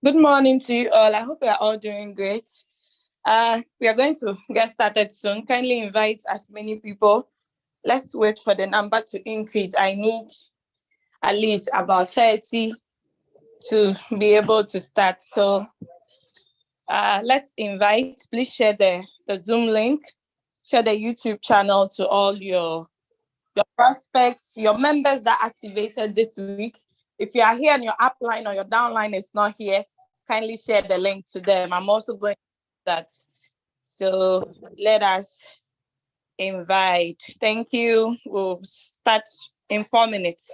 Good morning to you all. I hope you are all doing great. We are going to get started soon. Kindly invite as many people. Let's wait for the number to increase. I need at least about 30 to be able to start. So let's invite. Please share the Zoom link, share the YouTube channel to all your prospects, your members that activated this week. If you are here and your upline or your downline is not here, kindly share the link to them. I'm also going to do that. So let us invite. Thank you. We'll start in 4 minutes.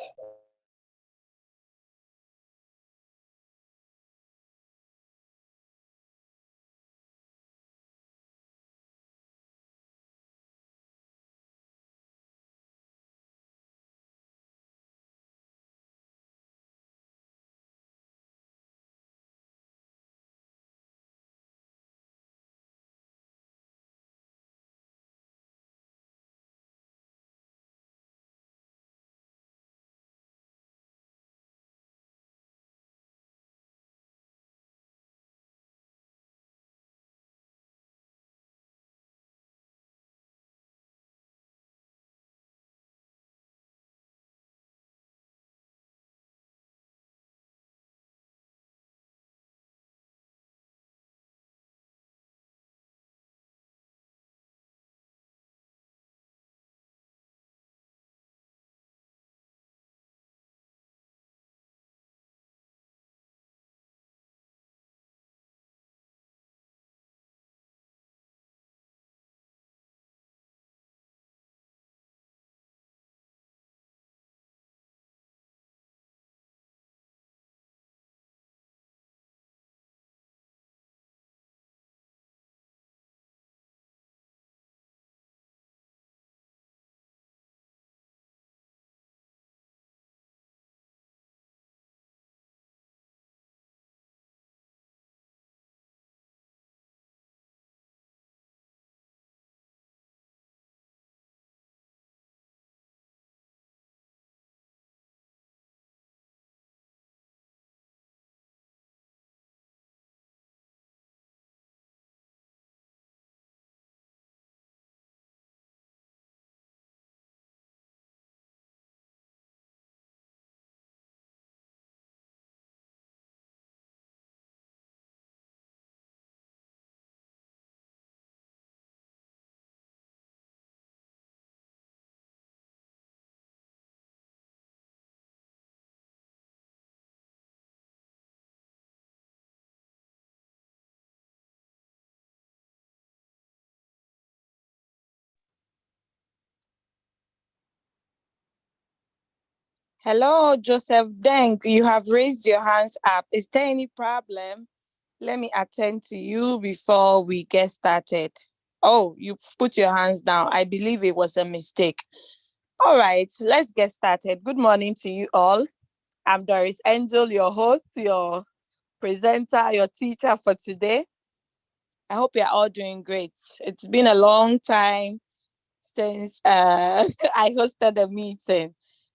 Hello, Joseph Deng. You have raised your hands up. Is there any problem? Let me attend to you before we get started. Oh, you put your hands down. I believe it was a mistake. All right, let's get started. Good morning to you all. I'm Doris Angel, your host, your presenter, your teacher for today. I hope you're all doing great. It's been a long time since I hosted a meeting.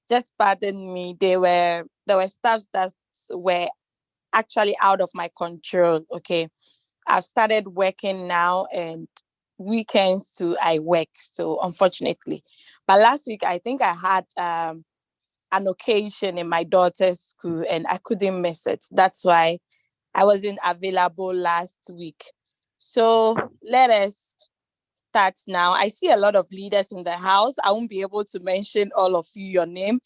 Just pardon me. There were stuff that were actually out of my control. Okay. I've started working now and weekends too I work. So unfortunately. But last week I think I had an occasion in my daughter's school and I couldn't miss it. That's why I wasn't available last week. So let us start now. I see a lot of leaders in the house. I won't be able to mention all of you, your name,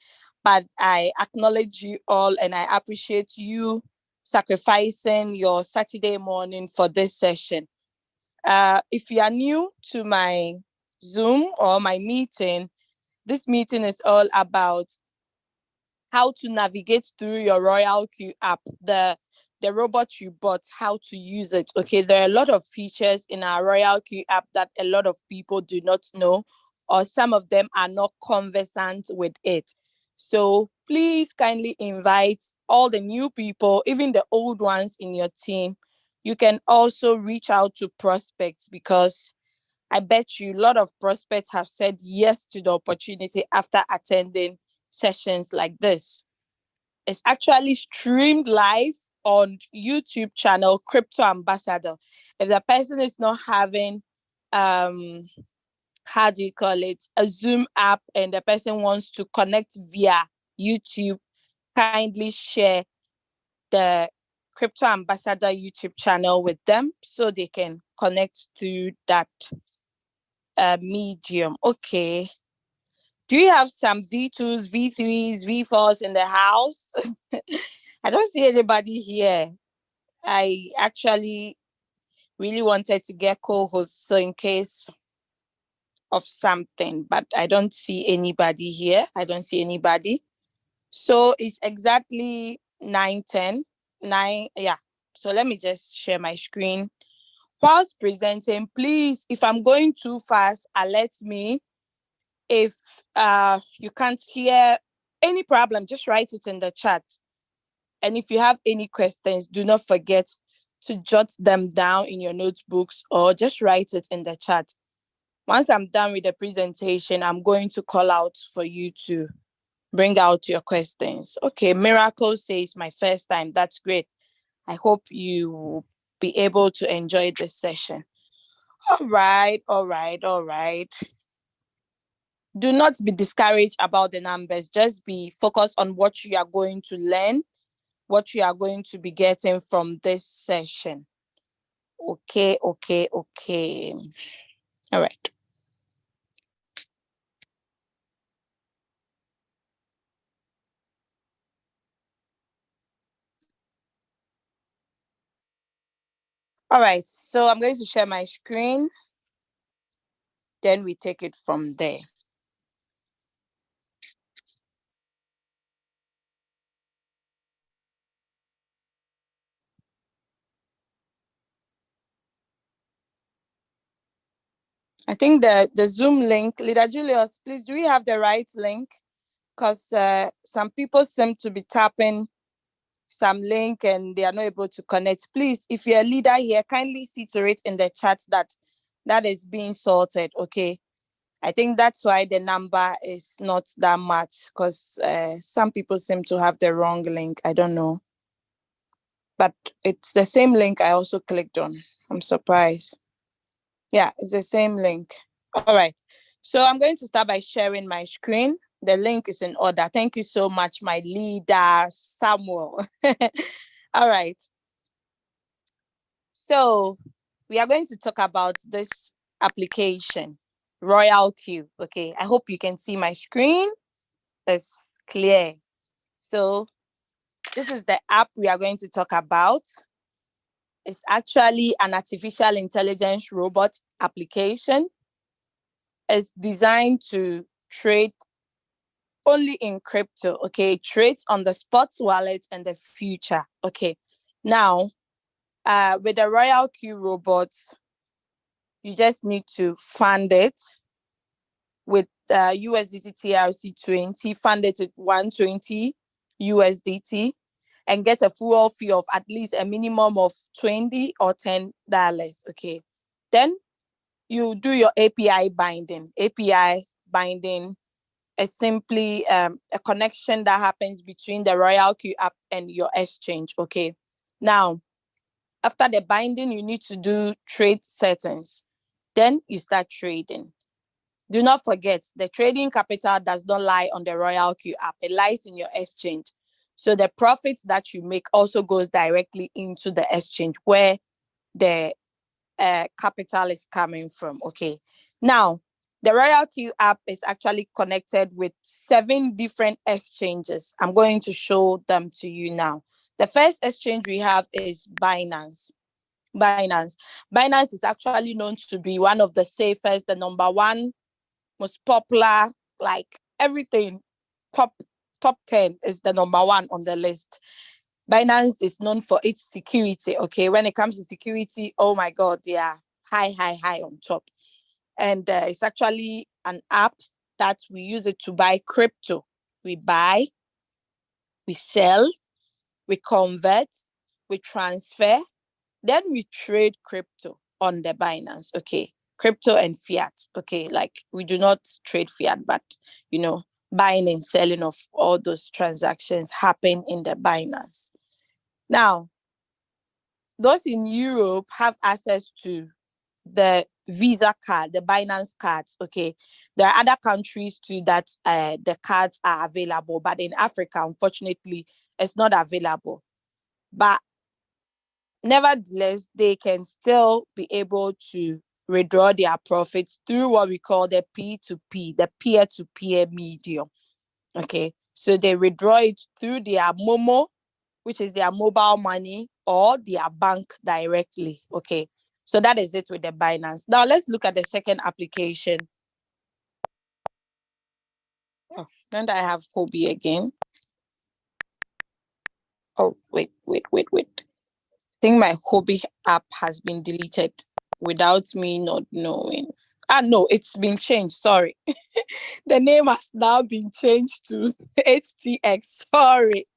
but I acknowledge you all and I appreciate you sacrificing your Saturday morning for this session. If you are new to my Zoom or my meeting, this meeting is all about how to navigate through your Royalq app, the robot you bought, how to use it. Okay, there are a lot of features in our Royalq app that a lot of people do not know, or some of them are not conversant with it. So please kindly invite all the new people, even the old ones in your team. You can also reach out to prospects because I bet you a lot of prospects have said yes to the opportunity after attending sessions like this. It's actually streamed live on YouTube channel Crypto Ambassador. If the person is not having how do you call it, a Zoom app, and the person wants to connect via YouTube, kindly share the Crypto Ambassador YouTube channel with them so they can connect to that medium. Okay. Do you have some V2s, V3s, V4s in the house? I don't see anybody here. I actually really wanted to get co-hosts so in case of something, but I don't see anybody here. I don't see anybody. So it's exactly 9:10. 9, yeah. So let me just share my screen. Whilst presenting, please, if I'm going too fast, alert me. If you can't hear any problem, just write it in the chat. And if you have any questions, do not forget to jot them down in your notebooks or just write it in the chat. Once I'm done with the presentation, I'm going to call out for you to bring out your questions. Okay, Miracle says my first time. That's great. I hope you will be able to enjoy this session. All right. Do not be discouraged about the numbers. Just be focused on what you are going to learn, what you are going to be getting from this session. Okay. All right. All right. So I'm going to share my screen. Then we take it from there. I think the Zoom link, Leader Julius, please, do we have the right link? Because some people seem to be tapping some link and they are not able to connect. Please, if you're a leader here, kindly see to it in the chat that is being sorted, okay? I think that's why the number is not that much because some people seem to have the wrong link. I don't know. But it's the same link I also clicked on. I'm surprised. Yeah, it's the same link. All right. So I'm going to start by sharing my screen. The link is in order. Thank you so much, my leader, Samuel. All right. So we are going to talk about this application, Royalq. Okay. I hope you can see my screen. It's clear. So this is the app we are going to talk about. It's actually an artificial intelligence robot application. It's designed to trade only in crypto, okay? Trades on the spot wallet and the future, okay? Now, with the Royalq robots, you just need to fund it with USDT TRC20, fund it with 120 USDT, and get a full fee of at least a minimum of 20 or $10, okay? Then you do your API binding. API binding is simply a connection that happens between the Royalq app and your exchange, okay? Now, after the binding, you need to do trade settings. Then you start trading. Do not forget, the trading capital does not lie on the Royalq app. It lies in your exchange. So the profits that you make also goes directly into the exchange where the capital is coming from, okay? Now, the Royalq app is actually connected with 7 different exchanges. I'm going to show them to you now. The first exchange we have is Binance. Binance is actually known to be one of the safest, the number one most popular, like everything, top 10 is the number one on the list. Binance is known for its security, okay? When it comes to security, oh my God, they are high on top. And it's actually an app that we use it to buy crypto. We buy, we sell, we convert, we transfer, then we trade crypto on the Binance, okay? Crypto and fiat, okay? Like we do not trade fiat, but buying and selling of all those transactions happen in the Binance. Now, those in Europe have access to the Visa card, the Binance cards. Okay, there are other countries too that the cards are available, but in Africa, unfortunately, it's not available. But nevertheless, they can still be able to withdraw their profits through what we call the P2P, the peer-to-peer medium. Okay, so they withdraw it through their Momo, which is their mobile money, or their bank directly. Okay, so that is it with the Binance. Now let's look at the second application. Oh, don't I have Hobby again? Oh, wait. I think my Hobby app has been deleted without me not knowing. No, it's been changed. Sorry. The name has now been changed to HTX. Sorry.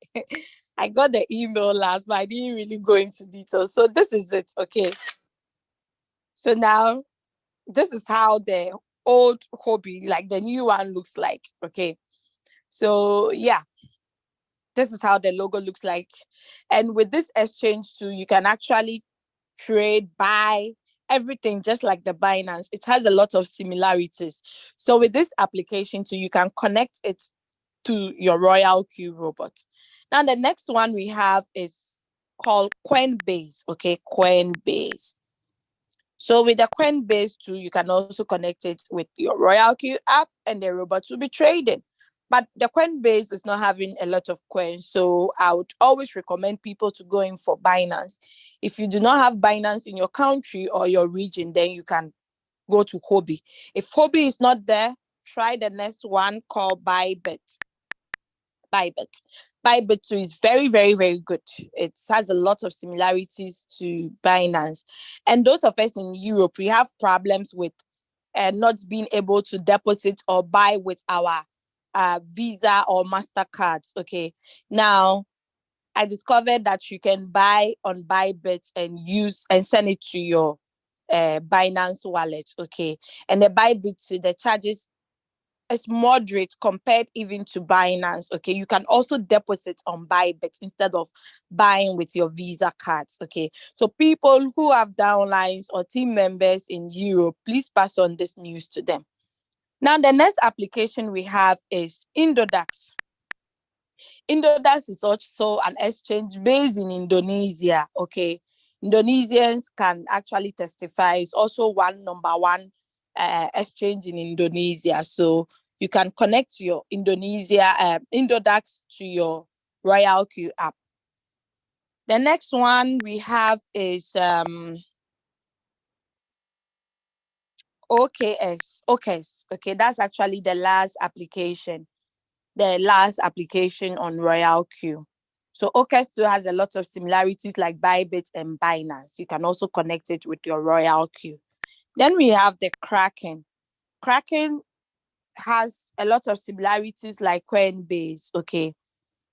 I got the email last, but I didn't really go into details. So this is it. Okay. So now this is how the old Hobby, like the new one, looks like. Okay. So yeah, this is how the logo looks like. And with this exchange too, you can actually trade, buy, everything just like the Binance. It has a lot of similarities. So with this application too, you can connect it to your Royalq robot. Now the next one we have is called Coinbase. Okay, Coinbase. So with the Coinbase too, you can also connect it with your Royalq app and the robot will be trading. But the Coinbase is not having a lot of coins. So I would always recommend people to go in for Binance. If you do not have Binance in your country or your region, then you can go to Hobby. If Hobby is not there, try the next one called Bybit. Bybit. Bybit too is very, very, very good. It has a lot of similarities to Binance. And those of us in Europe, we have problems with not being able to deposit or buy with our Visa or MasterCards. Okay. Now, I discovered that you can buy on Bybit and use and send it to your Binance wallet. Okay. And the Bybit, the charges is moderate compared even to Binance. Okay, you can also deposit on Bybit instead of buying with your Visa cards. Okay, so people who have downlines or team members in Europe, please pass on this news to them. Now, the next application we have is Indodax. Indodax is also an exchange based in Indonesia. Okay, Indonesians can actually testify. It's also one number one exchange in Indonesia. So you can connect your Indonesia Indodax to your Royalq app. The next one we have is OKS. OKS. Okay, that's actually the last application on Royalq. So OKS2 has a lot of similarities like Bybit and Binance. You can also connect it with your Royalq. Then we have the Kraken. Kraken has a lot of similarities like Coinbase. Okay.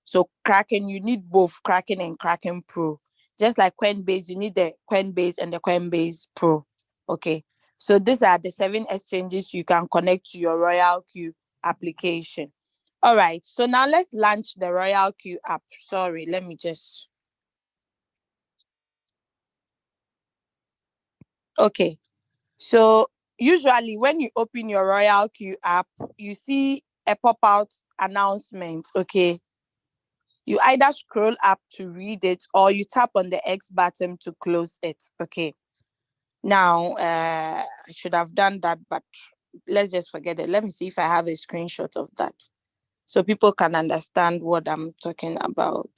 So Kraken, you need both Kraken and Kraken Pro. Just like Coinbase, you need the Coinbase and the Coinbase Pro. Okay. So these are the 7 exchanges you can connect to your Royalq application. All right. So now let's launch the Royalq app. Sorry, let me just. Okay. So usually when you open your Royalq app, you see a pop-out announcement. Okay. You either scroll up to read it or you tap on the X button to close it. Okay. Now, I should have done that, but let's just forget it. Let me see if I have a screenshot of that so people can understand what I'm talking about.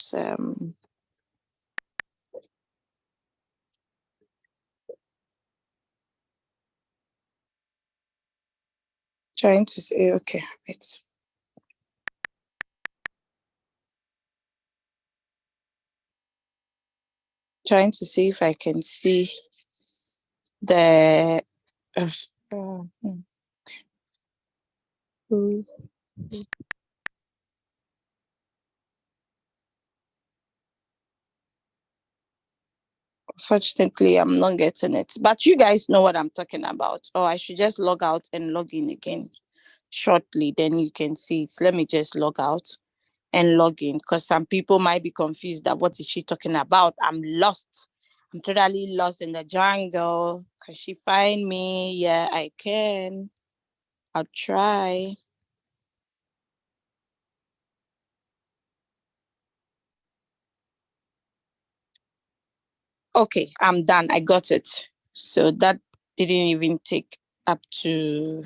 Trying to say, okay, wait. Trying to see if I can see the. Uh, uh, hmm. Unfortunately, I'm not getting it. But you guys know what I'm talking about. Or I should just log out and log in again shortly. Then you can see it. Let me just log out and log in because some people might be confused that what is she talking about? I'm lost. I'm totally lost in the jungle. Can she find me? Yeah, I can. I'll try. Okay, I'm done. I got it. So that didn't even take up to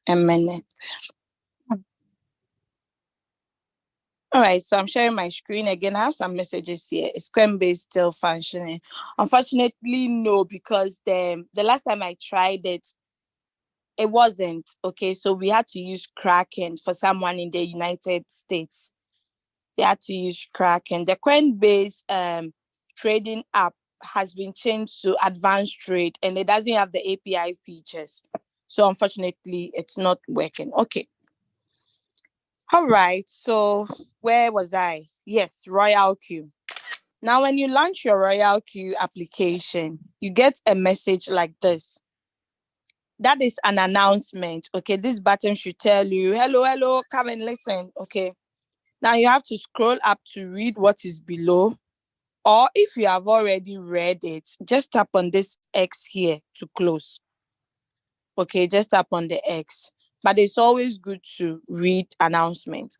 a minute. All right, so I'm sharing my screen again. I have some messages here. Is Coinbase still functioning? Unfortunately, no, because the last time I tried it, it wasn't. Okay, so we had to use Kraken for someone in the United States. They had to use Kraken. The Coinbase trading app has been changed to advanced trade and it doesn't have the API features. So unfortunately, it's not working. Okay. All right. So where was I? Yes, Royalq. Now, when you launch your Royalq application, you get a message like this. That is an announcement. Okay. This button should tell you, hello, hello, come and listen. Okay. Now you have to scroll up to read what is below. Or if you have already read it, just tap on this X here to close. Okay, just tap on the X. But it's always good to read announcement.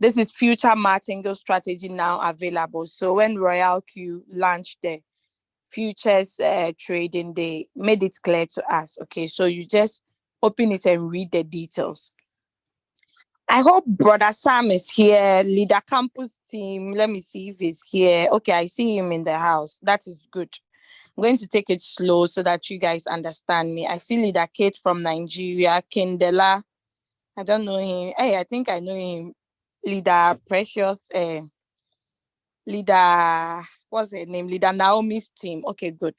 This is future martingale strategy now available. So when Royalq launched the futures trading, they made it clear to us. Okay, so you just open it and read the details. I hope Brother Sam is here, leader campus team. Let me see if he's here. Okay, I see him in the house. That is good. I'm going to take it slow so that you guys understand me. I see leader Kate from Nigeria, Kindela. I don't know him. Hey, I think I know him. Leader Precious, leader, what's her name? Leader Naomi's team. Okay, good.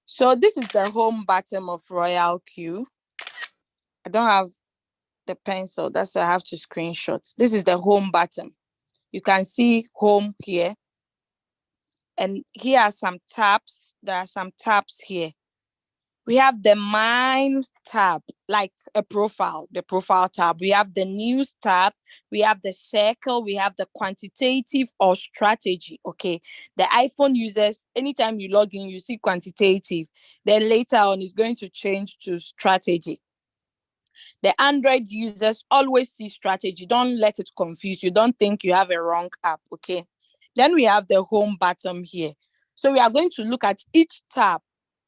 So this is the home button of Royalq. I don't have the pencil. That's why I have to screenshot. This is the home button. You can see home here. And here are some tabs. There are some tabs here. We have the mine tab, like a profile, the profile tab. We have the news tab. We have the circle. We have the quantitative or strategy. Okay. The iPhone users, anytime you log in, you see quantitative. Then later on, it's going to change to strategy. The Android users always see strategy. Don't let it confuse you. Don't think you have a wrong app. Okay. Then we have the home button here. So we are going to look at each tab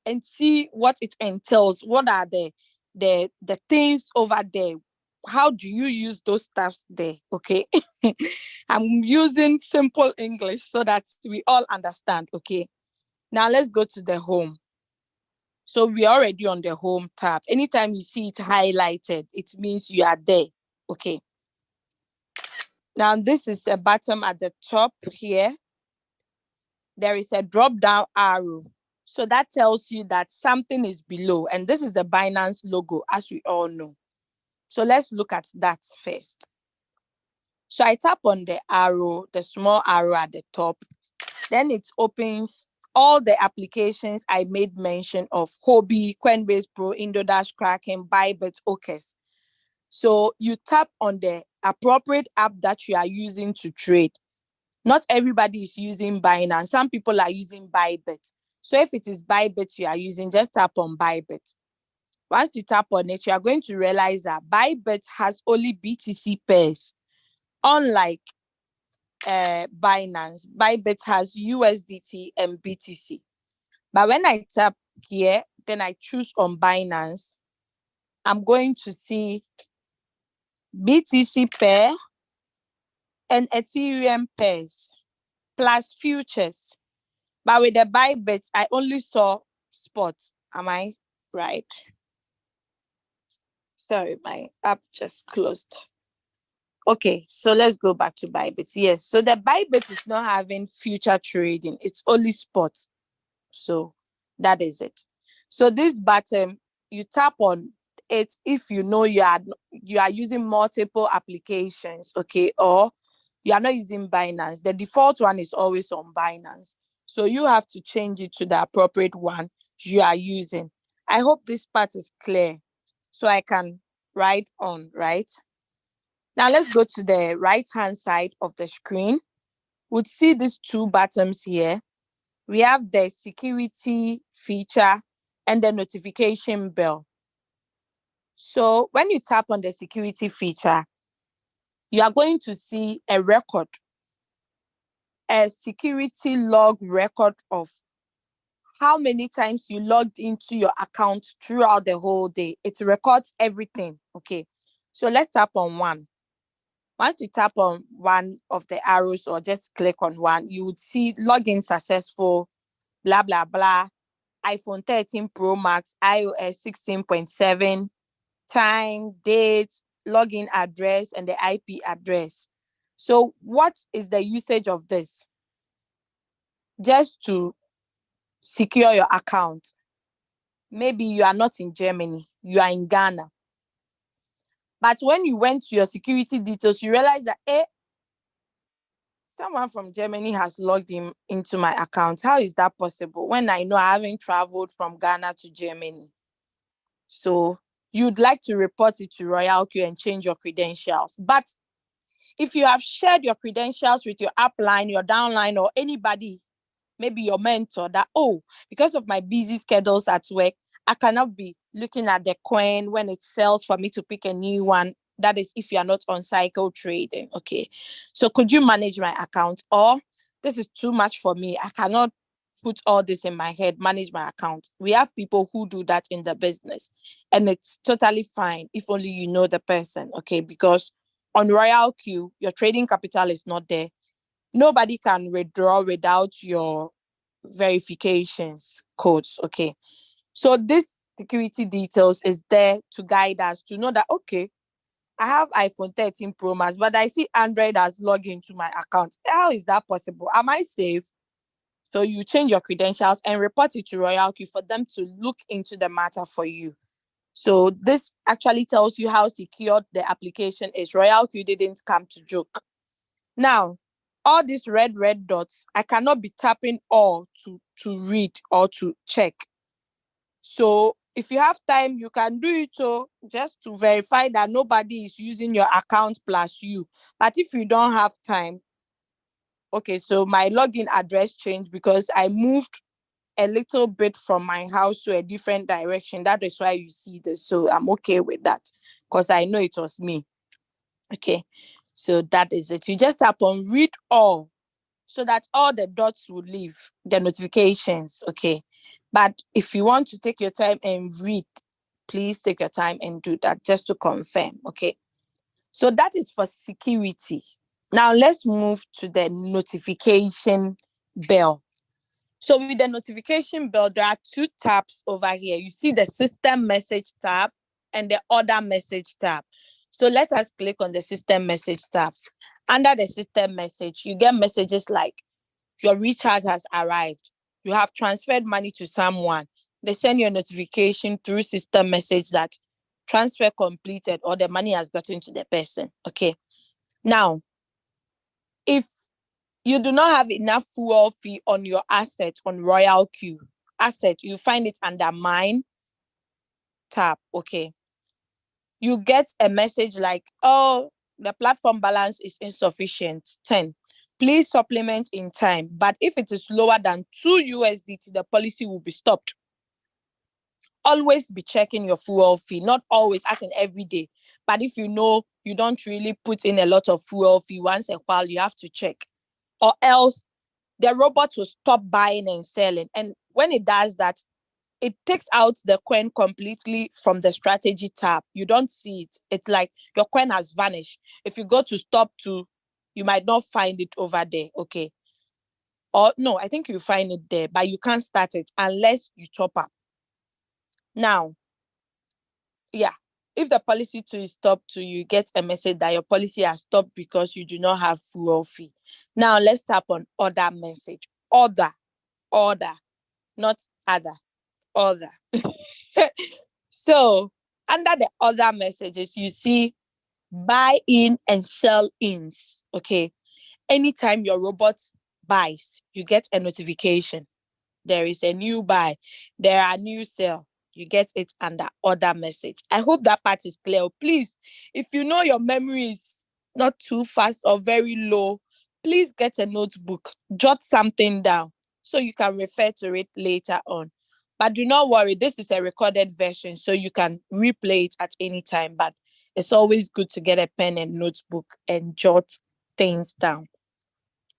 and see what it entails. What are the things over there? How do you use those tabs there? Okay. I'm using simple English so that we all understand. Okay. Now let's go to the home. So we're already on the home tab. Anytime you see it highlighted, it means you are there. Okay. Now this is a button at the top here. There is a drop down arrow. So that tells you that something is below. And this is the Binance logo, as we all know. So let's look at that first. So I tap on the arrow, the small arrow at the top. Then it opens all the applications I made mention of: Hobby, Coinbase Pro, Indodash, Kraken, Bybit, OKES. So you tap on the appropriate app that you are using to trade. Not everybody is using Binance. Some people are using Bybit. So if it is Bybit you are using, just tap on Bybit. Once you tap on it, you are going to realize that Bybit has only BTC pairs. Unlike Binance, Bybit has USDT and BTC. But when I tap here, then I choose on Binance, I'm going to see BTC pair and Ethereum pairs plus futures. But with the Bybit, I only saw spot. Am I right? Sorry, my app just closed. Okay, so let's go back to Bybit. Yes, so the Bybit is not having future trading, it's only spot. So that is it. So this button, you tap on it if you know you are using multiple applications, okay, or you are not using Binance. The default one is always on Binance. So you have to change it to the appropriate one you are using. I hope this part is clear so I can write on, right? Now let's go to the right hand side of the screen. would see these two buttons here. We have the security feature and the notification bell. So when you tap on the security feature, you are going to see a record, a security log record of how many times you logged into your account throughout the whole day. It records everything. Okay. So let's tap on one. Once you tap on one of the arrows or just click on one, you would see login successful, blah, blah, blah. iPhone 13 Pro Max, iOS 16.7, time, date, login address, and the IP address. So what is the usage of this? Just to secure your account. Maybe you are not in Germany, you are in Ghana. But when you went to your security details, you realize that, someone from Germany has logged into my account. How is that possible when I know I haven't traveled from Ghana to Germany? So you'd like to report it to Royalq and change your credentials. But if you have shared your credentials with your upline, your downline, or anybody, maybe your mentor, that, because of my busy schedules at work, I cannot be looking at the coin when it sells for me to pick a new one. That is if you're not on cycle trading. Okay. So could you manage my account? Or this is too much for me. I cannot put all this in my head, manage my account. We have people who do that in the business, and it's totally fine if only you know the person. Okay. Because on Royalq, your trading capital is not there. Nobody can withdraw without your verifications codes. Okay. So this security details is there to guide us to know that, okay, I have iPhone 13 Pro Max, but I see Android has logged into my account. How is that possible? Am I safe? So you change your credentials and report it to Royalq for them to look into the matter for you. So this actually tells you how secure the application is. Royalq didn't come to joke. Now, all these red dots, I cannot be tapping all to read or to check. So if you have time, you can do it just to verify that nobody is using your account plus you. But if you don't have time, okay, so my login address changed because I moved a little bit from my house to a different direction. That is why you see this. So I'm okay with that because I know it was me. Okay, so that is it. You just tap on read all so that all the dots will leave, the notifications. Okay, but if you want to take your time and read, please take your time and do that just to confirm. Okay, so that is for security. Now let's move to the notification bell. So with the notification bell, there are two tabs over here. You see the system message tab and the other message tab. So let us click on the system message tab. Under the system message, you get messages like your recharge has arrived. You have transferred money to someone. They send you a notification through system message that transfer completed or the money has gotten to the person. Okay. Now, if you do not have enough fuel fee on your asset on Royalq asset, you find it under mine tab. Okay. You get a message like, the platform balance is insufficient. 10. Please supplement in time. But if it is lower than 2 USDT, the policy will be stopped. Always be checking your fuel fee. Not always, as in every day. But if you know you don't really put in a lot of fuel fee once a while, you have to check. Or else the robot will stop buying and selling. And when it does that, it takes out the coin completely from the strategy tab. You don't see it. It's like your coin has vanished. If you go to stop to, you might not find it over there. Okay. Or no, I think you find it there, but you can't start it unless you top up. Now, yeah, if the policy to is stopped to, you get a message that your policy has stopped because you do not have fuel fee. Now let's tap on order message. Order, not other, order. So under the other messages, you see buy in and sell ins. Okay. Anytime your robot buys, you get a notification. There is a new buy. There are new sell. You get it under other message. I hope that part is clear. Please, if you know your memory is not too fast or very low, please get a notebook, jot something down so you can refer to it later on. But do not worry, this is a recorded version, so you can replay it at any time. But it's always good to get a pen and notebook and jot things down.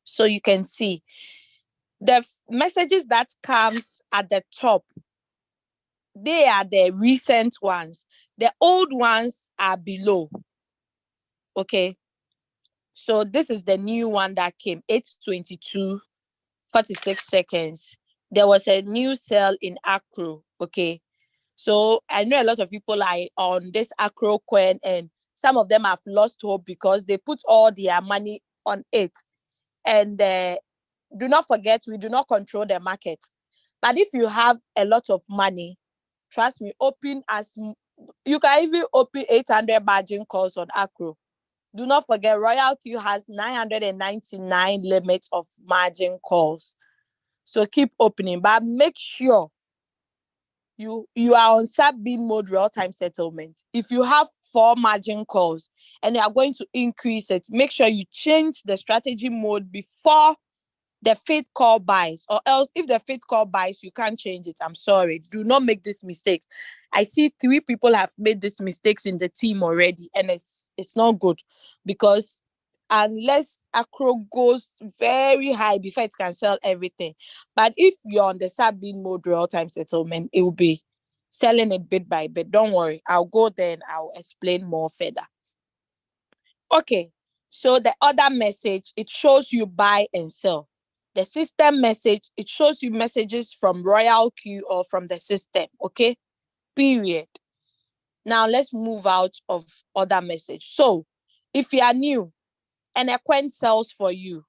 So you can see the messages that comes at the top, they are the recent ones. The old ones are below. Okay. So this is the new one that came, 8:22, 46 seconds. There was a new sale in Acro. Okay. So I know a lot of people are on this Acro coin, and some of them have lost hope because they put all their money on it. And do not forget, we do not control the market. But if you have a lot of money, trust me, you can even open 800 margin calls on Acro. Do not forget, Royalq has 999 limits of margin calls. So keep opening, but make sure you are on sub-bean mode real-time settlement. If you have 4 margin calls and you are going to increase it, make sure you change the strategy mode before the faith call buys, or else if the faith call buys, you can't change it. I'm sorry. Do not make these mistakes. I see 3 people have made these mistakes in the team already, and it's not good, because unless Acro goes very high before it can sell everything. But if you're on the sub-bean mode real-time settlement, it will be selling it bit by bit. Don't worry. I'll go there and I'll explain more further. Okay. So the other message, it shows you buy and sell. The system message, it shows you messages from Royalq or from the system. Okay. Period. Now let's move out of other message. So if you are new and a coin sells for you,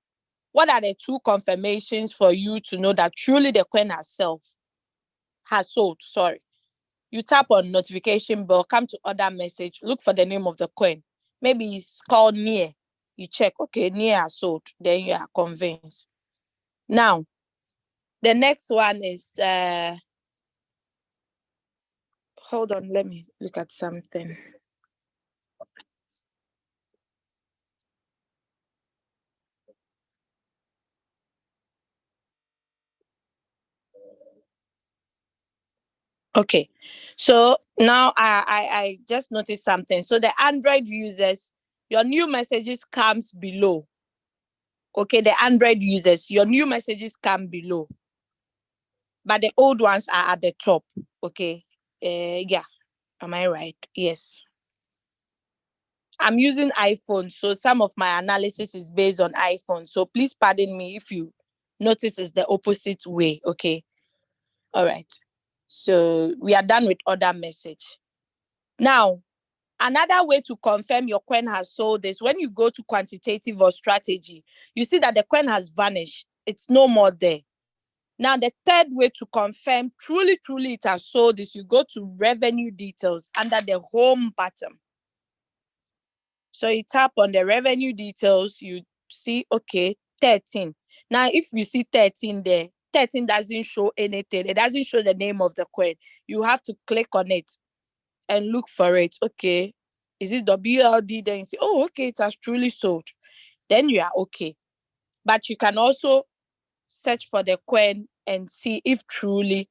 what are the 2 confirmations for you to know that truly the coin has sold? Sorry. You tap on notification bell, come to other message, look for the name of the coin. Maybe it's called near. You check, okay, near has sold. Then you are convinced. Now, the next one is, hold on, let me look at something. Okay, so now I just noticed something. So the Android users, your new messages comes below. Okay, the Android users, your new messages come below, but the old ones are at the top. Okay, yeah, am I right? Yes. I'm using iPhone, so some of my analysis is based on iPhone. So please pardon me if you notice it's the opposite way. Okay. All right. So we are done with other message. Now, another way to confirm your coin has sold is when you go to quantitative or strategy, you see that the coin has vanished. It's no more there. Now, the third way to confirm truly it has sold is you go to revenue details under the home button. So you tap on the revenue details, you see, okay, 13. Now, if you see 13 there, 13 doesn't show anything. It doesn't show the name of the coin. You have to click on it and look for it. Okay, is it WLD? Then you say, oh, okay, it has truly sold. Then you are okay. But you can also search for the coin and see if truly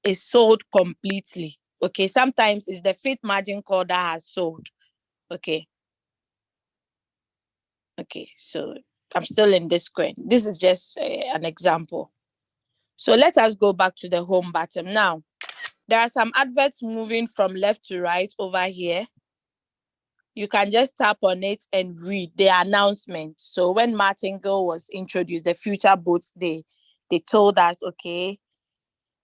it's sold completely. Okay, sometimes it's the faith margin call that has sold. Okay. Okay, so I'm still in this coin. This is just an example. So let us go back to the home button. Now, there are some adverts moving from left to right over here. You can just tap on it and read the announcement. So when Martingale was introduced, the future boats, they told us, okay,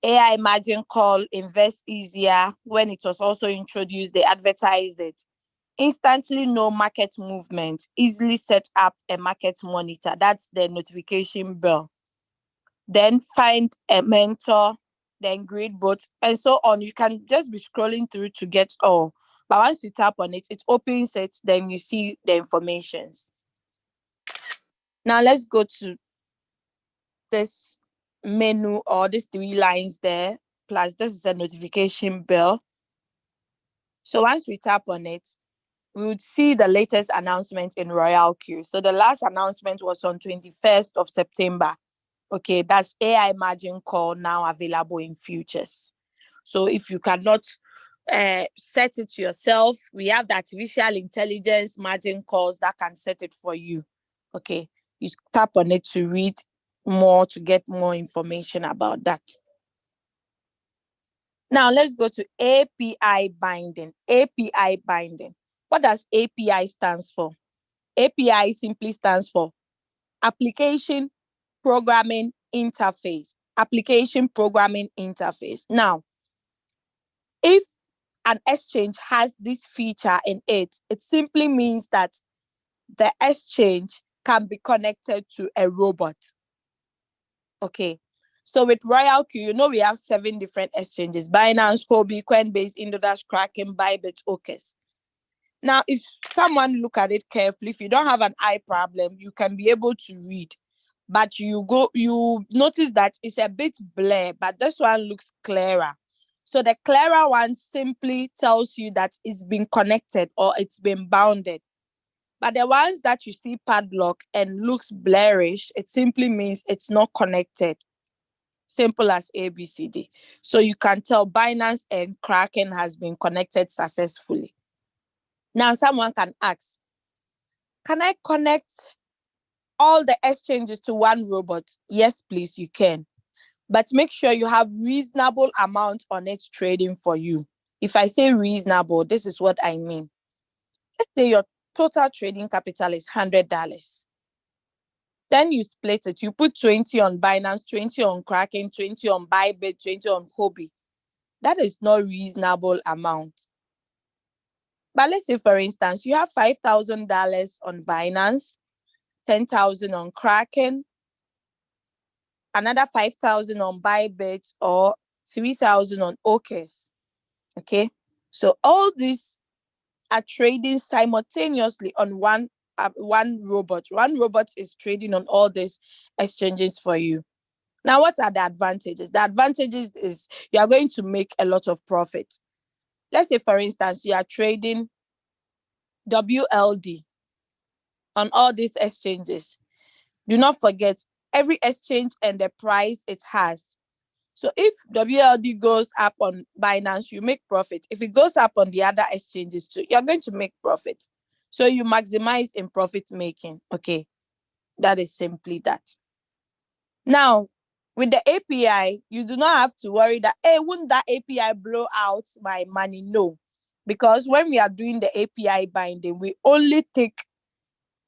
AI margin call, invest easier. When it was also introduced, they advertised it. Instantly know market movement, easily set up a market monitor. That's the notification bell. Then find a mentor, then grade both, and so on. You can just be scrolling through to get all. But once you tap on it, it opens it, then you see the informations. Now let's go to this menu or these 3 lines there. Plus, this is a notification bell. So once we tap on it, we would see the latest announcement in Royalq. So the last announcement was on 21st of September. Okay, that's AI margin call now available in futures. So if you cannot set it yourself, we have the artificial intelligence margin calls that can set it for you. Okay, you tap on it to read more, to get more information about that. Now let's go to API binding. API binding. What does API stands for? API simply stands for application programming interface. Application programming interface. Now, if an exchange has this feature in it, it simply means that the exchange can be connected to a robot. Okay. So with Royalq, we have 7 different exchanges: Binance, Huobi, Coinbase, Indodash, Kraken, Bybit, OKES. Now, if someone look at it carefully, if you don't have an eye problem, you can be able to read. But you notice that it's a bit blur, but this one looks clearer. So the clearer one simply tells you that it's been connected or it's been bounded. But the ones that you see padlock and looks blurrish, it simply means it's not connected. Simple as ABCD. So you can tell Binance and Kraken has been connected successfully. Now someone can ask, can I connect all the exchanges to one robot? Yes, please, you can. But make sure you have reasonable amount on it trading for you. If I say reasonable, this is what I mean. Let's say your total trading capital is $100. Then you split it. You put 20 on Binance, 20 on Kraken, 20 on Bybit, 20 on Huobi. That is not reasonable amount. But let's say, for instance, you have $5,000 on Binance, 10,000 on Kraken, another 5,000 on Bybit, or 3,000 on OKES. Okay, so all these are trading simultaneously on one robot. One robot is trading on all these exchanges for you. Now, what are the advantages? The advantages is you are going to make a lot of profit. Let's say, for instance, you are trading WLD on all these exchanges. Do not forget every exchange and the price it has. So if WLD goes up on Binance, you make profit. If it goes up on the other exchanges too, you're going to make profit. So you maximize in profit making. Okay, that is simply that. Now, with the API, you do not have to worry that, hey, wouldn't that API blow out my money? No, because when we are doing the API binding, we only take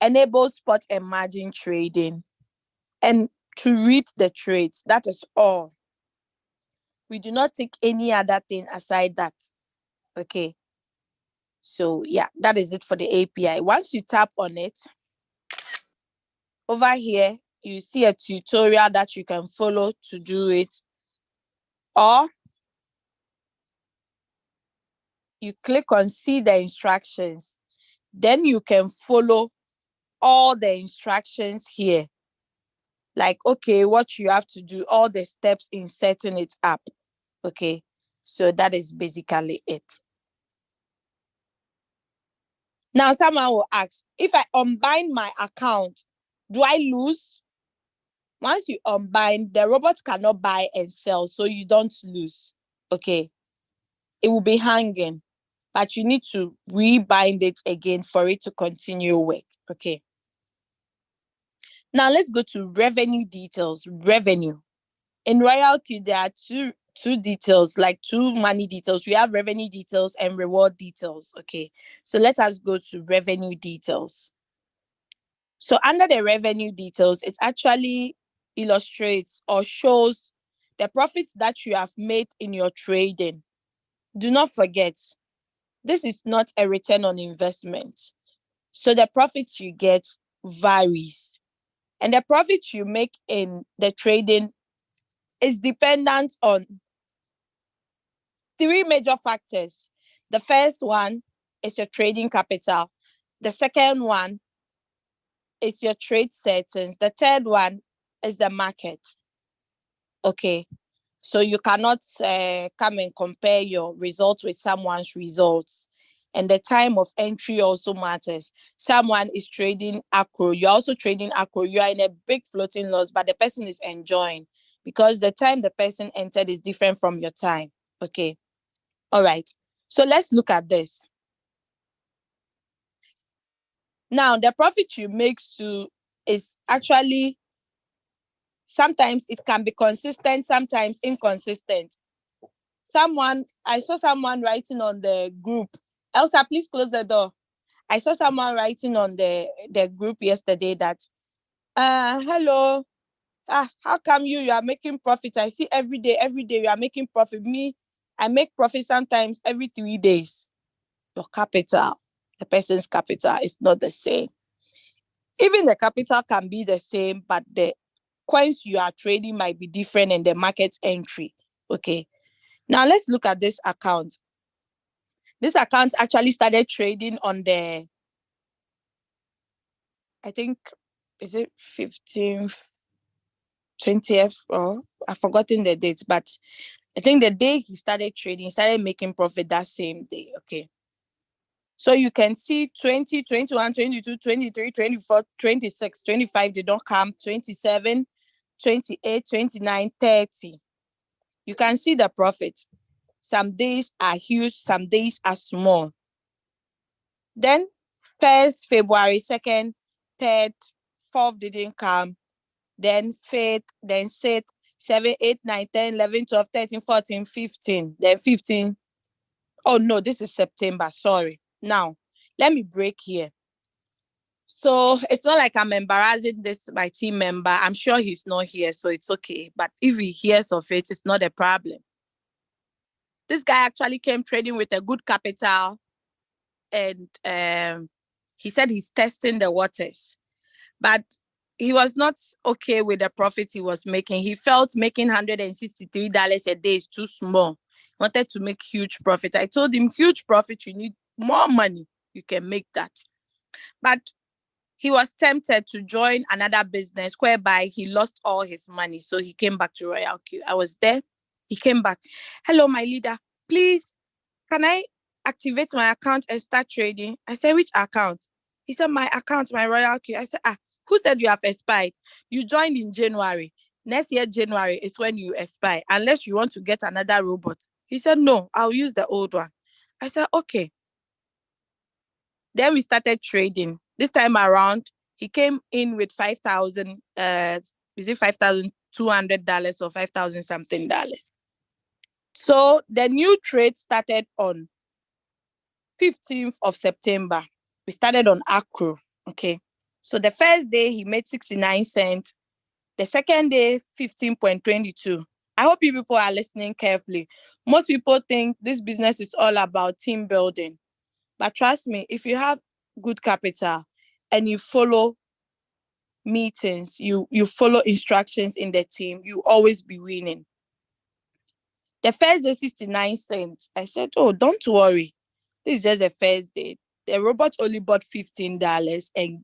enable spot and margin trading and to read the trades. That is all. We do not take any other thing aside that. Okay. So yeah, that is it for the API. Once you tap on it, over here, you see a tutorial that you can follow to do it. Or you click on see the instructions. Then you can follow all the instructions here. Like, okay, what you have to do, all the steps in setting it up. Okay. So that is basically it. Now, someone will ask, if I unbind my account, do I lose? Once you unbind, the robot cannot buy and sell, so you don't lose. Okay. It will be hanging, but you need to rebind it again for it to continue work. Okay. Now let's go to revenue details. Revenue. In Royalq, there are two details, like two money details. We have revenue details and reward details. Okay. So let us go to revenue details. So under the revenue details, it actually illustrates or shows the profits that you have made in your trading. Do not forget, this is not a return on investment. So the profits you get varies. And the profits you make in the trading is dependent on 3 major factors. The first one is your trading capital. The second one is your trade settings. The third one is the market. Okay. So you cannot come and compare your results with someone's results. And the time of entry also matters. Someone is trading acro. You're also trading acro. You are in a big floating loss, but the person is enjoying because the time the person entered is different from your time. Okay. All right. So let's look at this. Now, the profit you make is actually, sometimes it can be consistent, sometimes inconsistent. I saw someone writing on the group. Elsa, please close the door. I saw someone writing on the group yesterday that, hello, how come you are making profit? I see every day you are making profit. Me, I make profit sometimes every 3 days. Your capital, the person's capital is not the same. Even the capital can be the same, but the coins you are trading might be different in the market entry. Okay. Now let's look at this account. This account actually started trading on the, I think, is it 15th, 20th, or I've forgotten the date, but I think the day he started trading, he started making profit that same day. Okay. So you can see 20, 21, 22, 23, 24, 26, 25, they don't come, 27, 28, 29, 30. You can see the profit. Some days are huge, some days are small. Then 1st February, 2nd, 3rd, 4th didn't come. Then 5th, then 6th, 7, 8, 9, 10, 11, 12, 13, 14, 15. Then 15. Oh no, this is September. Sorry. Now, let me break here. So it's not like I'm embarrassing my team member. I'm sure he's not here, so it's okay. But if he hears of it, it's not a problem. This guy actually came trading with a good capital, and he said he's testing the waters. But he was not okay with the profit he was making. He felt making $163 a day is too small. He wanted to make huge profit. I told him, huge profit, you need more money. You can make that. But he was tempted to join another business whereby he lost all his money. So he came back to Royalq. I was there. He came back. Hello, my leader. Please, can I activate my account and start trading? I said, which account? He said, my account, my Royalq. I said, who said you have expired? You joined in January. Next year, January is when you expire, unless you want to get another robot. He said, no, I'll use the old one. I said, okay. Then we started trading. This time around, he came in with 5,000, is it $5,200 or 5,000 something dollars? So the new trade started on 15th of September. We started on Acro. Okay. So the first day he made 69 cents. The second day, 15.22. I hope you people are listening carefully. Most people think this business is all about team building. But trust me, if you have good capital and you follow meetings, you follow instructions in the team, you always be winning. The first day, 69 cents. I said, oh, don't worry. This is just the first day. The robot only bought $15 and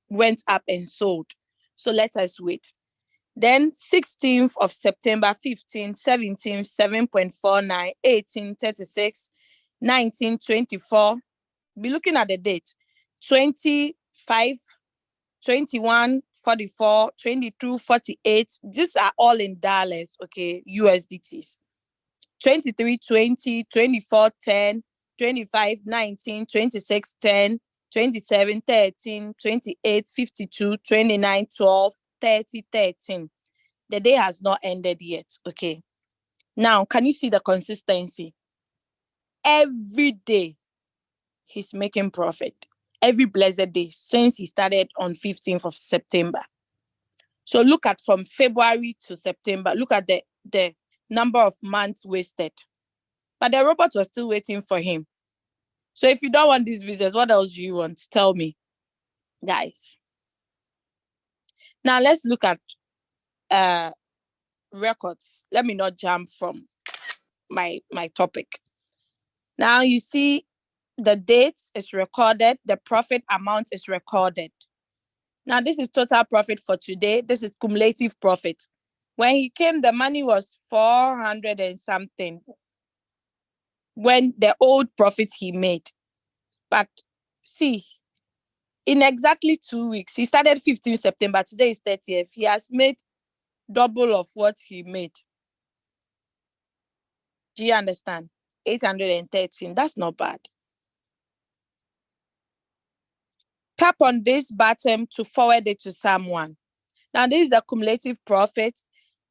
went up and sold. So let us wait. Then 16th of September, 15, 17, 7.49, 18, 36, 19, 24. Be looking at the date. 25, 21, 44, 22, 48. These are all in dollars, okay, USDTs. 23, 20, 24, 10, 25, 19, 26, 10, 27, 13, 28, 52, 29, 12, 30, 13. The day has not ended yet, okay? Now, can you see the consistency? Every day, he's making profit. Every blessed day since he started on 15th of September. So look at from February to September. Look at the number of months wasted. But the robot was still waiting for him. So if you don't want this business, what else do you want? Tell me, guys. Now let's look at records. Let me not jump from my topic. Now you see the date is recorded, the profit amount is recorded. Now this is total profit for today. This is cumulative profit. When he came, the money was 400 and something. When the old profit he made. But see, in exactly 2 weeks, he started 15th September. Today is 30th. He has made double of what he made. Do you understand? 813. That's not bad. Tap on this button to forward it to someone. Now, this is a cumulative profit,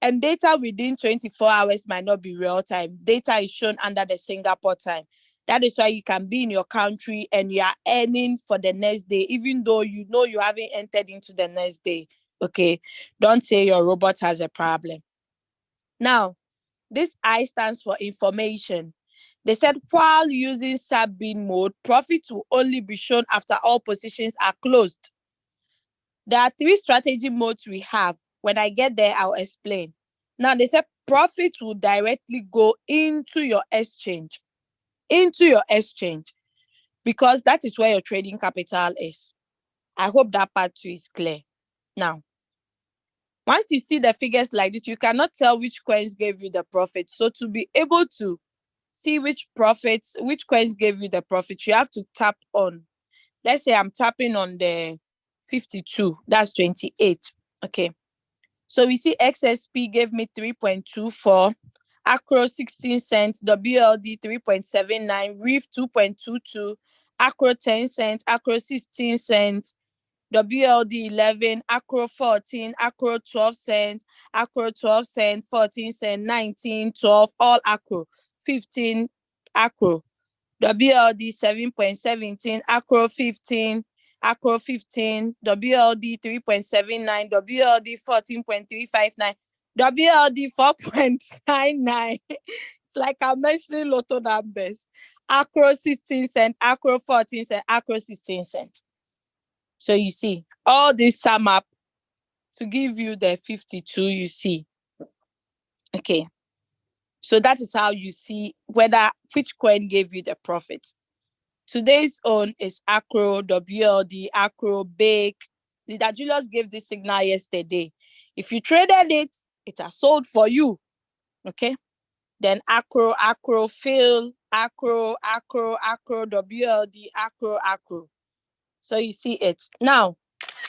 and data within 24 hours might not be real time. Data is shown under the Singapore time. That is why you can be in your country and you are earning for the next day, even though you know you haven't entered into the next day. Okay, don't say your robot has a problem. Now, this I stands for information. They said while using sub-bin mode, profits will only be shown after all positions are closed. There are 3 strategy modes we have. When I get there, I'll explain. Now, they said profits will directly go into your exchange. Into your exchange. Because that is where your trading capital is. I hope that part too is clear. Now, once you see the figures like this, you cannot tell which coins gave you the profit. So to be able to see which coins gave you the profit, you have to tap on. Let's say I'm tapping on the 52. That's 28. Okay. So we see XSP gave me 3.24, Acro 16 cents, WLD 3.79, Reef 2.22, Acro 10 cents, Acro 16 cents, WLD 11, Acro 14, Acro 12 cents, Acro 12 cents, 14 cents, 19, 12, all Acro, 15, Acro, WLD 7.17, Acro 15, Acro 15, WLD 3.79, WLD 14.359, WLD 4.99. It's like I'm mentioning lotto numbers. Acro 16 cents, Acro 14 cents, Acro 16 cents. So you see, all this sum up to give you the 52, you see. Okay. So that is how you see which coin gave you the profit. Today's own is Acro, WLD, Acro, Bake. Leader Julius gave this signal yesterday. If you traded it, it has sold for you. Okay. Then Acro, Phil, Acro, WLD, Acro. So you see it. Now,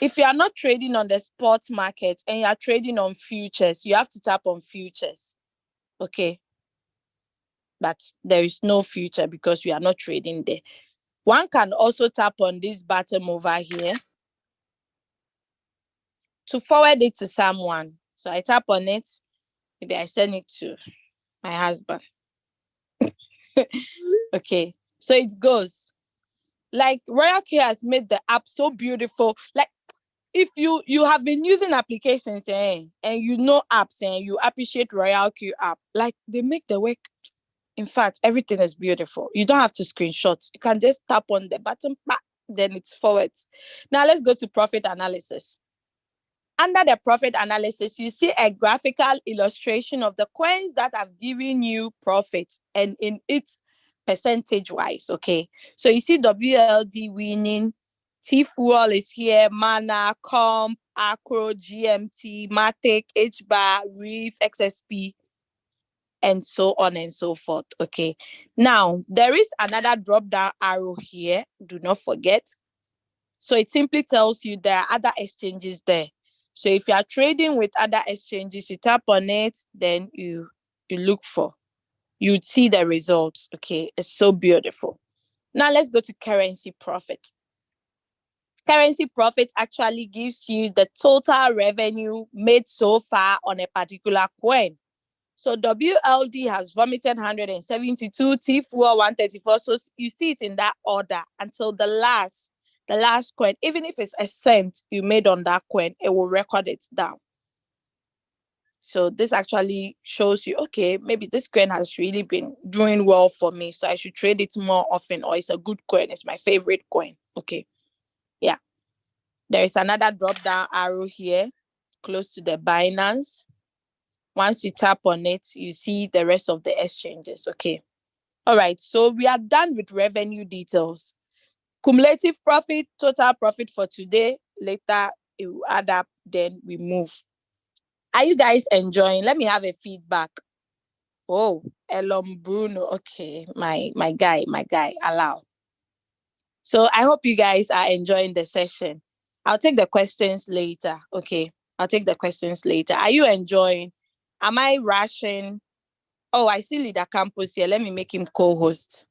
if you are not trading on the spot market and you are trading on futures, you have to tap on futures. Okay. But there is no future because we are not trading there. One can also tap on this button over here to forward it to someone. So I tap on it. Maybe I send it to my husband. Okay. So it goes. Like Royalq has made the app so beautiful. Like if you have been using applications and you know apps and you appreciate Royalq app, like they make the work. In fact, everything is beautiful. You don't have to screenshot. You can just tap on the button, then it's forward. Now let's go to profit analysis. Under the profit analysis, you see a graphical illustration of the coins that have given you profit and in its percentage wise. Okay. So you see WLD winning, T Fuel is here, Mana, Comp, Acro, GMT, Matic, HBAR, Reef, XSP, and so on and so forth. Okay. Now, there is another drop down arrow here. Do not forget. So it simply tells you there are other exchanges there. So if you are trading with other exchanges, you tap on it, then you look for, you'd see the results. Okay. It's so beautiful. Now let's go to currency profit. Currency profit actually gives you the total revenue made so far on a particular coin. So WLD has vomited 172, T-Fuel 134. So you see it in that order until the last coin. Even if it's a cent you made on that coin, it will record it down. So this actually shows you, okay, maybe this coin has really been doing well for me, so I should trade it more often, or it's a good coin, it's my favorite coin. Okay. Yeah. There is another drop down arrow here close to the Binance. Once you tap on it, you see the rest of the exchanges. Okay. All right. So we are done with revenue details. Cumulative profit, total profit for today. Later, it will add up. Then we move. Are you guys enjoying? Let me have a feedback. Oh, Elon Bruno. Okay. My guy, allow. So I hope you guys are enjoying the session. I'll take the questions later. Okay. I'll take the questions later. Are you enjoying? Am I rushing? Oh, I see Leader Campus here. Let me make him co-host.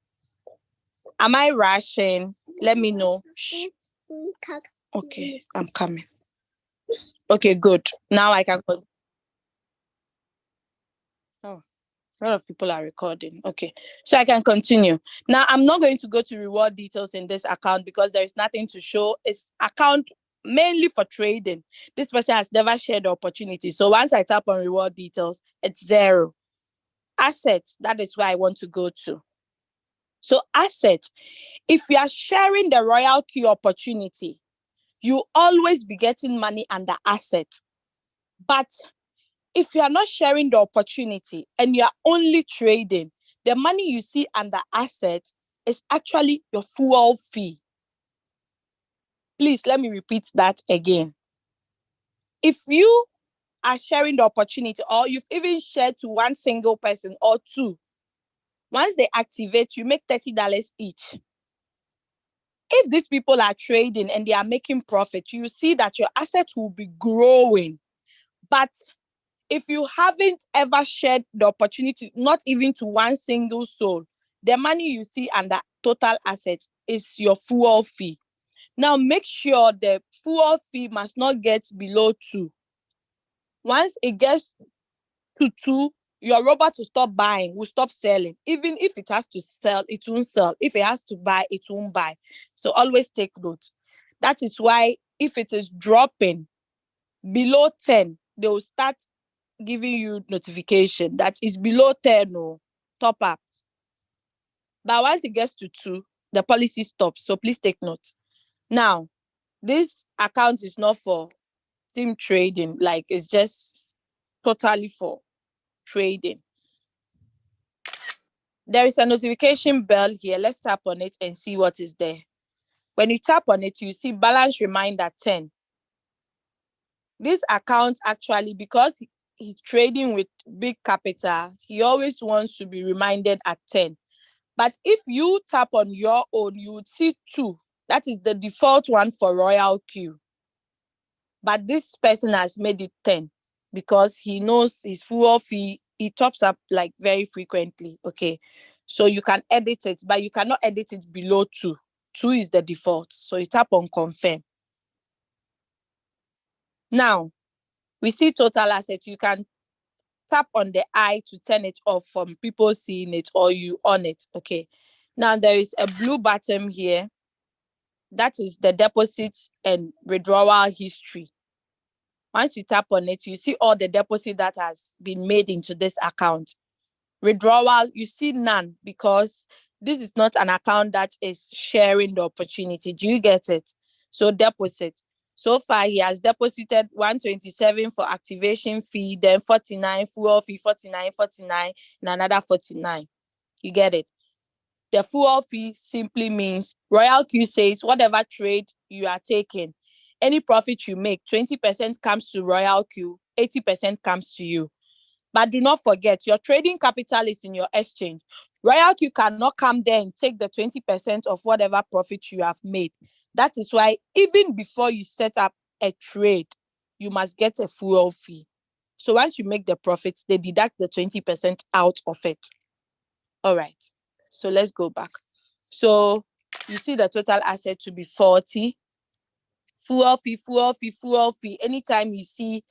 Am I rushing? Let me know. Shh. Okay, I'm coming. Okay, good. Now I can. Oh, a lot of people are recording. Okay, so I can continue. Now, I'm not going to go to reward details in this account because there is nothing to show. It's account mainly for trading. This person has never shared the opportunity. So once I tap on reward details, it's zero. Assets, that is where I want to go to. So assets, if you are sharing the Royalq opportunity, you always be getting money under asset. But if you are not sharing the opportunity and you are only trading, the money you see under asset is actually your fuel fee. Please let me repeat that again. If you are sharing the opportunity, or you've even shared to one single person or two, once they activate, you make $30 each. If these people are trading and they are making profit, you see that your asset will be growing. But if you haven't ever shared the opportunity, not even to one single soul, the money you see under total assets is your fuel fee. Now, make sure the fuel fee must not get below 2. Once it gets to 2, your robot will stop buying, will stop selling. Even if it has to sell, it won't sell. If it has to buy, it won't buy. So always take note. That is why if it is dropping below 10, they will start giving you notification that is below 10 or top up. But once it gets to 2, the policy stops. So please take note. Now, this account is not for sim trading, like it's just totally for trading. There is a notification bell here. Let's tap on it and see what is there. When you tap on it, you see balance reminder 10. This account actually, because he's trading with big capital, he always wants to be reminded at 10. But if you tap on your own, you would see 2. That is the default one for Royalq. But this person has made it 10 because he knows his full fee. He tops up like very frequently. Okay. So you can edit it, but you cannot edit it below 2. 2 is the default. So you tap on confirm. Now, we see total assets. You can tap on the eye to turn it off from people seeing it, or you on it. Okay. Now, there is a blue button here. That is the deposit and withdrawal history. Once you tap on it, you see all the deposit that has been made into this account. Withdrawal, you see none because this is not an account that is sharing the opportunity. Do you get it? So deposit. So far, he has deposited 127 for activation fee, then 49, fuel fee 49, 49, and another 49. You get it? The fuel fee simply means Royalq says whatever trade you are taking, any profit you make, 20% comes to Royalq, 80% comes to you. But do not forget, your trading capital is in your exchange. Royalq cannot come there and take the 20% of whatever profit you have made. That is why even before you set up a trade, you must get a fuel fee. So once you make the profits, they deduct the 20% out of it. All right. So let's go back. So you see the total asset to be 40. Fuel fee, fuel fee, fuel fee. Anytime you see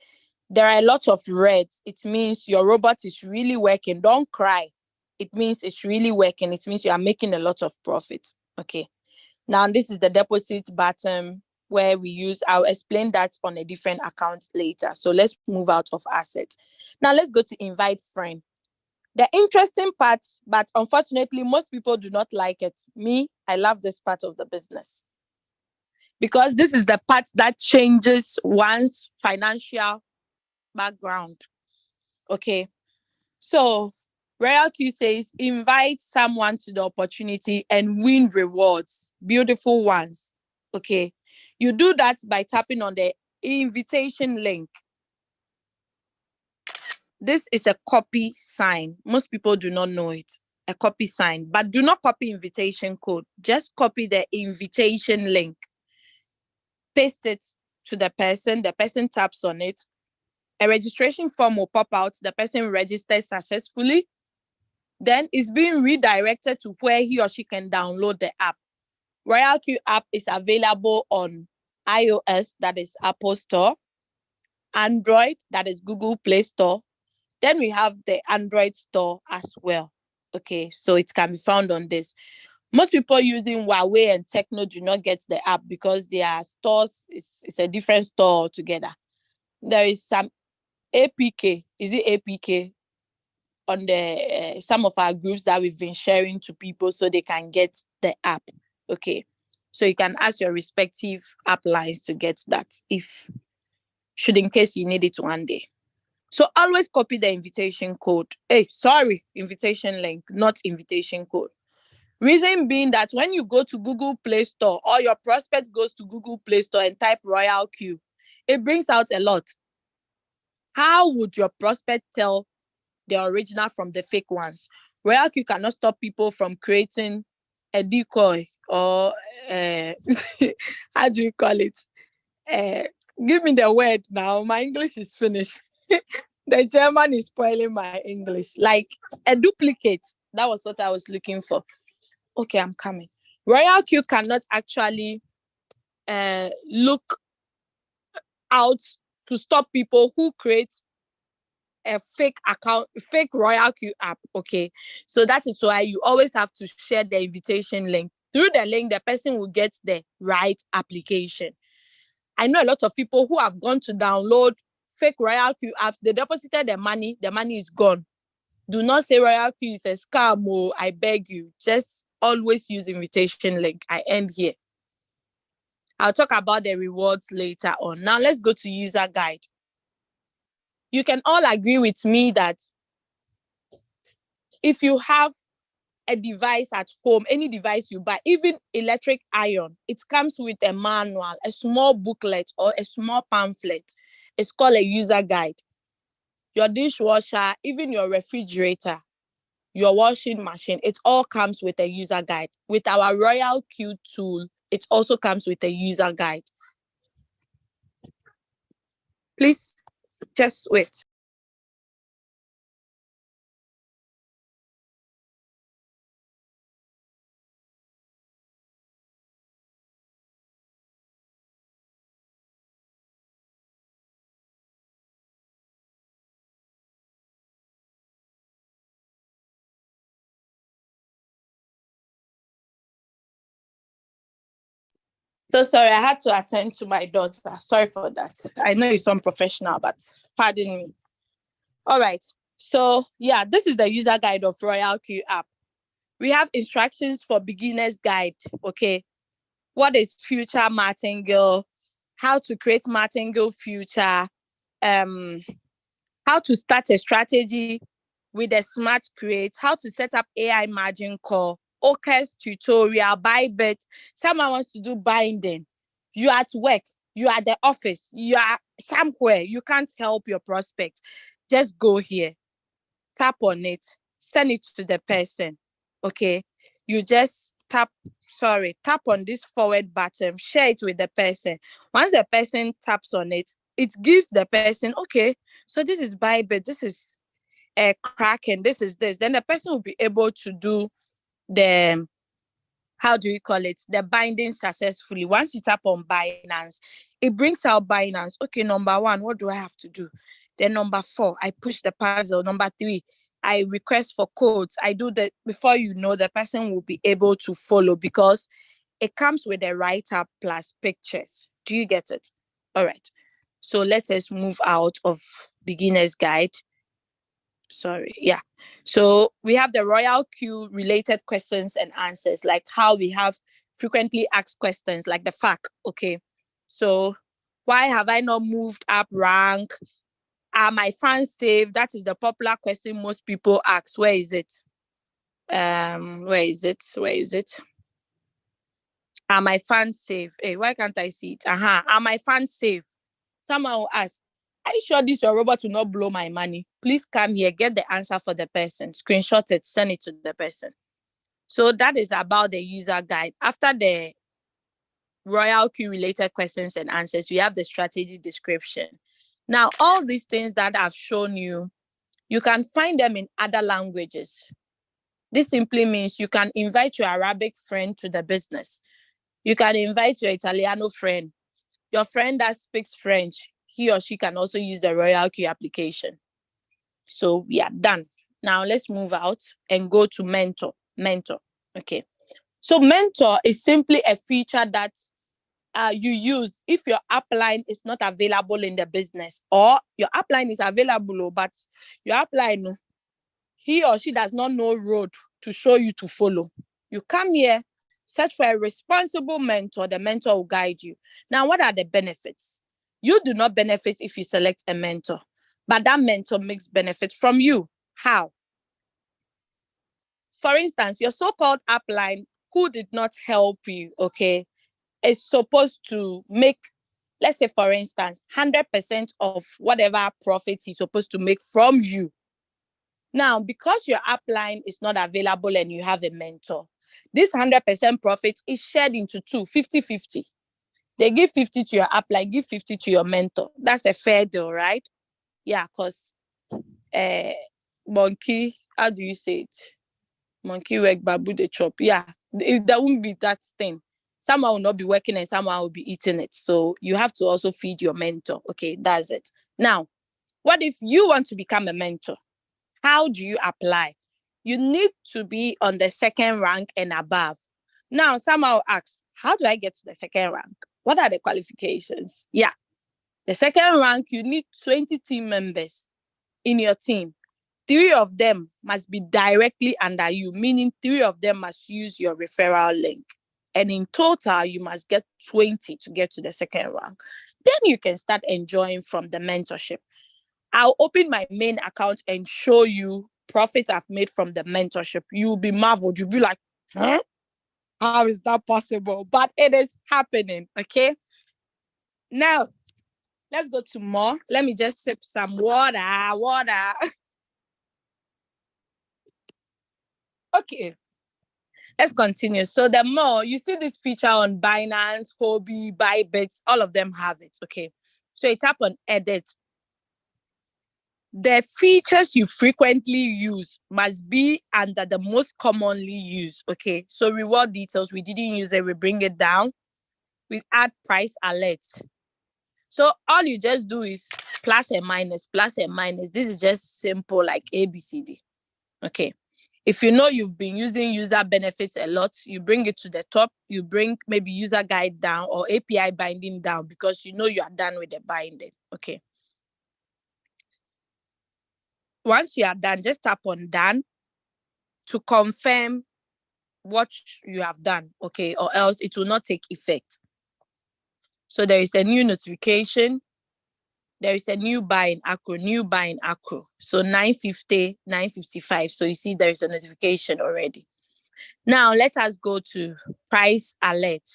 there are a lot of reds, it means your robot is really working. Don't cry. It means it's really working. It means you are making a lot of profit. Okay. Now this is the deposit button where we use. I'll explain that on a different account later. So let's move out of assets. Now let's go to invite friend. The interesting part, but unfortunately, most people do not like it. Me, I love this part of the business because this is the part that changes one's financial background. Okay. So Royalq says invite someone to the opportunity and win rewards, beautiful ones. Okay. You do that by tapping on the invitation link. This is a copy sign. Most people do not know it. a copy sign, but do not copy invitation code. Just copy the invitation link. Paste it to the person taps on it. A registration form will pop out. The person registers successfully. Then it's being redirected to where he or she can download the app. Royalq app is available on iOS, that is Apple Store, Android, that is Google Play Store. Then we have the Android store as well. Okay, so it can be found on this. Most people using Huawei and Techno do not get the app because their stores is a different store altogether. There is some APK. Is it APK? On the some of our groups that we've been sharing to people so they can get the app. Okay, so you can ask your respective app lines to get that if should in case you need it one day. So always copy the invitation code. Invitation link, not invitation code. Reason being that when you go to Google Play Store or your prospect goes to Google Play Store and type Royalq, it brings out a lot. How would your prospect tell the original from the fake ones? Royalq cannot stop people from creating a decoy or how do you call it? Give me the word now. My English is finished. The German is spoiling my English. Like a duplicate. That was what I was looking for. Okay, I'm coming. Royalq cannot actually look out to stop people who create a fake account, fake Royalq app. Okay, so that is why you always have to share the invitation link. Through the link, the person will get the right application. I know a lot of people who have gone to download fake Royalq apps. They deposited their money. The money is gone. Do not say Royalq is a scam. Oh, I beg you. Just always use invitation link. I end here. I'll talk about the rewards later on. Now let's go to user guide. You can all agree with me that if you have a device at home, any device you buy, even electric iron, it comes with a manual, a small booklet or a small pamphlet. It's called a user guide. Your dishwasher, even your refrigerator, your washing machine, it all comes with a user guide. With our Royalq tool, it also comes with a user guide. Please, just wait. So sorry, I had to attend to my daughter. Sorry for that. I know it's unprofessional, but pardon me. All right. So yeah, this is the user guide of Royalq app. We have instructions for beginners guide. Okay. What is future martingale? How to create martingale future? How to start a strategy with a smart create? How to set up AI margin call? OCAS tutorial, Bybit. Someone wants to do binding. You are at work. You are at the office. You are somewhere. You can't help your prospect. Just go here. Tap on it. Send it to the person. Okay. You just tap on this forward button, share it with the person. Once the person taps on it, it gives the person, okay, so this is Bybit, this is a Kraken, this is this. Then the person will be able to do the, how do you call it, the binding successfully. Once you tap on Binance, it brings out Binance. Okay, number one, what do I have to do? Then number 4, I push the puzzle. Number 3, I request for codes. I do that. Before you know, the person will be able to follow because it comes with a write-up plus pictures. Do you get it? All right. So let us move out of beginner's guide. Sorry. Yeah. So we have the Royalq related questions and answers, like how we have frequently asked questions, like the fact. Okay. So why have I not moved up rank? Are my fans safe? That is the popular question most people ask. Where is it? Where is it? Where is it? Are my fans safe? Hey, why can't I see it? Are my fans safe? Someone will ask, are you sure this your robot will not blow my money? Please come here, get the answer for the person, screenshot it, send it to the person. So that is about the user guide. After the Royalq related questions and answers, we have the strategy description. Now, all these things that I've shown you, you can find them in other languages. This simply means you can invite your Arabic friend to the business. You can invite your Italiano friend. Your friend that speaks French, he or she can also use the Royalq application. So we are done. Now let's move out and go to mentor. Mentor. Okay. So mentor is simply a feature that you use if your upline is not available in the business, or your upline is available, but your upline, he or she does not know road to show you to follow. You come here, search for a responsible mentor. The mentor will guide you. Now, what are the benefits? You do not benefit if you select a mentor, but that mentor makes benefit from you. How? For instance, your so-called upline who did not help you, okay, is supposed to make, let's say, for instance, 100% of whatever profit he's supposed to make from you. Now, because your upline is not available and you have a mentor, this 100% profit is shared into two, 50-50. They give 50 to your upline, give 50 to your mentor. That's a fair deal, right? Yeah, because monkey, how do you say it? Monkey work, babu the chop. Yeah, there won't be that thing. Someone will not be working and someone will be eating it. So you have to also feed your mentor. Okay, that's it. Now, what if you want to become a mentor? How do you apply? You need to be on the second rank and above. Now, someone will ask, how do I get to the second rank? What are the qualifications? Yeah, the second rank, you need 20 team members in your team. 3 of them must be directly under you, meaning 3 of them must use your referral link. And in total, you must get 20 to get to the second rank. Then you can start enjoying from the mentorship. I'll open my main account and show you profits I've made from the mentorship. You'll be marveled. You'll be like, huh? How is that possible? But it is happening, okay? Now, let's go to more. Let me just sip some water. Okay, let's continue. So the more, you see this feature on Binance, Hobby, Bybit, all of them have it, okay? So you tap on edit. The features you frequently use must be under the most commonly used, okay? So reward details, we didn't use it, we bring it down. We add price alerts. So all you just do is plus and minus, plus and minus. This is just simple like ABCD, okay? If you know you've been using user benefits a lot, you bring it to the top, you bring maybe user guide down or API binding down because you know you are done with the binding, okay? Once you are done, just tap on done to confirm what you have done, okay, or else it will not take effect. So there is a new notification. There is a new buy in accro. So 950, 955. So you see there is a notification already. Now let us go to price alert.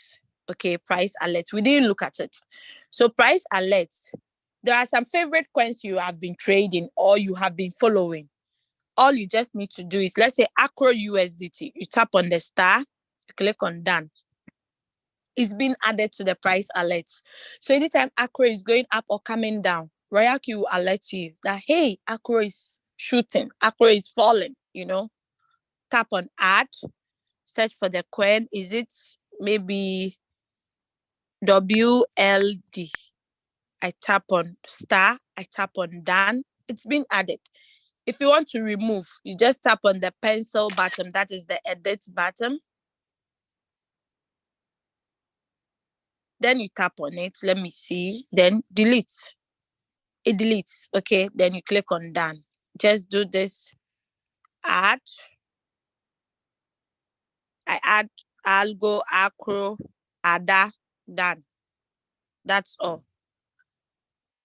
Okay, price alert. We didn't look at it. So price alert. There are some favorite coins you have been trading or you have been following. All you just need to do is, let's say Accro USDT. You tap on the star, you click on done. It's been added to the price alerts. So anytime Accro is going up or coming down, Royalq will alert you that, hey, Accro is shooting, Accro is falling, you know. Tap on add, search for the coin. Is it maybe WLD? I tap on star, I tap on done. It's been added. If you want to remove, you just tap on the pencil button. That is the edit button. Then you tap on it. Let me see. Then delete. It deletes. Okay. Then you click on done. Just do this. Add. I add algo, accro, ada, done. That's all.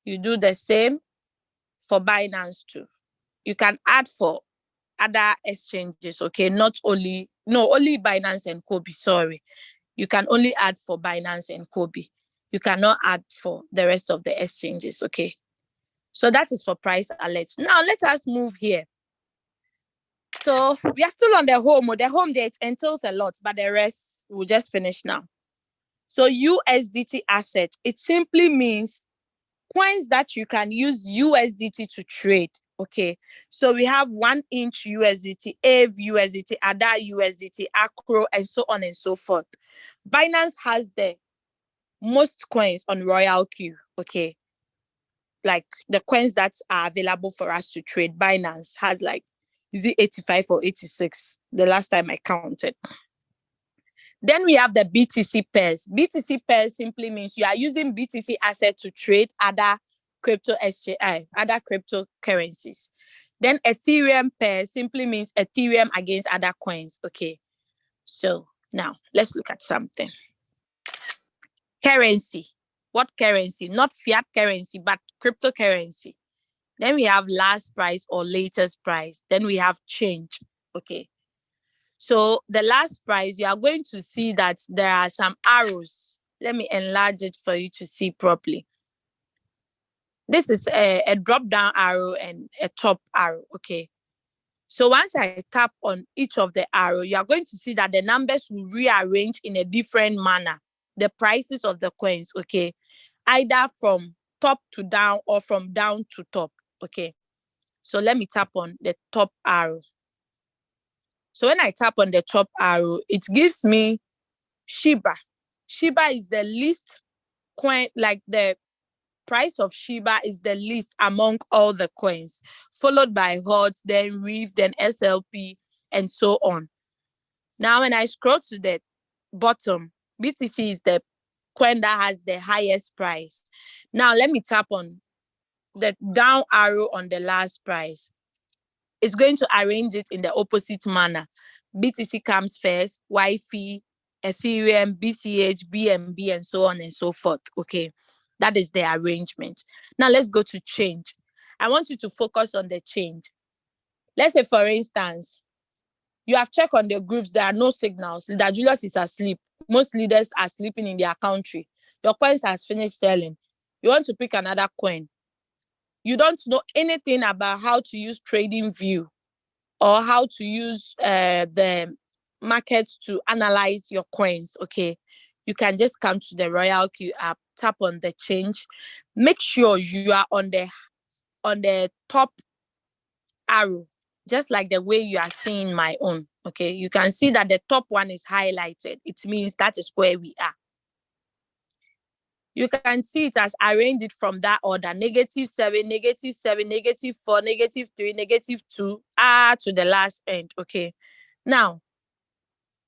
You do the same for Binance too. You can add for other exchanges, okay? Only Binance and Kobe, sorry. You can only add for Binance and Kobe. You cannot add for the rest of the exchanges, okay? So that is for price alerts. Now let us move here. So we are still on the home. The home there, it entails a lot, but the rest we'll just finish now. So USDT asset, it simply means coins that you can use USDT to trade. Okay, so we have 1 inch USDT, AVE USDT, ADA USDT, Acro, and so on and so forth. Binance has the most coins on Royalq. Okay, like the coins that are available for us to trade. Binance has like, is it 85 or 86? The last time I counted. Then we have the BTC pairs. BTC pairs simply means you are using BTC asset to trade other crypto exchange, other cryptocurrencies. Then Ethereum pair simply means Ethereum against other coins. Okay. So now let's look at something. Currency. What currency? Not fiat currency, but cryptocurrency. Then we have last price or latest price. Then we have change. Okay. So the last price, you are going to see that there are some arrows. Let me enlarge it for you to see properly. This is a drop down arrow and a top arrow. Okay. So once I tap on each of the arrow, you are going to see that the numbers will rearrange in a different manner. The prices of the coins. Okay. Either from top to down or from down to top. Okay. So let me tap on the top arrow. So when I tap on the top arrow, it gives me Shiba. Shiba is the least coin, like the price of Shiba is the least among all the coins, followed by HOT, then Reef, then SLP, and so on. Now, when I scroll to the bottom, BTC is the coin that has the highest price. Now, let me tap on the down arrow on the last price. It's going to arrange it in the opposite manner. BTC comes first, YFI, Ethereum, BCH, BNB, and so on and so forth. Okay, that is the arrangement. Now let's go to change. I want you to focus on the change. Let's say, for instance, you have checked on the groups, there are no signals. Leader Julius is asleep. Most leaders are sleeping in their country. Your coins has finished selling. You want to pick another coin. You don't know anything about how to use TradingView or how to use the market to analyze your coins. Okay, you can just come to the Royalq app, tap on the change. Make sure you are on the top arrow, just like the way you are seeing my own. Okay, you can see that the top one is highlighted. It means that is where we are. You can see it as arranged it from that order: -7, -7, -4, -3, -2, to the last end. Okay. Now,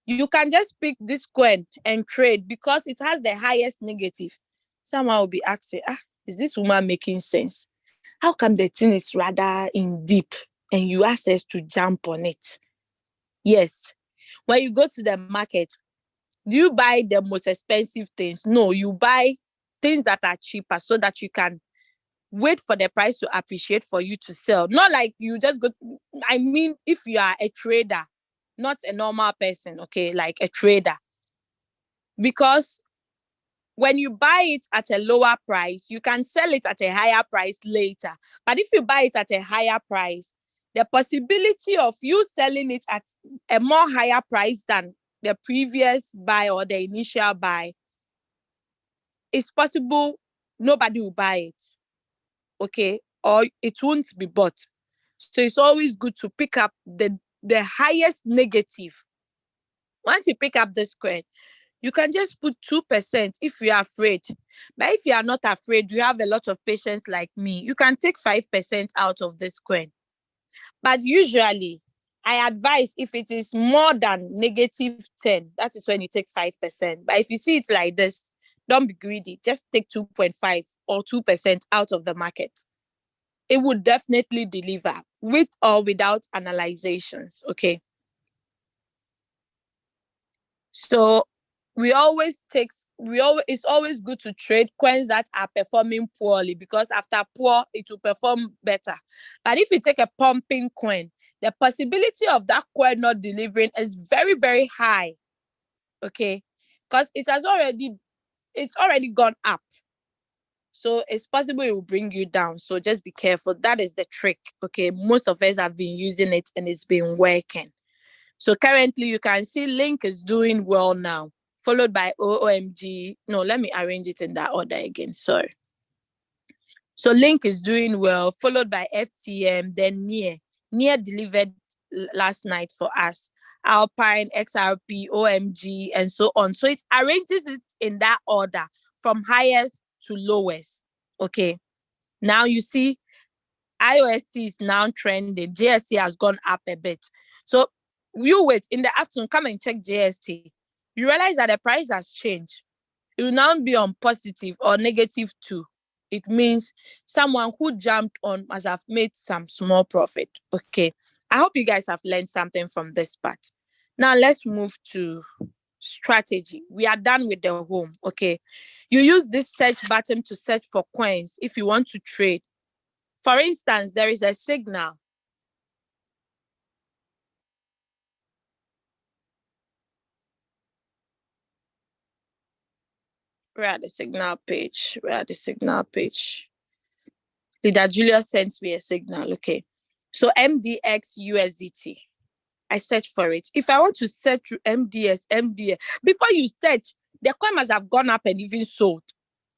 you can just pick this coin and trade because it has the highest negative. Someone will be asking, is this woman making sense? How come the thing is rather in deep and you access to jump on it? Yes. When you go to the market, do you buy the most expensive things? No, you buy things that are cheaper so that you can wait for the price to appreciate for you to sell. Not like you just go. I mean, if you are a trader, not a normal person, okay, like a trader. Because when you buy it at a lower price, you can sell it at a higher price later. But if you buy it at a higher price, the possibility of you selling it at a more higher price than the previous buy or the initial buy is possible. Nobody will buy it. Okay, or it won't be bought. So it's always good to pick up the highest negative. Once you pick up this coin, you can just put 2% if you are afraid. But if you are not afraid, you have a lot of patience like me, you can take 5% out of this coin. But usually, I advise if it is more than -10, that is when you take 5%. But if you see it like this, don't be greedy. Just take 2.5 or 2% out of the market. It would definitely deliver with or without analyzations. Okay. So it's always good to trade coins that are performing poorly, because after poor, it will perform better. But if you take a pumping coin, the possibility of that coin not delivering is very, very high. Okay. Because it's already gone up. So it's possible it will bring you down. So just be careful. That is the trick. Okay. Most of us have been using it and it's been working. So currently you can see Link is doing well now, followed by OMG. No, let me arrange it in that order again. Sorry. So Link is doing well, followed by FTM, then Near. Near delivered last night for us. Alpine, XRP, OMG, and so on. So it arranges it in that order from highest to lowest. Okay. Now you see IOST is now trending. JST has gone up a bit. So you wait in the afternoon, come and check JST. You realize that the price has changed. It will now be on positive or negative too. It means someone who jumped on must have made some small profit. Okay. I hope you guys have learned something from this part. Now let's move to strategy. We are done with the home. Okay. You use this search button to search for coins if you want to trade. For instance, there is a signal. We're at the signal page. Leader Julia sent me a signal. Okay. So MDX USDT. I search for it. If I want to search MDS, before you search, the coin must have gone up and even sold.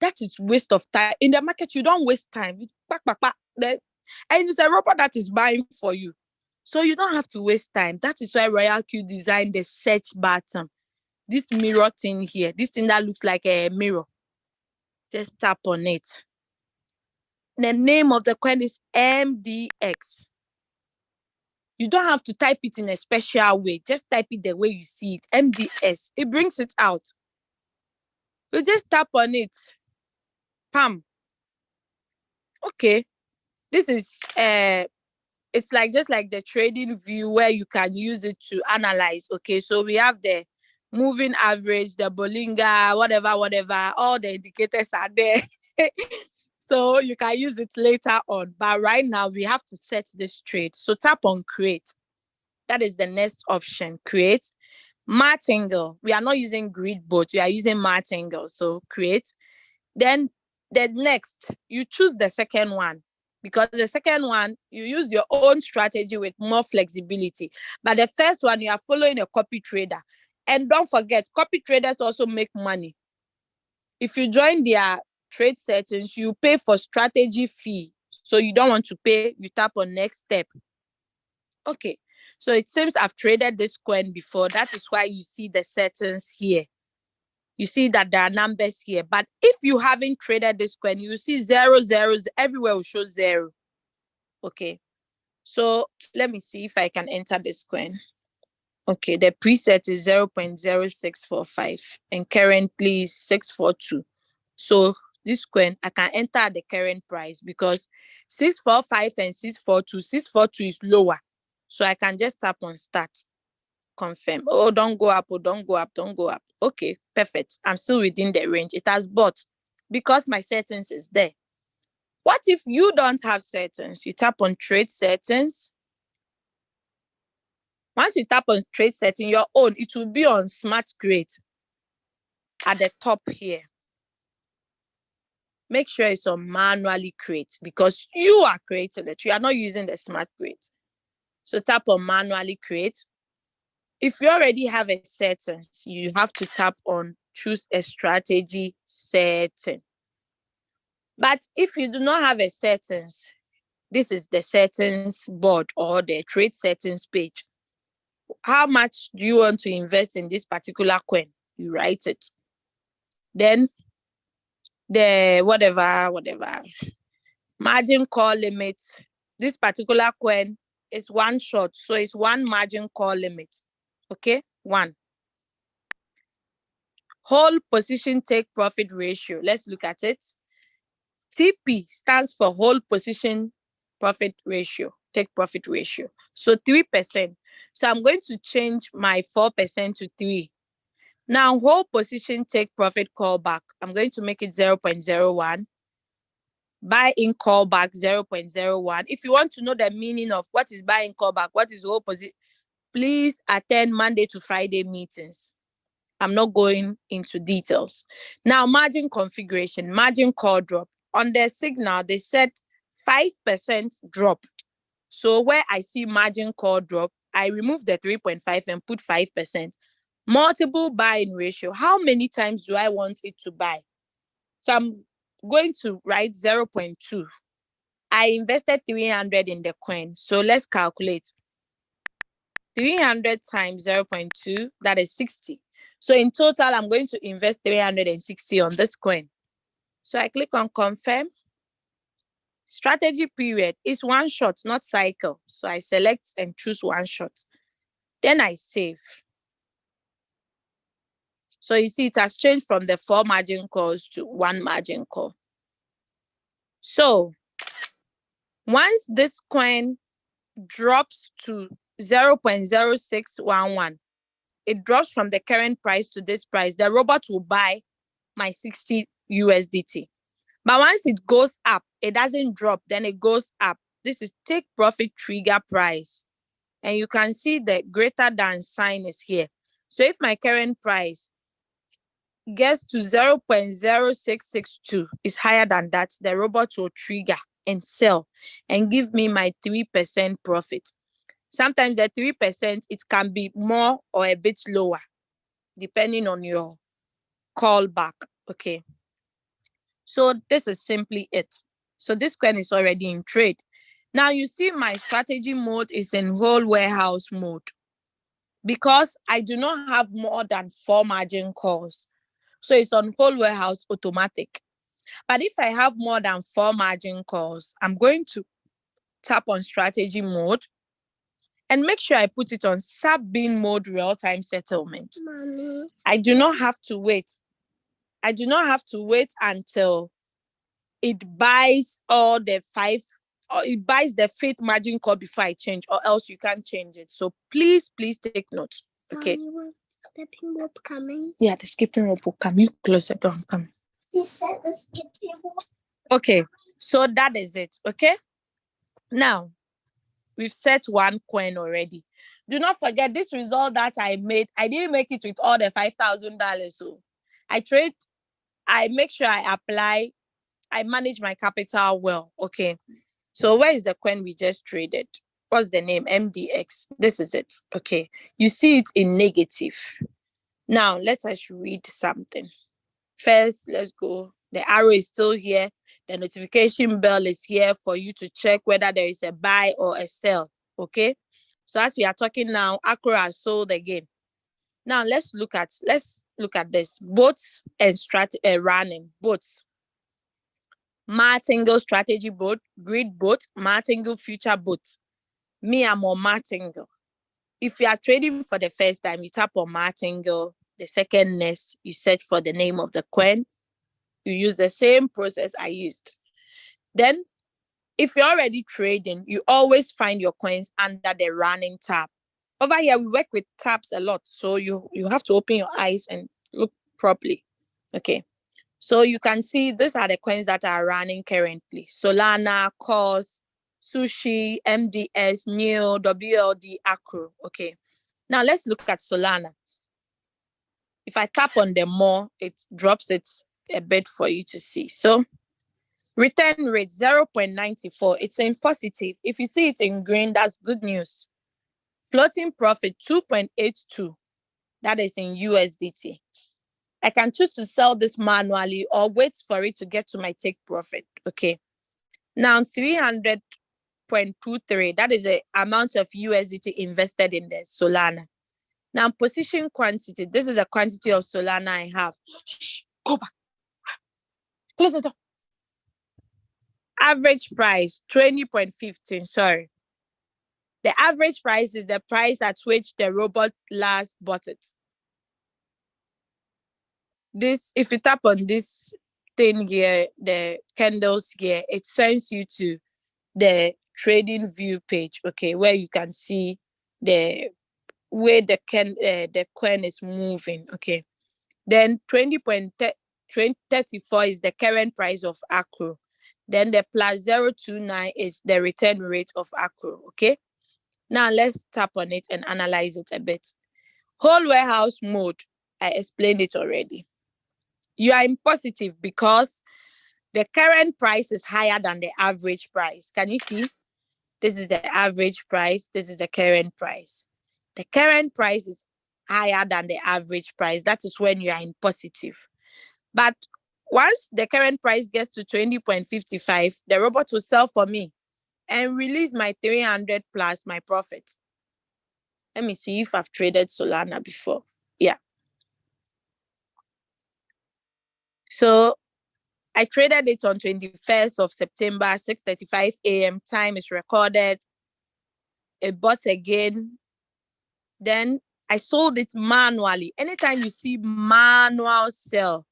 That is waste of time. In the market, you don't waste time. You and it's a robot that is buying for you. So you don't have to waste time. That is why Royalq designed the search button. This mirror thing here, this thing that looks like a mirror. Just tap on it. The name of the coin is MDX. You don't have to type it in a special way. Just type it the way you see it. MDS. It brings it out. You just tap on it. Pam. Okay. This is it's like just like the trading view where you can use it to analyze. Okay. So we have the moving average, the Bollinger, whatever. All the indicators are there. So you can use it later on. But right now we have to set this trade. So tap on create. That is the next option. Create. Martingale. We are not using grid boat. We are using martingale. So create. Then the next, you choose the second one. Because the second one, you use your own strategy with more flexibility. But the first one, you are following a copy trader. And don't forget, copy traders also make money. If you join their trade settings, you pay for strategy fee. So you don't want to pay, you tap on next step. Okay, so it seems I've traded this coin before. That is why you see the settings here. You see that there are numbers here. But if you haven't traded this coin, you see zeros. Everywhere will show 0. Okay, so let me see if I can enter this coin. Okay, the preset is 0.0645 and currently is 642. So this coin, I can enter at the current price because 645 and 642 is lower. So I can just tap on start. Confirm. Oh, don't go up. Okay, perfect. I'm still within the range. It has bought because my settings is there. What if you don't have settings? You tap on trade settings. Once you tap on trade setting, your own, it will be on smart create at the top here. Make sure it's on manually create because you are creating it. You are not using the smart create. So tap on manually create. If you already have a settings, you have to tap on choose a strategy setting. But if you do not have a settings, this is the settings board or the trade settings page. How much do you want to invest in this particular coin? You write it. Then the whatever margin call limit. This particular coin is one short, so it's one margin call limit. Okay, 1. Whole position take profit ratio. Let's look at it. TP stands for whole position profit ratio, take profit ratio. So 3%. So I'm going to change my 4% to 3. Now, whole position take profit callback. I'm going to make it 0.01. Buy in callback 0.01. If you want to know the meaning of what is buy in callback, what is whole position, please attend Monday to Friday meetings. I'm not going into details. Now, margin configuration, margin call drop. on their signal, they said 5% drop. So where I see margin call drop, I remove the 3.5 and put 5%. Multiple buying ratio. How many times do I want it to buy? So I'm going to write 0.2. I invested 300 in the coin. So let's calculate. 300 times 0.2, that is 60. So in total, I'm going to invest 360 on this coin. So I click on confirm. Strategy period is one shot, not cycle. So I select and choose one shot. Then I save. So you see it has changed from the 4 margin calls to 1 margin call. So once this coin drops to 0.0611, it drops from the current price to this price, the robot will buy my 60 USDT. But once it goes up, it doesn't drop, then it goes up. This is take profit trigger price. And you can see the greater than sign is here. So if my current price gets to 0.0662, is higher than that, the robot will trigger and sell and give me my 3% profit. Sometimes the 3%, it can be more or a bit lower, depending on your callback. Okay. So this is simply it. So this coin is already in trade. Now you see my strategy mode is in whole warehouse mode because I do not have more than 4 margin calls. So it's on whole warehouse automatic. But if I have more than 4 margin calls, I'm going to tap on strategy mode and make sure I put it on sub-bin mode real-time settlement. Mommy. I do not have to wait. I do not have to wait until it buys all the 5, or it buys the 5th margin call before I change, or else you can't change it. So please take note. Okay. Mommy, what's the skipping rope coming? Yeah, the skipping rope will come. You close the door. I'm coming. She said the skipping rope. Okay, so that is it. Okay. Now, we've set one coin already. Do not forget this result that I made. I didn't make it with all the $5,000. So I make sure I apply. I manage my capital well. Okay. So where is the coin we just traded? What's the name? MDX. This is it. Okay. You see it in negative. Now, let us read something. First, let's go. The arrow is still here. The notification bell is here for you to check whether there is a buy or a sell. Okay. So as we are talking now, Accra has sold again. Now let's look at this. Boats and running. Boats. Martingale strategy boat, grid boat, Martingale future boat. Me, I'm on Martingale. If you are trading for the first time, you tap on Martingale. The second next, you search for the name of the coin. You use the same process I used. Then, if you're already trading, you always find your coins under the running tab. Over here, we work with tabs a lot. So you have to open your eyes and look properly. Okay. So you can see these are the coins that are running currently. Solana, COS, Sushi, MDS, NEO, WLD, Acro. Okay. Now let's look at Solana. If I tap on the more, it drops it a bit for you to see. So return rate 0.94. It's in positive. If you see it in green, that's good news. Floating profit 2.82. That is in USDT. I can choose to sell this manually or wait for it to get to my take profit. Okay. Now 300.23. That is the amount of USDT invested in the Solana. Now position quantity. This is the quantity of Solana I have. Shh, go back. Close the door. Average price 20.15. Sorry. The average price is the price at which the robot last bought it. This, if you tap on this thing here, the candles here, it sends you to the trading view page, okay, where you can see the way the coin is moving, okay. Then 20.34 is the current price of Acro. Then the plus 0.29 is the return rate of Acro, okay. Now let's tap on it and analyze it a bit. Whole warehouse mode, I explained it already. You are in positive because The current price is higher than the average price. Can you see? This is the average price. This is the current price. The current price is higher than the average price. That is when you are in positive. But once the current price gets to 20.55, the robot will sell for me and release my 300 plus my profit. Let me see if I've traded Solana before. Yeah. So I traded it on 21st of September, 6:35 a.m. Time is recorded. It bought again. Then I sold it manually. Anytime you see manual sell,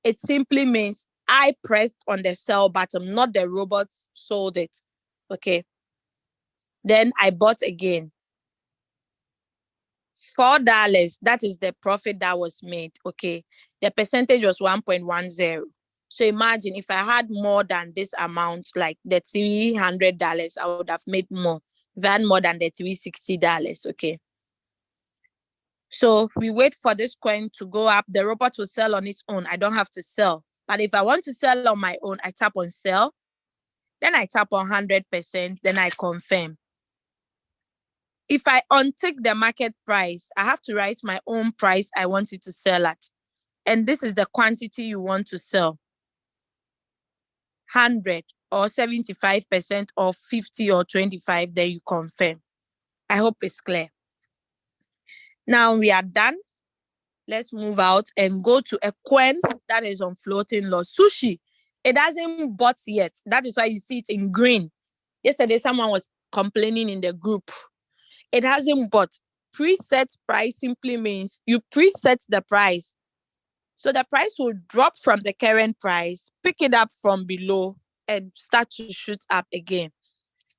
it simply means I pressed on the sell button, not the robot sold it. Okay. Then I bought again. $4. That is the profit that was made. Okay. The percentage was 1.10. So imagine if I had more than this amount, like the $300, I would have made more. If I had more than the $360. Okay. So we wait for this coin to go up. The robot will sell on its own. I don't have to sell. But if I want to sell on my own, I tap on sell. Then I tap on 100%. Then I confirm. If I untick the market price, I have to write my own price I want it to sell at. And this is the quantity you want to sell. 100 or 75% or 50 or 25, then you confirm. I hope it's clear. Now we are done. Let's move out and go to a coin that is on floating loss. Sushi. It hasn't bought yet. That is why you see it in green. Yesterday, someone was complaining in the group. It hasn't bought. Preset price simply means you preset the price. So the price will drop from the current price, pick it up from below, and start to shoot up again.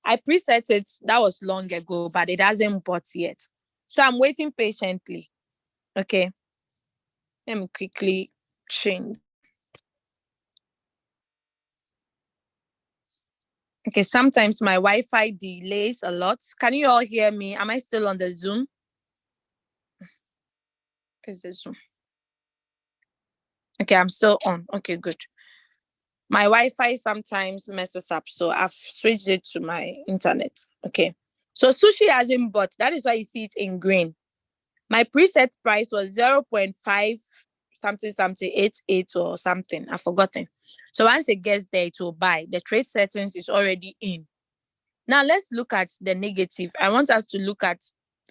I preset it. That was long ago, but it hasn't bought yet. So I'm waiting patiently. Okay. Let me quickly change. Okay, sometimes my Wi-Fi delays a lot. Can you all hear me? Am I still on the Zoom? Is the Zoom? Okay, I'm still on. Okay, good. My Wi-Fi sometimes messes up, so I've switched it to my internet. Okay. So sushi hasn't bought. That is why you see it in green. My preset price was 0.5 something 88 or something. I've forgotten. So once it gets there, it will buy. The trade settings is already in. Now let's look at the negative. I want us to look at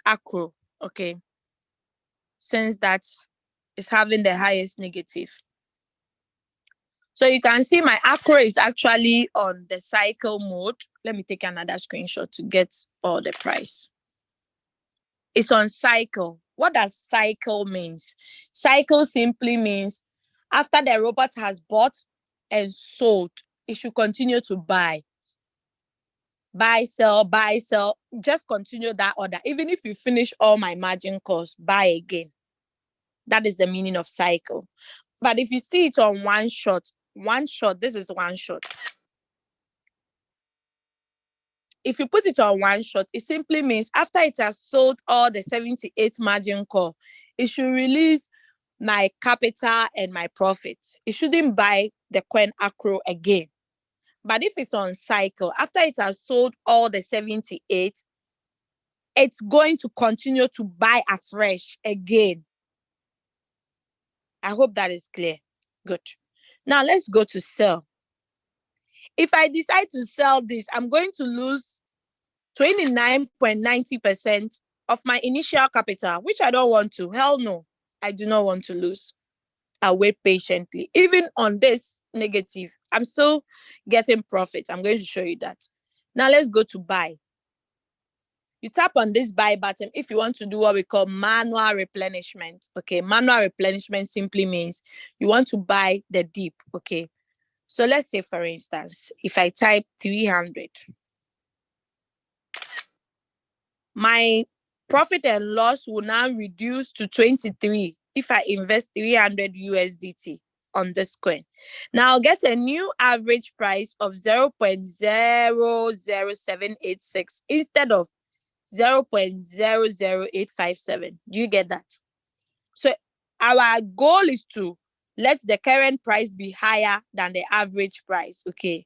Acro, okay? Since that is having the highest negative. So you can see my Acro is actually on the cycle mode. Let me take another screenshot to get all the price. It's on cycle. What does cycle means? Cycle simply means after the robot has bought and sold, it should continue to buy. Buy, sell, buy, sell. Just continue that order. Even if you finish all my margin calls, buy again. That is the meaning of cycle. But if you see it on one shot, this is one shot. If you put it on one shot, it simply means after it has sold all the 78 margin call, it should release my capital and my profit. It shouldn't buy the coin Acro again. But if it's on cycle, after it has sold all the 78, it's going to continue to buy afresh again. I hope that is clear. Good. Now let's go to sell. If I decide to sell this, I'm going to lose 29.90% of my initial capital, which I don't want to. Hell no, I do not want to lose. I'll wait patiently. Even on this negative, I'm still getting profit. I'm going to show you that. Now let's go to buy. You tap on this buy button if you want to do what we call manual replenishment. Okay, manual replenishment simply means you want to buy the dip. Okay, so let's say, for instance, if I type 300, my profit and loss will now reduce to 23 if I invest 300 USDT on this coin. Now I'll get a new average price of 0.00786 instead of 0.00857. Do you get that? So our goal is to let the current price be higher than the average price. Okay.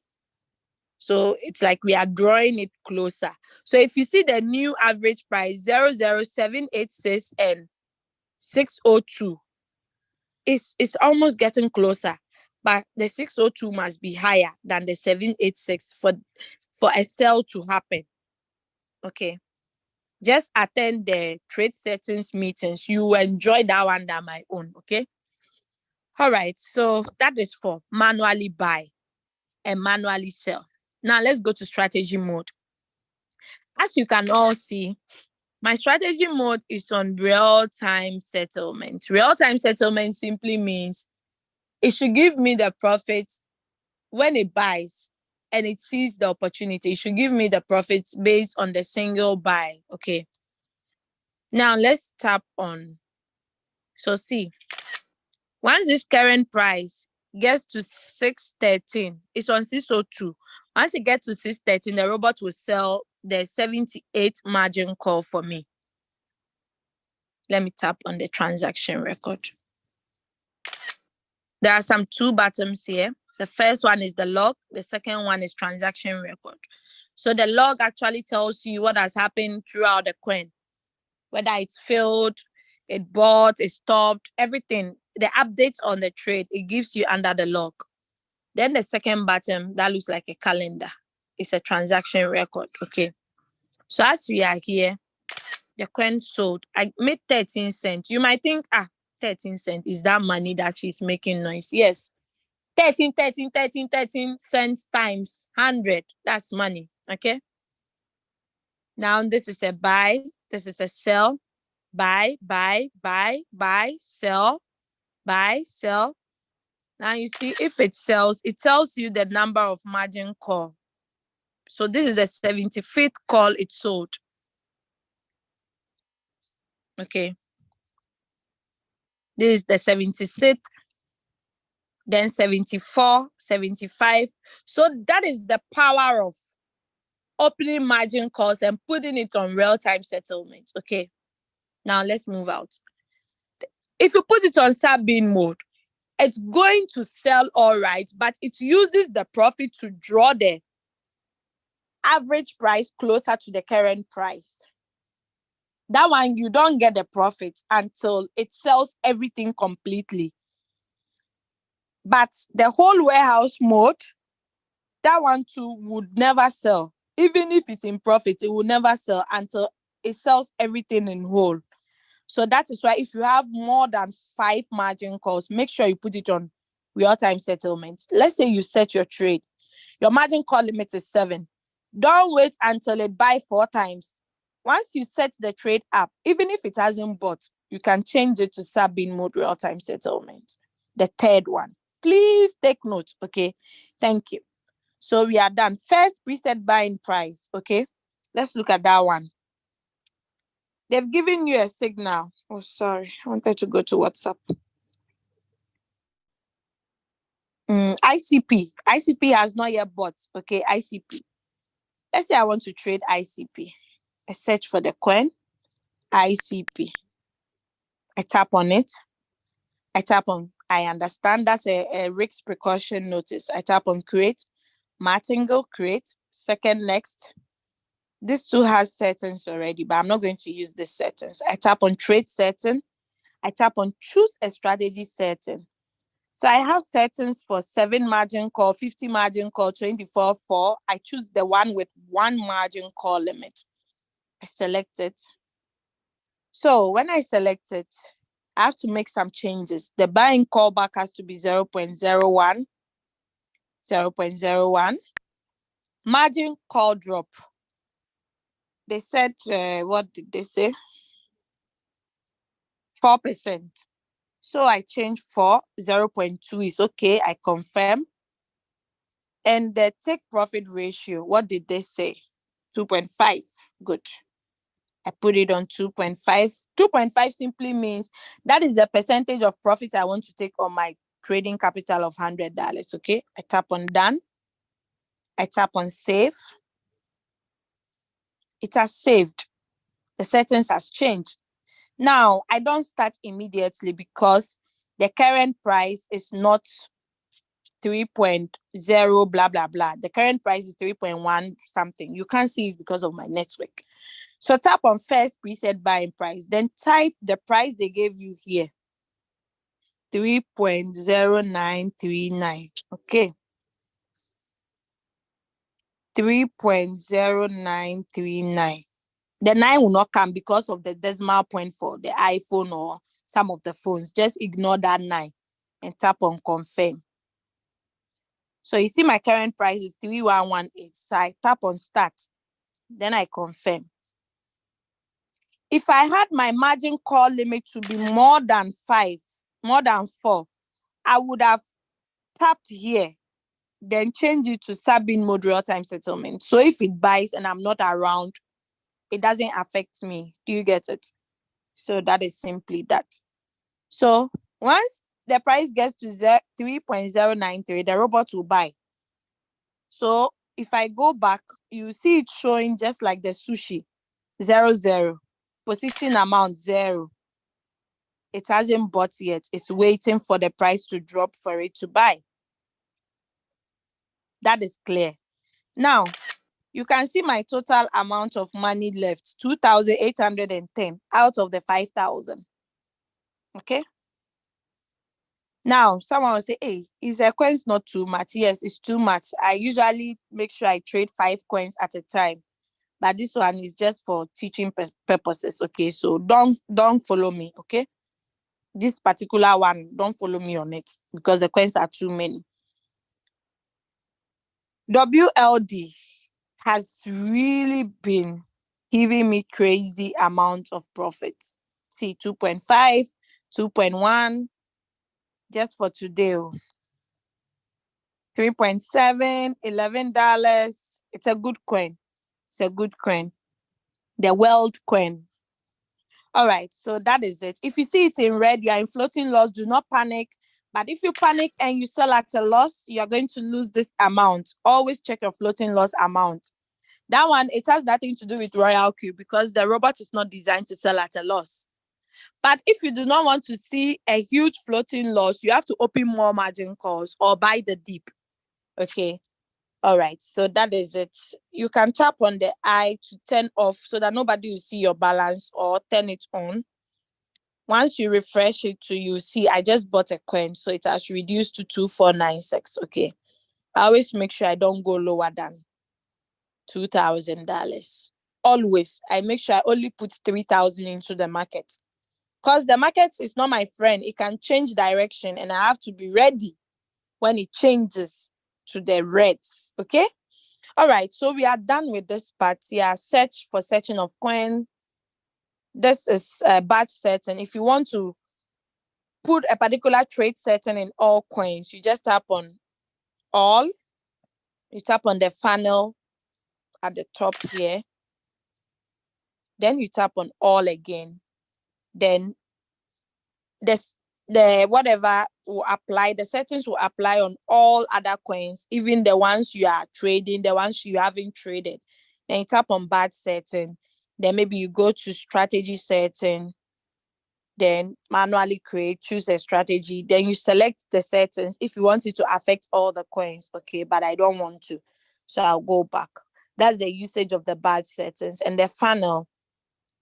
So it's like we are drawing it closer. So if you see the new average price 00786 and 602, it's almost getting closer. But the 602 must be higher than the 786 for a sell to happen. Okay. Just attend the trade settings meetings. You will enjoy that one than my own. Okay. All right. So that is for manually buy and manually sell. Now let's go to strategy mode. As you can all see, my strategy mode is on real-time settlement. Real-time settlement simply means it should give me the profit when it buys and it sees the opportunity. It should give me the profits based on the single buy. Okay. Now let's tap on. So see, once this current price gets to 613, it's on 602. Once it gets to 613, the robot will sell the 78 margin call for me. Let me tap on the transaction record. There are some two buttons here. The first one is the log. The second one is transaction record. So the log actually tells you what has happened throughout the coin, whether it's failed, it bought, it stopped, everything. The updates on the trade, it gives you under the log. Then the second button, that looks like a calendar. It's a transaction record. Okay. So as we are here, the coin sold. I made 13 cents. You might think, 13 cents is that money that she's making noise. Yes. 13 cents times 100. That's money. Okay. Now this is a buy. This is a sell. Buy, sell, buy, sell. Now you see if it sells, it tells you the number of margin call. So this is a 75th call it sold. Okay. This is the 76th, then 74, 75. So that is the power of opening margin calls and putting it on real-time settlement. Okay. Now let's move out. If you put it on sub-bin mode, it's going to sell all right, but it uses the profit to draw the average price closer to the current price. That one, you don't get the profit until it sells everything completely. But the whole warehouse mode, that one too would never sell. Even if it's in profit, it will never sell until it sells everything in whole. So that is why if you have more than 5 margin calls, make sure you put it on real-time settlement. Let's say you set your trade. Your margin call limit is 7. Don't wait until it buys 4 times. Once you set the trade up, even if it hasn't bought, you can change it to sub-bin mode real-time settlement. The third one. Please take note, okay? Thank you. So we are done. First preset buying price, okay? Let's look at that one. They've given you a signal. Oh, sorry. I wanted to go to WhatsApp. ICP. ICP has not yet bought, okay? ICP. Let's say I want to trade ICP. I search for the coin, ICP. I tap on it. I tap on, I understand that's a risk precaution notice. I tap on create, martingale, create, second next. This two has settings already, but I'm not going to use this settings. I tap on trade setting. I tap on choose a strategy setting. So I have settings for 7 margin call, 50 margin call, 24 4. I choose the one with 1 margin call limit. I select it. So when I select it, I have to make some changes. The buying callback has to be 0.01. 0.01. Margin call drop. They said, what did they say? 4%. So I change 4, 0.2 is okay. I confirm. And the take profit ratio, what did they say? 2.5. Good. I put it on 2.5. 2.5 simply means that is the percentage of profit I want to take on my trading capital of $100. Okay. I tap on done. I tap on save. It has saved. The settings has changed. Now, I don't start immediately because the current price is not 3.0 blah blah blah. The current price is 3.1 something. You can't see it because of my network. So tap on first preset buying price, then type the price they gave you here, 3.0939. Okay, 3.0939. The 9 will not come because of the decimal point for the iPhone or some of the phones. Just ignore that 9 and tap on confirm. So you see my current price is 3118. So I tap on start. Then I confirm. If I had my margin call limit to be more than 5, more than 4, I would have tapped here, then change it to sub-in mode real-time settlement. So if it buys and I'm not around, it doesn't affect me. Do you get it? So that is simply that. So once the price gets to 3.093, the robot will buy. So if I go back, you see it showing just like the sushi, 00. Position amount 0. It hasn't bought yet. It's waiting for the price to drop for it to buy. That is clear. Now, you can see my total amount of money left, 2,810 out of the 5,000. Okay. Now, someone will say, hey, is a coins not too much? Yes, it's too much. I usually make sure I trade 5 coins at a time. But this one is just for teaching purposes. Okay, so don't follow me. Okay, this particular one, don't follow me on it because the coins are too many. WLD has really been giving me crazy amount of profit. See, 2.5, 2.1 just for today. 3.7, $11. It's a good coin. It's a good coin. The world coin. All right, so that is it. If you see it in red, you are in floating loss. Do not panic. But if you panic and you sell at a loss, you are going to lose this amount. Always check your floating loss amount. That one, it has nothing to do with Royalq because the robot is not designed to sell at a loss. But if you do not want to see a huge floating loss, you have to open more margin calls or buy the dip. Okay. All right. So that is it. You can tap on the eye to turn off so that nobody will see your balance, or turn it on. Once you refresh it to, you see I just bought a coin, so it has reduced to 2496. Okay. I always make sure I don't go lower than $2,000. Always. I make sure I only put 3,000 into the market. Because the market is not my friend. It can change direction and I have to be ready when it changes to the reds. Okay. All right. So we are done with this part. Yeah. Search for searching of coin. This is a batch setting. If you want to put a particular trade setting in all coins, you just tap on all. You tap on the funnel at the top here. Then you tap on all again. Then the whatever will apply, the settings will apply on all other coins, even the ones you are trading, the ones you haven't traded. Then you tap on batch setting. Then maybe you go to strategy setting. Then manually create, choose a strategy. Then you select the settings if you want it to affect all the coins. Okay, but I don't want to. So I'll go back. That's the usage of the batch settings. And the funnel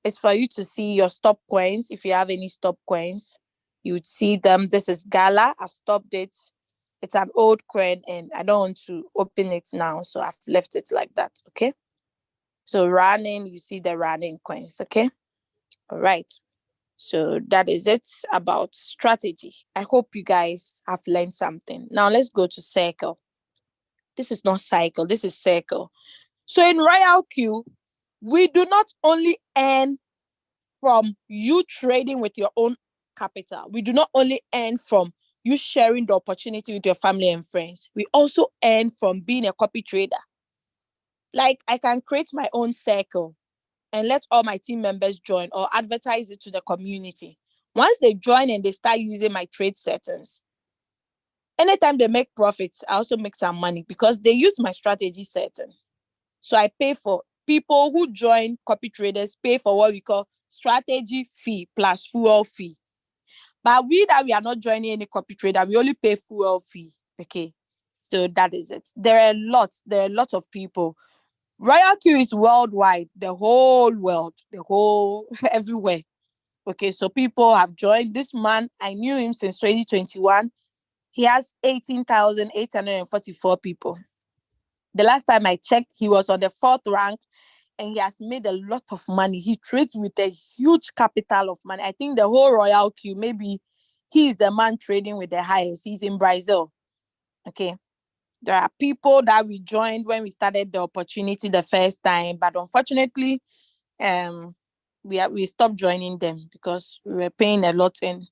is for you to see your stop coins. If you have any stop coins, you would see them. This is Gala. I've stopped it. It's an old coin and I don't want to open it now. So I've left it like that. Okay. So running, you see the running coins. Okay. All right. So that is it about strategy. I hope you guys have learned something. Now let's go to circle. This is not cycle. This is circle. So in Royalq, we do not only earn from you trading with your own capital. We do not only earn from you sharing the opportunity with your family and friends. We also earn from being a copy trader. Like I can create my own circle and let all my team members join or advertise it to the community. Once they join and they start using my trade settings, anytime they make profits, I also make some money because they use my strategy setting. So I pay for people who join copy traders, pay for what we call strategy fee plus fuel fee. But we are not joining any copy trader, we only pay fuel fee. Okay. So that is it. There are a lot of people. Royalq is worldwide, the whole world, the whole everywhere. Okay, so people have joined. This man, I knew him since 2021. He has 18,844 people. The last time I checked, he was on the 4th rank and he has made a lot of money. He trades with a huge capital of money. I think the whole Royalq, maybe he is the man trading with the highest. He's in Brazil. Okay. There are people that we joined when we started the opportunity the first time, but unfortunately, we stopped joining them because we were paying a lot and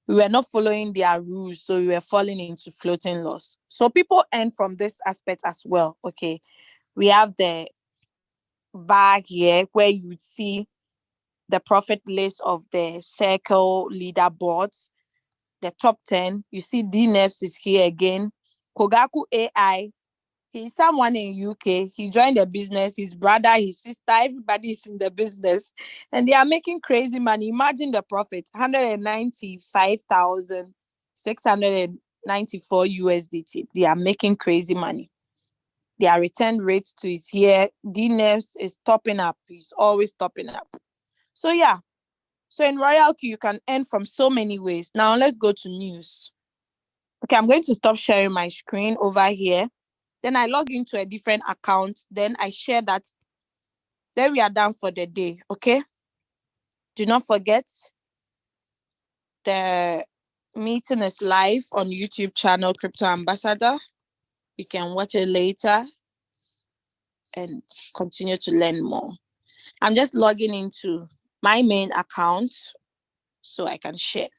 we were not following their rules, so we were falling into floating loss. So people earn from this aspect as well. Okay, we have the bar here where you would see the profit list of the circle leaderboards, the top 10. You see DNFs is here again. Kogaku AI, he's someone in UK. He joined the business. His brother, his sister, everybody is in the business. And they are making crazy money. Imagine the profit, 195,694 USDT. They are making crazy money. Their return rate to is here. DNFs is topping up. He's always topping up. So yeah. So in Royalq, you can earn from so many ways. Now let's go to news. Okay, I'm going to stop sharing my screen over here. Then I log into a different account. Then I share that. Then we are done for the day. Okay. Do not forget the meeting is live on YouTube channel Crypto Ambassador. You can watch it later and continue to learn more. I'm just logging into my main account so I can share.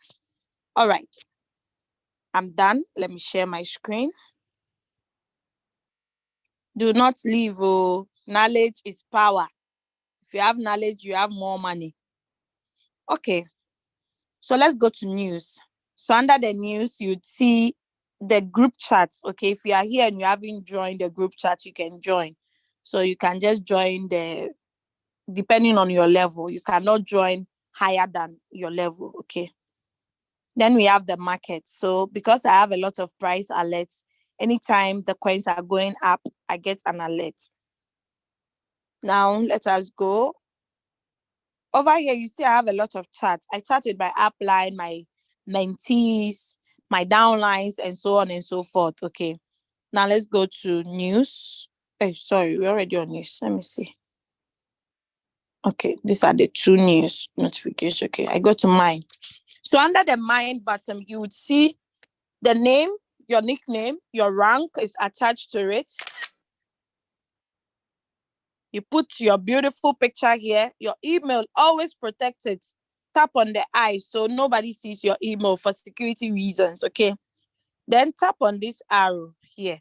All right. I'm done. Let me share my screen. Do not leave. Oh, knowledge is power. If you have knowledge, you have more money. Okay. So let's go to news. So under the news, you'd see the group chat. Okay. If you are here and you haven't joined the group chat, you can join. So you can just join depending on your level. You cannot join higher than your level. Okay. Then we have the market. So because I have a lot of price alerts, anytime the coins are going up, I get an alert. Now let us go. Over here, you see I have a lot of chats. I chat with my upline, my mentees, my downlines, and so on and so forth. Okay. Now let's go to news. Hey, sorry, we're already on news. Let me see. Okay, these are the two news notifications. Okay, I go to mine. So under the mine button, you would see the name, your nickname, your rank is attached to it. You put your beautiful picture here. Your email, always protect it. Tap on the I so nobody sees your email for security reasons, okay? Then tap on this arrow here.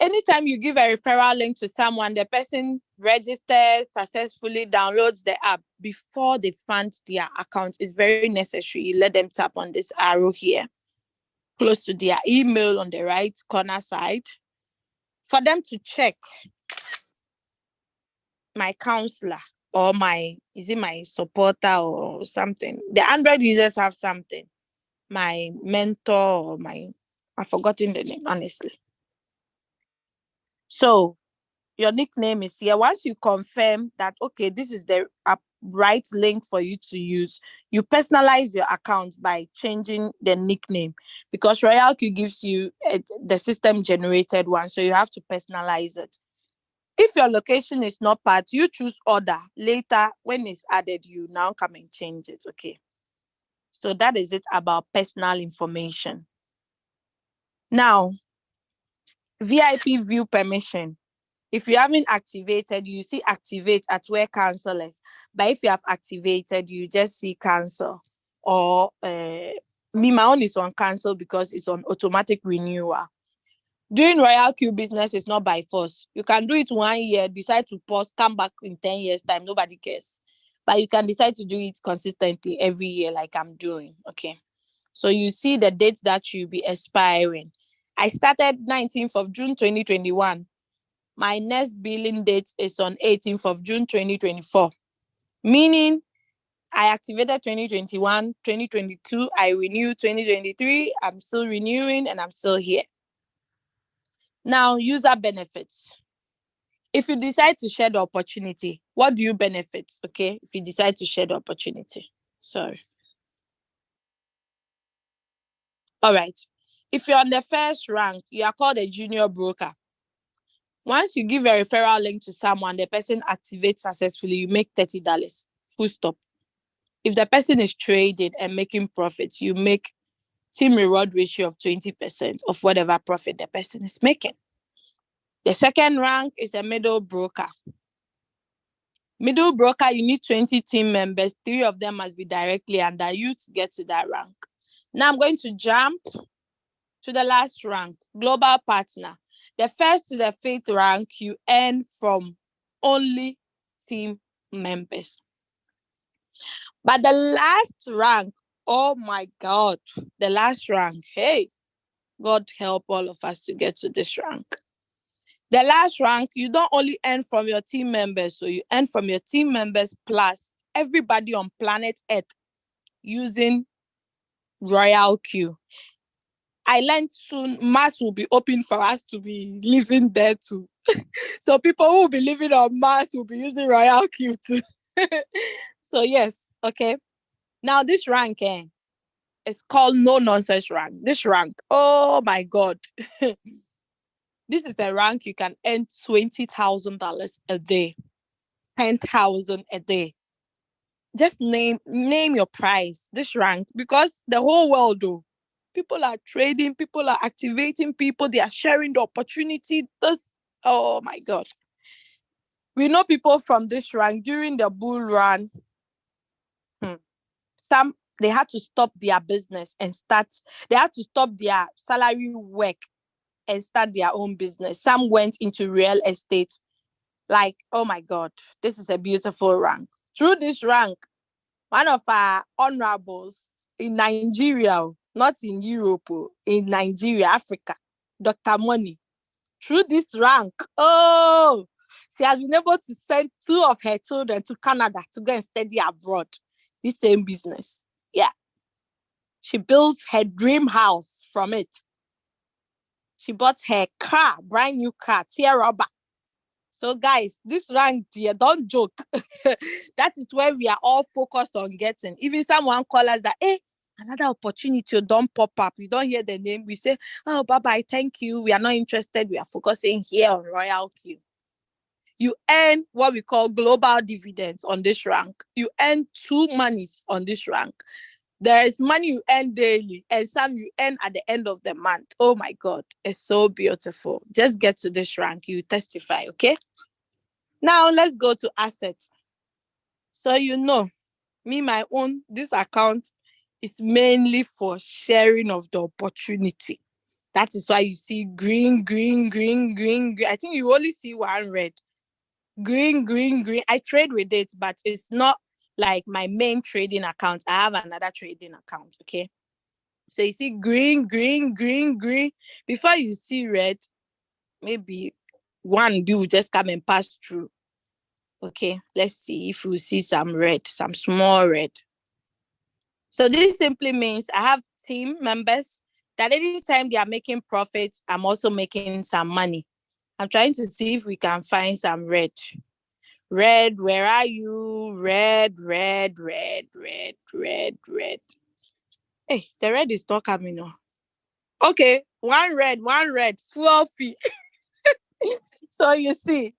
Anytime you give a referral link to someone, the person registers successfully, downloads the app before they fund their account. It's very necessary. You let them tap on this arrow here, close to their email on the right corner side, for them to check my counselor or my supporter or something. The Android users have something. My mentor or I've forgotten the name, honestly. So your nickname is here. Once you confirm that, okay, this is the right link for you to use, you personalize your account by changing the nickname, because Royalq gives you the system generated one. So you have to personalize it. If your location is not part, you choose order. Later, when it's added, you now come and change it. Okay. So that is it about personal information. Now, VIP view permission. If you haven't activated, you see activate at where cancel is. But if you have activated, you just see cancel. Or my own is on cancel because it's on automatic renewal. Doing Royalq business is not by force. You can do it 1 year, decide to pause, come back in 10 years time. Nobody cares. But you can decide to do it consistently every year like I'm doing. Okay. So you see the dates that you'll be expiring. I started 19th of June 2021. My next billing date is on 18th of June 2024. Meaning I activated 2021, 2022. I renewed 2023. I'm still renewing and I'm still here. Now, user benefits. If you decide to share the opportunity, what do you benefit? Okay, if you decide to share the opportunity. Sorry. All right. If you're on the first rank, you are called a junior broker. Once you give a referral link to someone, the person activates successfully, you make $30. Full stop. If the person is trading and making profits, you make team reward ratio of 20% of whatever profit the person is making. The second rank is a middle broker. Middle broker, you need 20 team members. 3 of them must be directly under you to get to that rank. Now I'm going to jump to the last rank, global partner. The first to the 5th rank, you earn from only team members. But the last rank, oh my God, the last rank, hey, God help all of us to get to this rank. The last rank, you don't only earn from your team members, so you earn from your team members plus everybody on planet Earth using Royalq. I learned soon Mars will be open for us to be living there too. So people who will be living on Mars will be using Royalq too. So yes, okay. Now this rank, it's called no nonsense rank. This rank, oh my God. This is a rank you can earn $20,000 a day, 10,000 a day. Just name your price. This rank, because the whole world, though, people are trading, people are activating people, they are sharing the opportunity. This, oh my God. We know people from this rank during the bull run. Some they had to stop their business and start. They had to stop their salary work and start their own business. Some went into real estate. Like, oh my God, this is a beautiful rank. Through this rank, one of our honorables in Nigeria, not in Europe, in Nigeria, Africa, Dr. Money, through this rank, oh, she has been able to send 2 of her children to Canada to go and study abroad. This same business. Yeah. She built her dream house from it. She bought her car, brand new car, tear rubber. So guys, this rank here, don't joke. That is where we are all focused on getting. Even someone call us that, hey, another opportunity don't pop up. You don't hear the name. We say, oh, bye-bye, thank you. We are not interested. We are focusing here on Royalq. You earn what we call global dividends on this rank. You earn 2 monies on this rank. There is money you earn daily and some you earn at the end of the month. Oh my God, it's so beautiful. Just get to this rank, you testify, okay? Now let's go to assets. So my own, this account is mainly for sharing of the opportunity. That is why you see green, green, green, green, green. I think you only see one red. Green, green, green. I trade with it, but it's not like my main trading account. I have another trading account, okay? So you see green, green, green, green. Before you see red, maybe one bill will just come and pass through. Okay, let's see if we see some red, some small red. So this simply means I have team members that anytime they are making profits, I'm also making some money. I'm trying to see if we can find some red. Red, where are you? Red, red, red, red, red, red. Hey, the red is not coming on. Okay, one red, full fee. So you see.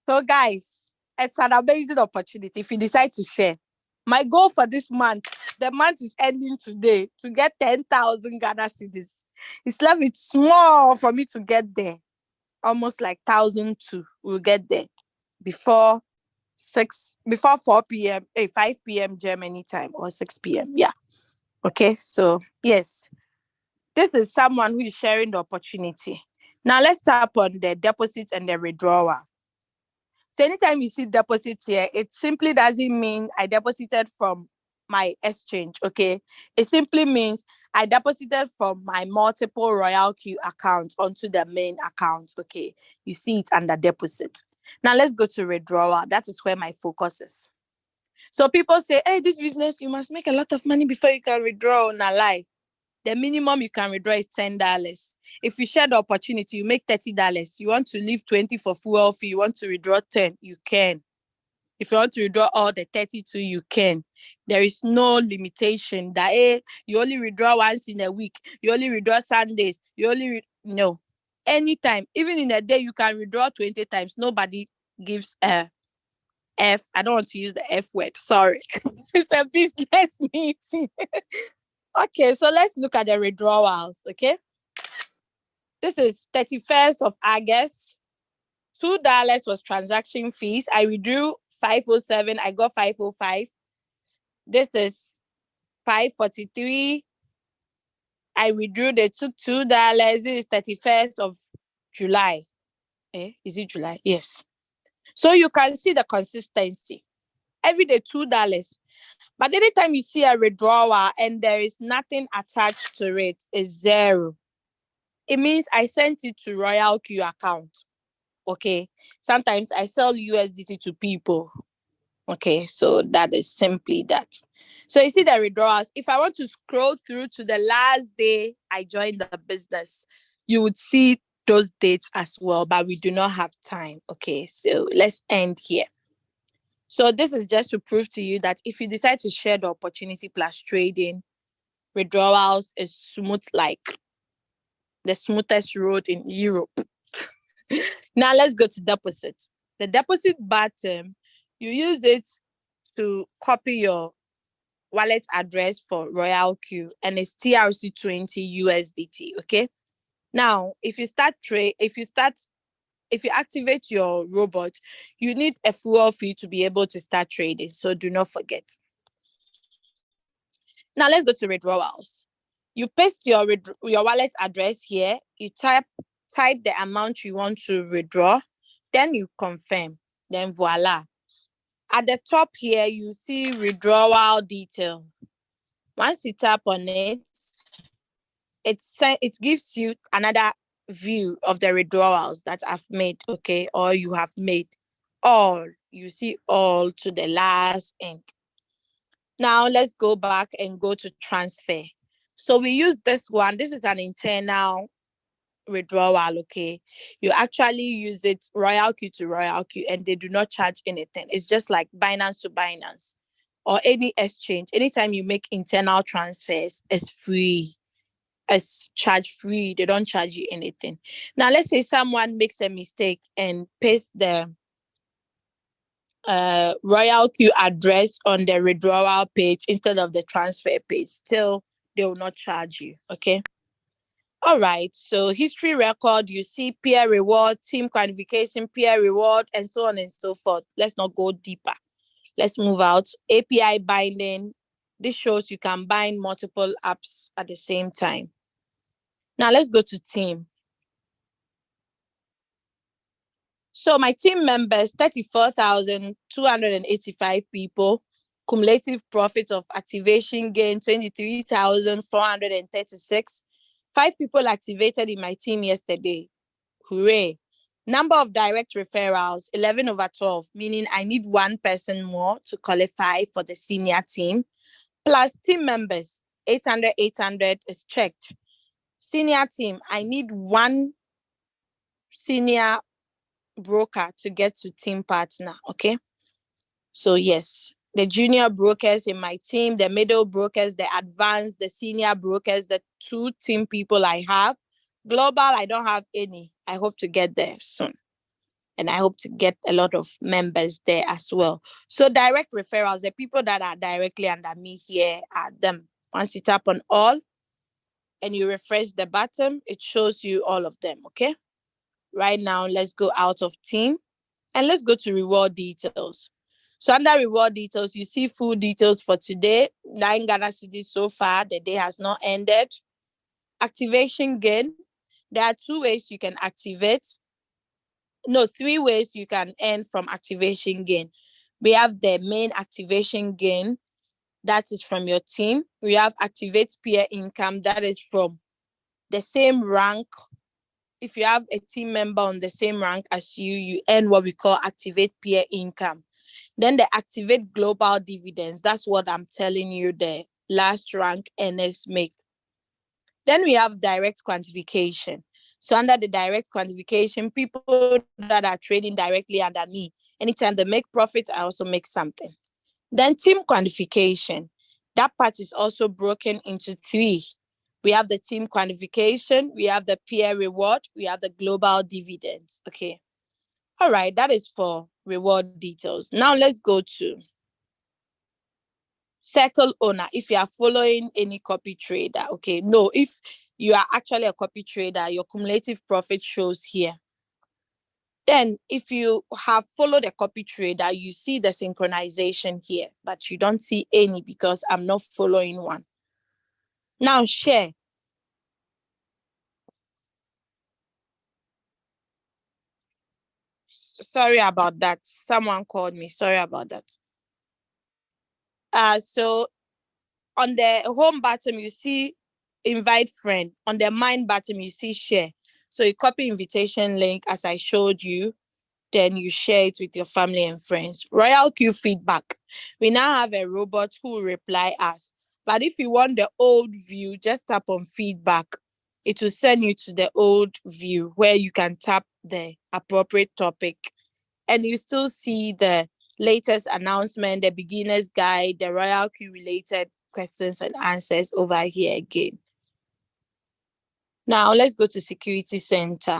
So guys, it's an amazing opportunity if you decide to share. My goal for this month, the month is ending today, to get 10,000 Ghana cedis. It's left with small for me to get there. Almost like 1,002. We'll get there before 4 p.m. 5 p.m. Germany time or 6 p.m. Yeah. Okay. So yes, this is someone who is sharing the opportunity. Now let's tap on the deposit and the withdrawal. So anytime you see deposit here, it simply doesn't mean I deposited from my exchange, okay? It simply means I deposited from my multiple Royalq accounts onto the main account, okay? You see it under deposit. Now let's go to withdrawal. That is where my focus is. So people say, hey, this business, you must make a lot of money before you can withdraw. On a lie. The minimum you can withdraw is $10. If you share the opportunity, you make $30. You want to leave 20 for fuel fee, you want to withdraw 10, you can. If you want to withdraw all the 32, you can. There is no limitation that you only withdraw once in a week. You only withdraw Sundays. No. Anytime, even in a day, you can withdraw 20 times. Nobody gives a F. I don't want to use the F word. Sorry. It's a business meeting. Okay, so let's look at the withdrawals. Okay. This is 31st of August. $2 was transaction fees. I withdrew 507. I got 505. This is 543. I withdrew. They took $2. This is 31st of July. Is it July? Yes. So you can see the consistency. Every day $2. But anytime you see a withdrawal and there is nothing attached to it, it's zero. It means I sent it to Royalq account. Okay. Sometimes I sell USDT to people. Okay. So that is simply that. So you see the withdrawals. If I want to scroll through to the last day I joined the business, you would see those dates as well, but we do not have time. Okay. So let's end here. So this is just to prove to you that if you decide to share the opportunity plus trading, withdrawals is smooth like the smoothest road in Europe. Now let's go to deposit. The deposit button, you use it to copy your wallet address for Royalq and it's TRC20 USDT. Okay. Now, if you activate your robot, you need a fuel fee to be able to start trading. So do not forget. Now let's go to withdrawals. You paste your wallet address here. You type the amount you want to withdraw. Then you confirm. Then voila. At the top here, you see withdrawal detail. Once you tap on it, it gives you another view of the withdrawals that I've made, okay, or you have made. All. You see all to the last end. Now let's go back and go to transfer. So we use this one. This is an internal withdrawal, okay? You actually use it Royalq to Royalq and they do not charge anything. It's just like Binance to Binance or any exchange. Anytime you make internal transfers, it's free. It's charge free. They don't charge you anything. Now let's say someone makes a mistake and pastes the Royalq address on the withdrawal page instead of the transfer page. Still, they will not charge you. Okay. All right. So history record, you see peer reward, team qualification, peer reward, and so on and so forth. Let's not go deeper. Let's move out. API binding. This shows you can bind multiple apps at the same time. Now let's go to team. So my team members, 34,285 people, cumulative profit of activation gain, 23,436. 5 people activated in my team yesterday. Hooray. Number of direct referrals, 11/12, meaning I need one person more to qualify for the senior team. Plus team members, 800 is checked. Senior team, I need one senior broker to get to team partner. Okay. So yes, the junior brokers in my team, the middle brokers, the advanced, the senior brokers, the 2 team people I have. Global, I don't have any. I hope to get there soon. And I hope to get a lot of members there as well. So direct referrals, the people that are directly under me here are them. Once you tap on all and you refresh the button, it shows you all of them. Okay. Right now, let's go out of team and let's go to reward details. So under reward details, you see full details for today. 9 Ghana cedis so far. The day has not ended. Activation gain. There are 2 ways you can activate. No, 3 ways you can earn from activation gain. We have the main activation gain. That is from your team. We have activate peer income. That is from the same rank. If you have a team member on the same rank as you, you earn what we call activate peer income. Then the activate global dividends. That's what I'm telling you the last rank earners make. Then we have direct quantification. So under the direct quantification, people that are trading directly under me, anytime they make profit, I also make something. Then team quantification. That part is also broken into three. We have the team quantification, we have the peer reward, we have the global dividends. Okay. All right, that is for reward details. Now let's go to circle owner. If you are following any copy trader, okay. No, if you are actually a copy trader, your cumulative profit shows here. Then if you have followed a copy trader, you see the synchronization here, but you don't see any because I'm not following one. Now share. Sorry about that. Someone called me. Sorry about that. So on the home bottom, you see invite friend. On the mine bottom, you see share. So you copy invitation link as I showed you. Then you share it with your family and friends. Royalq feedback. We now have a robot who will reply us. But if you want the old view, just tap on feedback. It will send you to the old view where you can tap the appropriate topic. And you still see the latest announcement, the beginner's guide, the Royalq related questions and answers over here again. Now let's go to Security Center.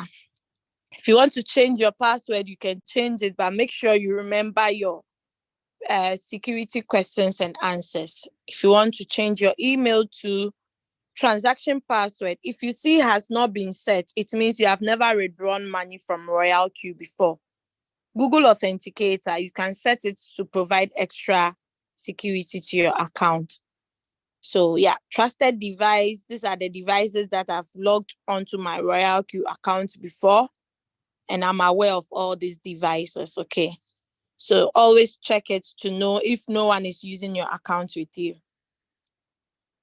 If you want to change your password, you can change it, but make sure you remember your security questions and answers. If you want to change your email to transaction password, if you see has not been set, it means you have never withdrawn money from Royalq before. Google Authenticator, you can set it to provide extra security to your account. So yeah, trusted device. These are the devices that I've logged onto my Royalq account before. And I'm aware of all these devices, okay? So always check it to know if no one is using your account with you.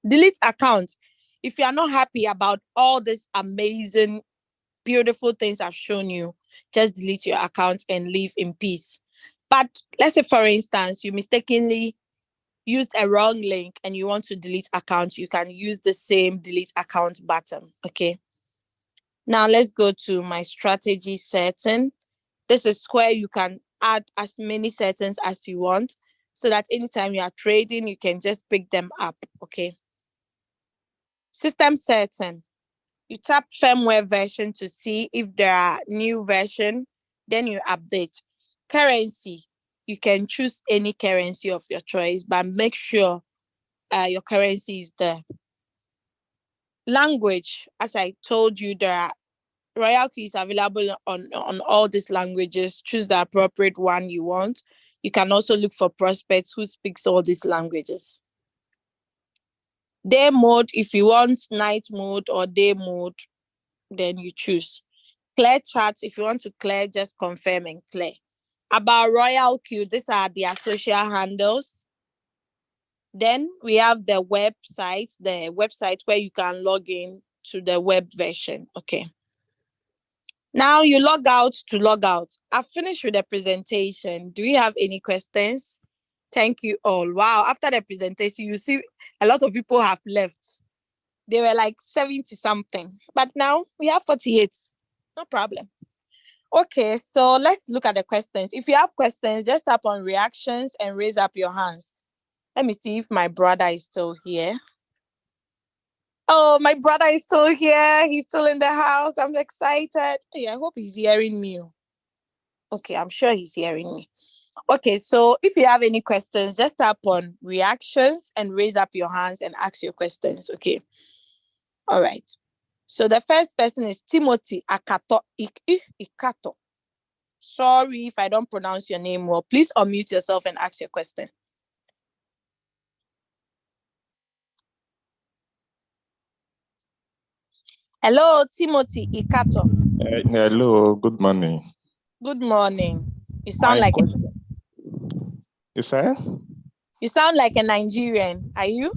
Delete account. If you are not happy about all these amazing, beautiful things I've shown you, just delete your account and live in peace. But let's say, for instance, you mistakenly used a wrong link and you want to delete account, you can use the same delete account button, okay? Now let's go to my strategy setting. This is where you can add as many settings as you want so that anytime you are trading, you can just pick them up, okay? System setting. You tap firmware version to see if there are new version, then you update. Currency. You can choose any currency of your choice, but make sure your currency is there. Language. As I told you, there are Royalq is available on all these languages. Choose the appropriate one you want. You can also look for prospects who speaks all these languages. Day mode, if you want night mode or day mode, then you choose. Clear charts, if you want to clear, just confirm and clear. About Royalq, these are their social handles. Then we have the website where you can log in to the web version, okay? Now you log out to log out. I've finished with the presentation. Do you have any questions? Thank you all. Wow, after the presentation, you see a lot of people have left. They were like 70 something, but now we have 48. No problem. Okay, so let's look at the questions. If you have questions, just tap on reactions and raise up your hands. Let me see if my brother is still here. Oh, my brother is still here. He's still in the house. I'm excited. Hey, I hope he's hearing me. Okay, I'm sure he's hearing me. Okay, so if you have any questions, just tap on reactions and raise up your hands and ask your questions, okay? All right. So the first person is Timothy Akato. Ikato. Sorry if I don't pronounce your name well. Please unmute yourself and ask your question. Hello, Timothy Ikato. Hello, good morning. Good morning. You sound like You say? You sound like a Nigerian. Are you?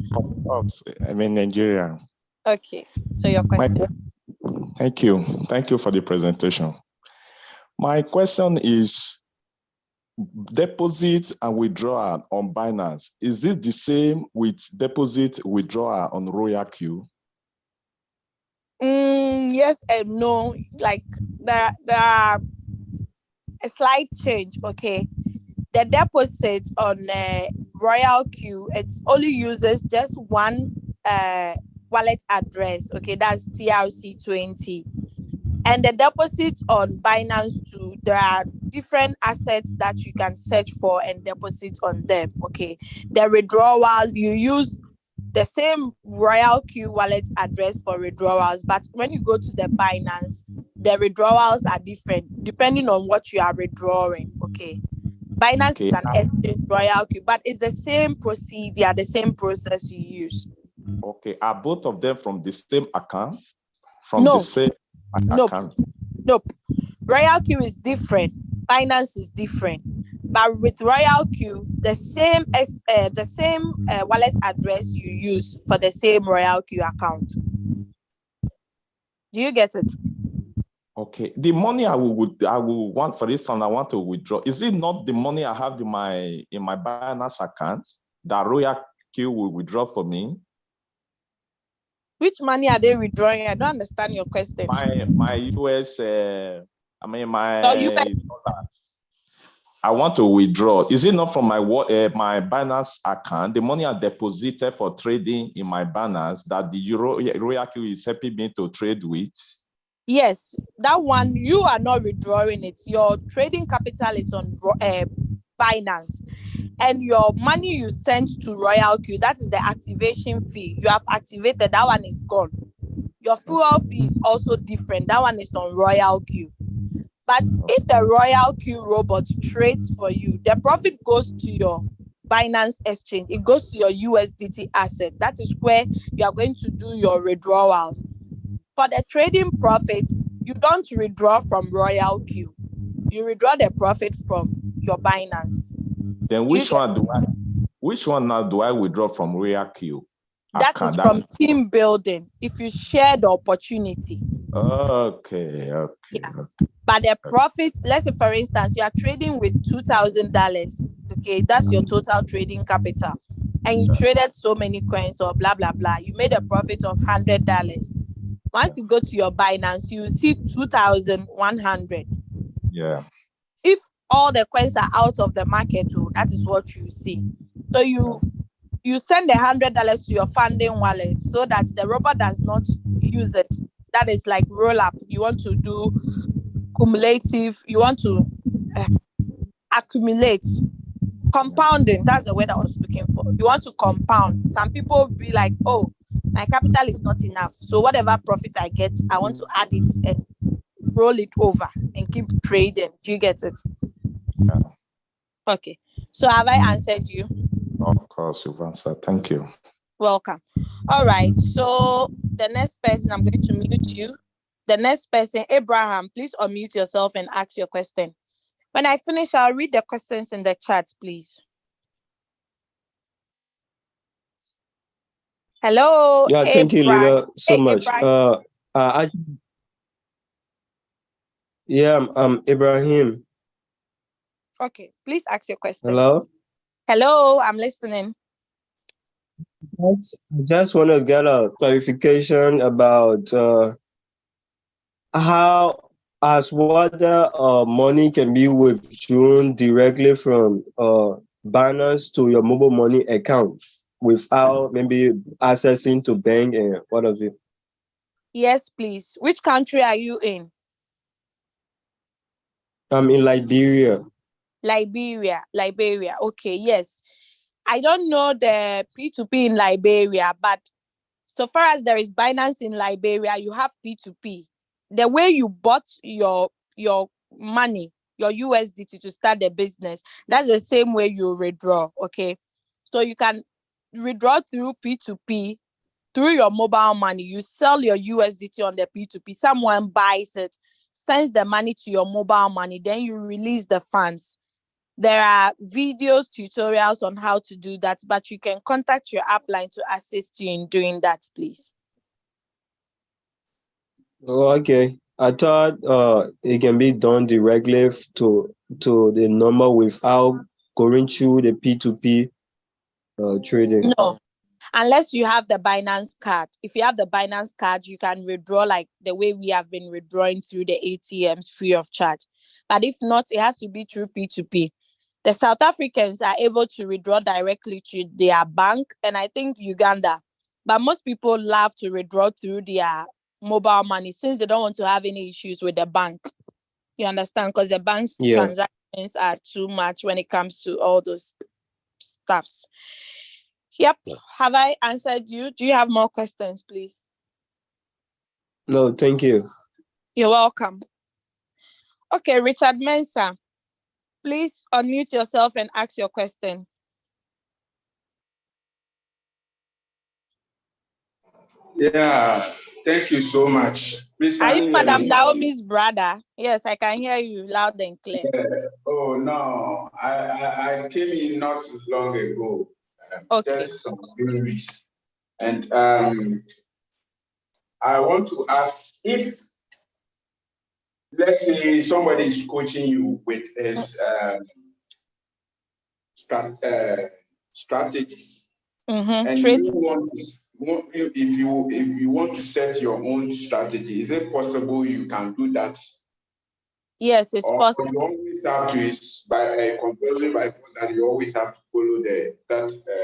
I'm in Nigeria. Okay. So your question. Thank you. Thank you for the presentation. My question is, deposit and withdrawal on Binance, is this the same with deposit withdrawal on Royalq? Yes and no. Like there are a slight change. Okay, the deposit on Royalq, it only uses just one wallet address. Okay, that's TRC20. And the deposit on Binance too, there are different assets that you can search for and deposit on them. Okay, the withdrawal, you use the same Royalq wallet address for withdrawals, but when you go to the Binance, the withdrawals are different depending on what you are withdrawing. Okay, Binance is an exchange, Royalq, but it's the same procedure, the same process you use. Okay, are both of them from the same account? From No. the same account? Nope. Royalq is different. Binance is different. But with Royalq, the same wallet address you use for the same Royalq account. Do you get it? Okay. The money I will want, for instance, I want to withdraw. Is it not the money I have in my Binance account that Royalq will withdraw for me? Which money are they withdrawing? I don't understand your question. My US, my US. I want to withdraw. Is it not from my Binance account? The money I deposited for trading in my Binance that the Royalq is helping me to trade with? Yes, that one, you are not withdrawing it. Your trading capital is on Binance. And your money you sent to Royalq, that is the activation fee. You have activated, that one is gone. Your fuel fee is also different. That one is on Royalq. But if the Royalq robot trades for you, the profit goes to your Binance exchange. It goes to your USDT asset. That is where you are going to do your withdrawals. For the trading profit, you don't withdraw from Royalq. You withdraw the profit from your Binance. Then which one now do I withdraw from Royalq? That is from team building. If you share the opportunity. Okay. Yeah. But the profit, let's say for instance, you are trading with $2,000. Okay, that's your total trading capital. And you traded so many coins or blah blah blah. You made a profit of $100. Once you go to your Binance, you see 2,100. Yeah. If all the coins are out of the market, that is what you see. So you send $100 to your funding wallet so that the robot does not use it. That is like roll up. You want to do cumulative, you want to accumulate. Compounding, that's the word I was looking for. You want to compound. Some people be like, oh, my capital is not enough. So whatever profit I get, I want to add it and roll it over and keep trading. Do you get it? Yeah. Okay. So have I answered you? Of course, you've answered. Thank you. Welcome. All right. So the next person, I'm going to mute you. The next person, Abraham, please unmute yourself and ask your question. When I finish, I'll read the questions in the chat, please. Hello. Yeah, thank you, leader, so much. I'm Ibrahim. Okay, please ask your question. Hello, I'm listening. I just want to get a clarification about how, as whether money can be withdrawn directly from Binance to your mobile money account without maybe accessing to bank and what of it. Yes, please. Which country are you in? I'm in Liberia. Liberia. Okay, yes. I don't know the P2P in Liberia, but so far as there is Binance in Liberia, you have P2P. The way you bought your money, your USDT to start the business, that's the same way you withdraw, okay? So you can withdraw through P2P, through your mobile money. You sell your USDT on the P2P. Someone buys it, sends the money to your mobile money, then you release the funds. There are videos, tutorials on how to do that, but you can contact your upline to assist you in doing that, please. Oh, okay. I thought it can be done directly to the number without going through the P2P trading. No, unless you have the Binance card. If you have the Binance card, you can withdraw like the way we have been withdrawing through the ATMs free of charge. But if not, it has to be through P2P. The South Africans are able to withdraw directly to their bank, and I think Uganda. But most people love to withdraw through their mobile money since they don't want to have any issues with the bank. You understand? Because the bank's Yeah. transactions are too much when it comes to all those stuffs. Yep. Have I answered you? Do you have more questions, please? No, thank you. You're welcome. Okay, Richard Mensah, please unmute yourself and ask your question. Yeah, thank you so much. Please, Are can you you hear Madam me? Naomi's brother? Yes, I can hear you loud and clear. Oh, no, I came in not long ago, Okay. just some few weeks. And I want to ask if, let's say, somebody is coaching you with his strategies, and Trade. you want to, if you want to set your own strategy, is it possible you can do that? Yes, it's Or possible. you always have to, it's by a compulsory by force that you always have to follow that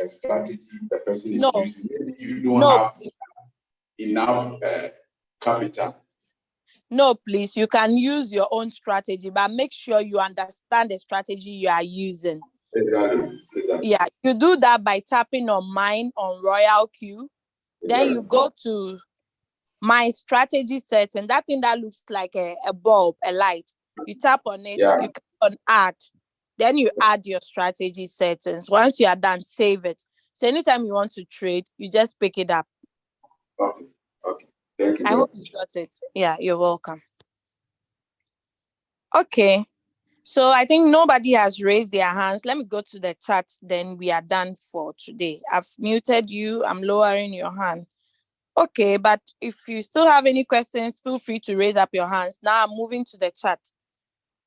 strategy the person is using. Maybe you don't have enough capital. No, please. You can use your own strategy, but make sure you understand the strategy you are using. Exactly. Yeah, you do that by tapping on mine on Royalq. Exactly. Then you go to my strategy setting, that thing that looks like a bulb, a light. You tap on it, you click on add. Then you add your strategy settings. Once you are done, save it. So anytime you want to trade, you just pick it up. Okay. Thank you. I hope you got it. Yeah, you're welcome. Okay. So I think nobody has raised their hands. Let me go to the chat, then we are done for today. I've muted you. I'm lowering your hand. Okay, but if you still have any questions, feel free to raise up your hands. Now I'm moving to the chat.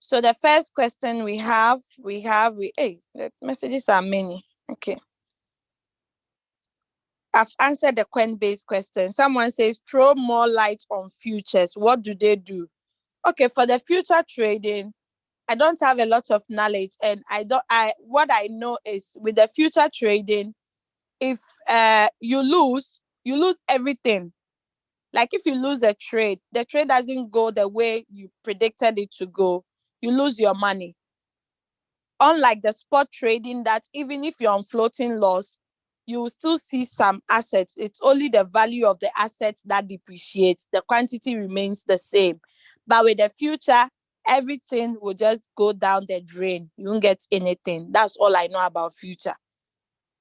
So the first question hey, the messages are many. Okay. I've answered the Coinbase question. Someone says, throw more light on futures. What do they do? Okay, for the future trading, I don't have a lot of knowledge, and what I know is with the future trading, if you lose everything. Like if you lose the trade doesn't go the way you predicted it to go, you lose your money. Unlike the spot trading, that even if you're on floating loss, you will still see some assets. It's only the value of the assets that depreciates. The quantity remains the same. But with the future, everything will just go down the drain. You won't get anything. That's all I know about future.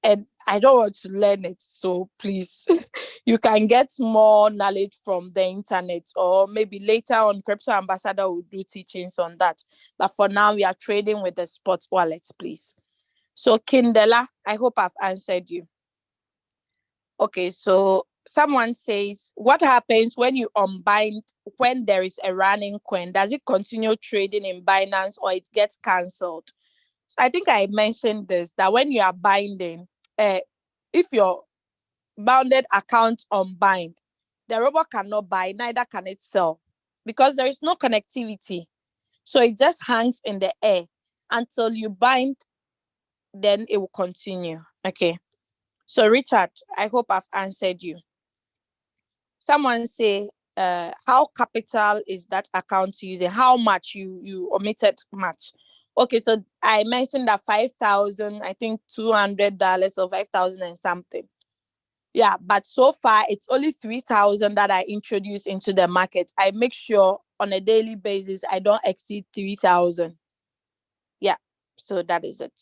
And I don't want to learn it. So please, you can get more knowledge from the internet, or maybe later on Crypto Ambassador will do teachings on that. But for now, we are trading with the spot wallet, please. So Kindela, I hope I've answered you. Okay, so someone says, what happens when you unbind when there is a running coin? Does it continue trading in Binance or it gets cancelled? So I think I mentioned this, that when you are binding, if your bounded account unbind, the robot cannot buy, neither can it sell, because there is no connectivity. So it just hangs in the air until you bind, then it will continue. Okay. So Richard, I hope I've answered you. Someone say, how capital is that account using? How much you omitted much? Okay, so I mentioned that 5,000, I think $200 or 5,000 and something. Yeah, but so far it's only 3,000 that I introduce into the market. I make sure on a daily basis I don't exceed 3,000. Yeah, so that is it.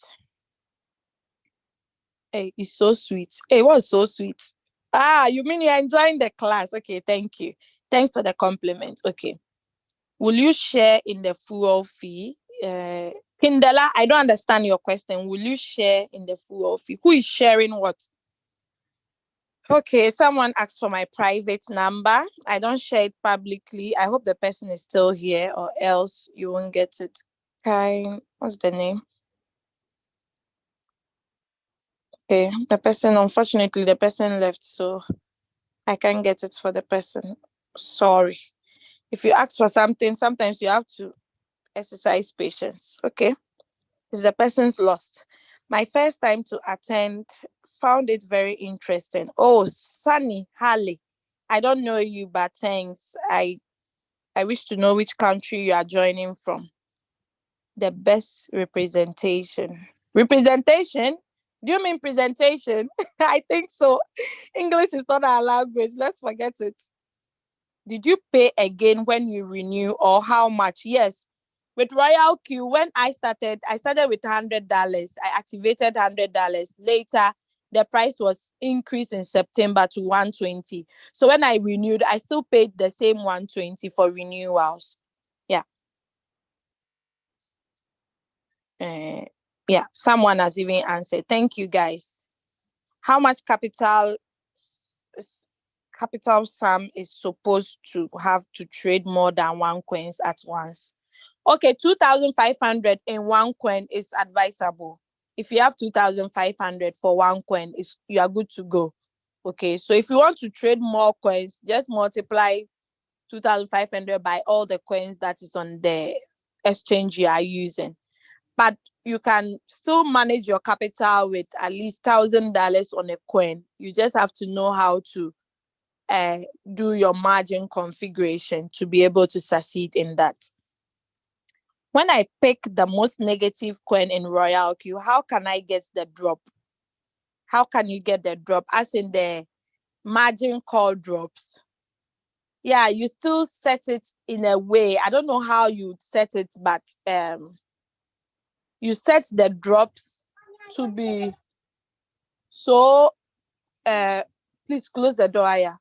Hey, it's so sweet. Hey, what's so sweet? You mean you're enjoying the class? Okay, thank you. Thanks for the compliment. Okay. Will you share in the fuel fee? Kindela, I don't understand your question. Will you share in the fuel fee? Who is sharing what? Okay, someone asked for my private number. I don't share it publicly. I hope the person is still here, or else you won't get it. What's the name? Okay, unfortunately, the person left, so I can't get it for the person. Sorry. If you ask for something, sometimes you have to exercise patience. Okay, it's the person's lost. My first time to attend, found it very interesting. Oh, Sunny Harley, I don't know you, but thanks. I wish to know which country you are joining from. The best representation. Representation? Do you mean presentation? I think so. English is not our language. Let's forget it. Did you pay again when you renew, or how much? Yes. With Royalq, when I started with $100. I activated $100. Later, the price was increased in September to 120. So when I renewed, I still paid the same 120 for renewals. Yeah. Yeah. Someone has even answered. Thank you, guys. How much capital sum is supposed to have to trade more than one coins at once? Okay, 2,500 in one coin is advisable. If you have 2,500 for one coin, you are good to go. Okay, so if you want to trade more coins, just multiply 2,500 by all the coins that is on the exchange you are using. But you can still manage your capital with at least $1,000 on a coin. You just have to know how to do your margin configuration to be able to succeed in that. When I pick the most negative coin in Royalq, how can I get the drop? How can you get the drop? As in the margin call drops. Yeah, you still set it in a way. I don't know how you set it, but you set the drops to be so. Please close the door, Aya.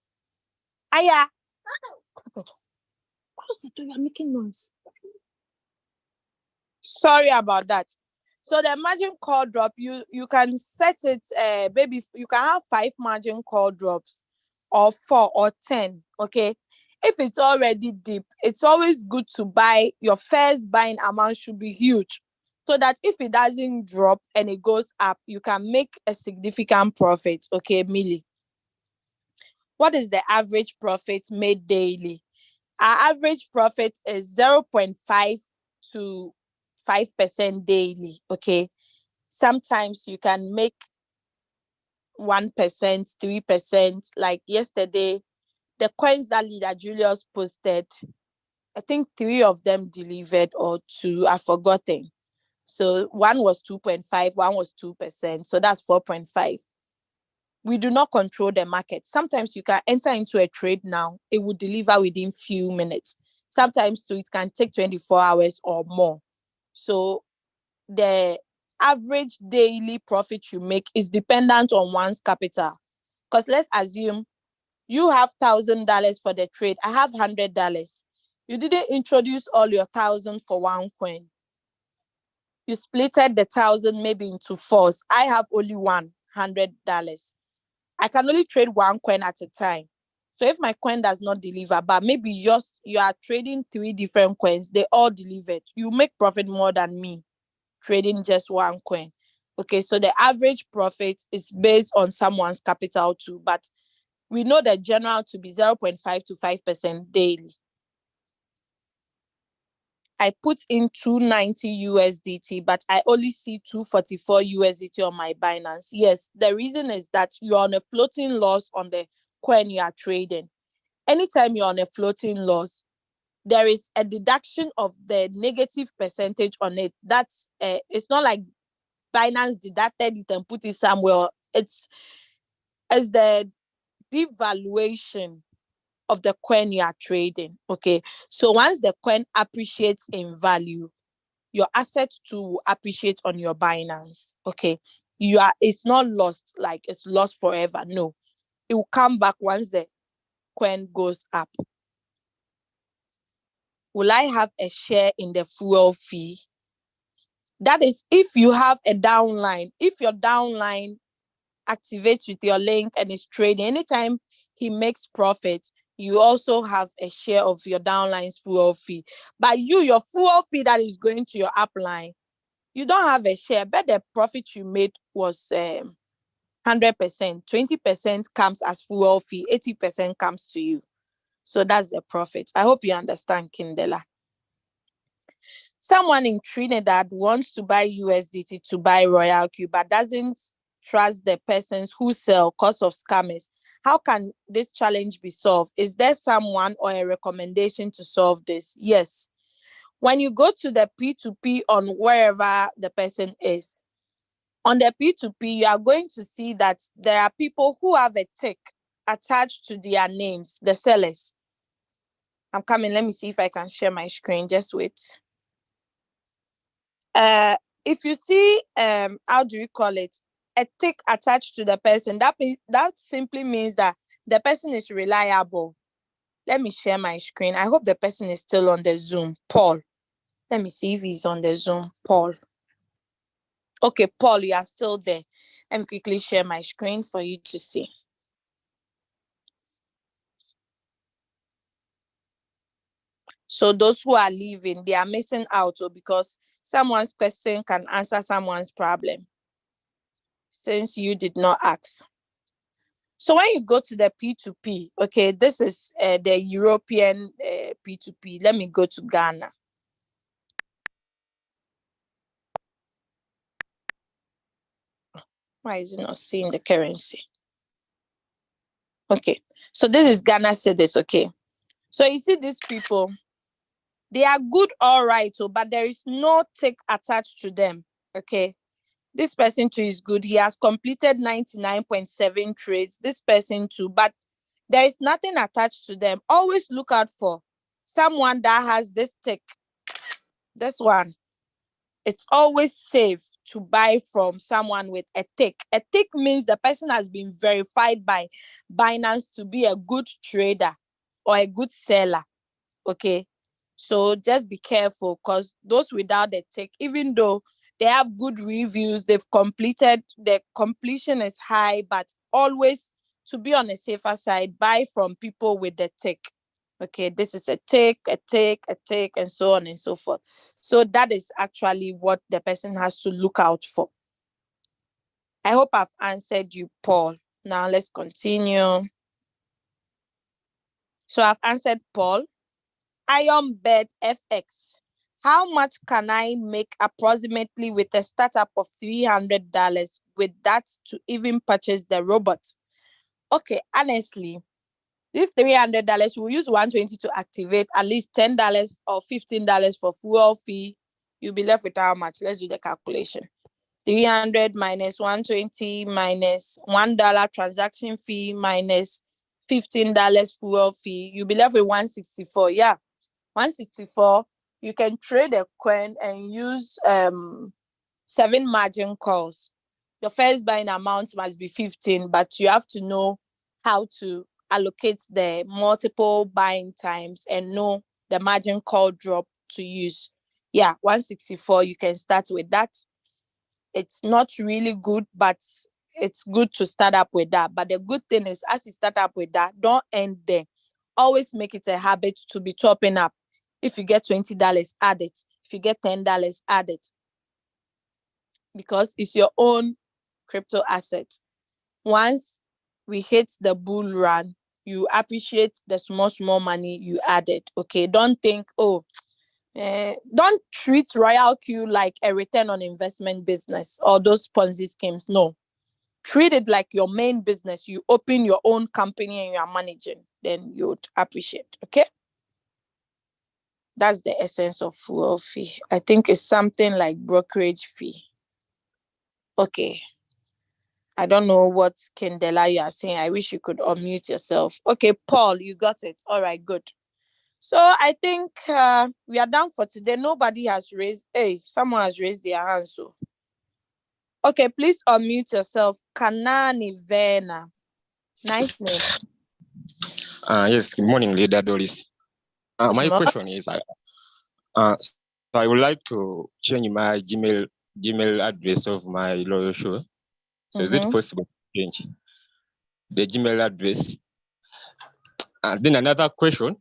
Aya, close the door. You're making noise. Sorry about that. So the margin call drop, you can set it, maybe you can have 5 margin call drops, or 4 or 10. Okay, if it's already deep, it's always good to buy. Your first buying amount should be huge, so that if it doesn't drop and it goes up, you can make a significant profit. Okay, Millie, what is the average profit made daily? Our average profit is 0.5 to 5% daily. Okay, sometimes you can make 1%, 3%. Like yesterday, the coins that Leader Julius posted, I think 3 of them delivered, or 2, I've forgotten. So one was 2.5, one was 2%. So that's 4.5. We do not control the market. Sometimes you can enter into a trade now, it will deliver within few minutes. Sometimes too, it can take 24 hours or more. So the average daily profit you make is dependent on one's capital. Because let's assume you have $1,000 for the trade. I have $100. You didn't introduce all your 1,000 for one coin. You splitted the 1,000 maybe into 4s. I have only $100. I can only trade one coin at a time. So if my coin does not deliver, but maybe you are trading 3 different coins, they all delivered, you make profit more than me trading just one coin. Okay, so the average profit is based on someone's capital too, but we know the general to be 0.5 to 5% daily. I put in 290 USDT, but I only see 244 USDT on my Binance. Yes, the reason is that you're on a floating loss on the coin you are trading. Anytime you're on a floating loss, there is a deduction of the negative percentage on it. That's it's not like Binance deducted it and put it somewhere. It's as the devaluation of the coin you are trading. Okay, so once the coin appreciates in value, your asset to appreciate on your Binance. Okay, it's not lost, like it's lost forever. No, it will come back once the coin goes up. Will I have a share in the fuel fee? That is if you have a downline. If your downline activates with your link and is trading, anytime he makes profit, you also have a share of your downline's fuel fee. But your fuel fee that is going to your upline, you don't have a share. But the profit you made was 100%. 20% comes as fuel fee, 80% comes to you. So that's the profit. I hope you understand, Kindela. Someone in Trinidad wants to buy USDT to buy Royalq, but doesn't trust the persons who sell because of scammers. How can this challenge be solved? Is there someone or a recommendation to solve this? Yes. When you go to the P2P on wherever the person is, on the P2P, you are going to see that there are people who have a tick attached to their names, the sellers. I'm coming. Let me see if I can share my screen. Just wait. If you see, how do you call it? A tick attached to the person, that simply means that the person is reliable. Let me share my screen. I hope the person is still on the Zoom. Paul. Let me see if he's on the Zoom. Paul. Okay, Paul, you are still there. Let me quickly share my screen for you to see. So those who are leaving, they are missing out because someone's question can answer someone's problem, since you did not ask. So when you go to the P2P, okay, this is the European P2P. Let me go to Ghana. Why is it not seeing the currency? Okay, so this is Ghana cedis, okay. So you see these people, they are good, all right, but there is no tick attached to them, okay. This person too is good. He has completed 99.7 trades. This person too, but there is nothing attached to them. Always look out for someone that has this tick. This one. It's always safe to buy from someone with a tick. A tick means the person has been verified by Binance to be a good trader or a good seller. Okay. So just be careful, because those without the tick, even though they have good reviews, they've completed, the completion is high, but always, to be on the safer side, buy from people with the tick. Okay, this is a tick, and so on and so forth. So that is actually what the person has to look out for. I hope I've answered you, Paul. Now let's continue. So I've answered Paul. Ironbed FX. How much can I make approximately with a startup of $300 with that to even purchase the robot? Okay, honestly, this $300, we'll use 120 to activate, at least $10 or $15 for fuel fee. You'll be left with how much? Let's do the calculation. 300 minus 120 minus $1 transaction fee minus $15 fuel fee. You'll be left with 164. Yeah. 164, you can trade a coin and use 7 margin calls. Your first buying amount must be 15, but you have to know how to allocate the multiple buying times and know the margin call drop to use. Yeah, 164, you can start with that. It's not really good, but it's good to start up with that. But the good thing is, as you start up with that, don't end there. Always make it a habit to be topping up. If you get $20, add it. If you get $10, add it. Because it's your own crypto asset. Once we hit the bull run, you appreciate the small money you added. Okay, don't think, don't treat Royalq like a return on investment business or those Ponzi schemes. No, treat it like your main business. You open your own company and you are managing, then you would appreciate. Okay. That's the essence of fuel fee. I think it's something like brokerage fee. Okay. I don't know what Kendela you are saying. I wish you could unmute yourself. Okay, Paul, you got it. All right, good. So I think we are done for today. Nobody has raised. Hey, someone has raised their hand. So, okay, please unmute yourself. Kanani Vena. Nice name. Yes, good morning, Leader Doris. My question is, so I would like to change my Gmail address of my Royalq. So is it possible to change the Gmail address. And then another question,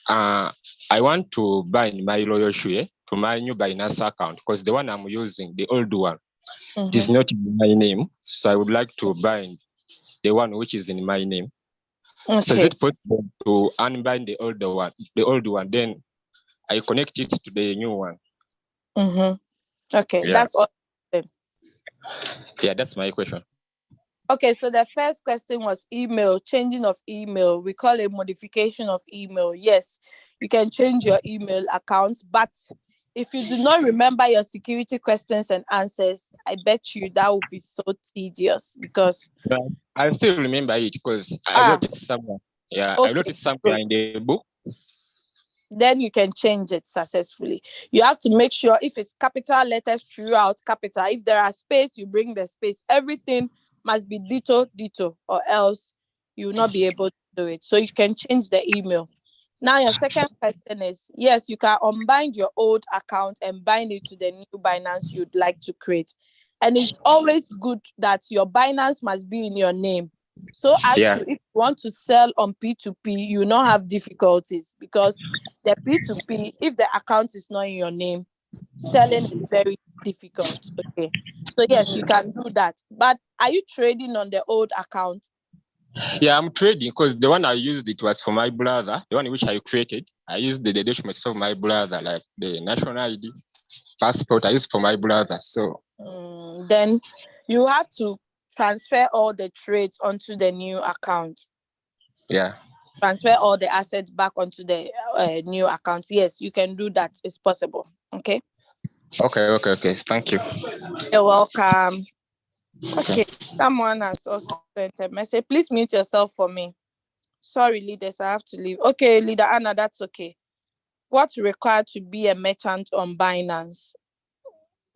I want to bind my Royalq to my new Binance account because the one I'm using, the old one, it is not in my name. So I would like to bind the one which is in my name. Okay. So is it possible to unbind the old one, then I connect it to the new one? Okay, Yeah. that's all. Yeah, that's my question. Okay, so the first question was email, changing of email. We call it modification of email. Yes, you can change your email account, but if you do not remember your security questions and answers, I bet you that would be so tedious because I still remember it because I wrote it somewhere. Yeah, okay, I wrote it somewhere in the book. Then you can change it successfully. You have to make sure if it's capital letters throughout capital. If there are space, you bring the space. Everything must be ditto, or else you will not be able to do it. So you can change the email. Now, your second question is, yes, you can unbind your old account and bind it to the new Binance you'd like to create. And it's always good that your Binance must be in your name. So as to if you want to sell on P2P, you not have difficulties because the P2P, if the account is not in your name, selling is very difficult. Okay. So yes, you can do that. But are you trading on the old account? Yeah, I'm trading because the one I used it was for my brother. The one which I created, I used the documents of my brother, like the national ID, passport. I used for my brother. So then you have to transfer all the trades onto the new account. Yeah. Transfer all the assets back onto the new account. Yes, you can do that. It's possible. Okay. Okay. Thank you. You're welcome. Okay. Someone has also sent a message. Please mute yourself for me. Sorry, leaders, I have to leave. Okay, leader Anna, that's okay. What's required to be a merchant on Binance?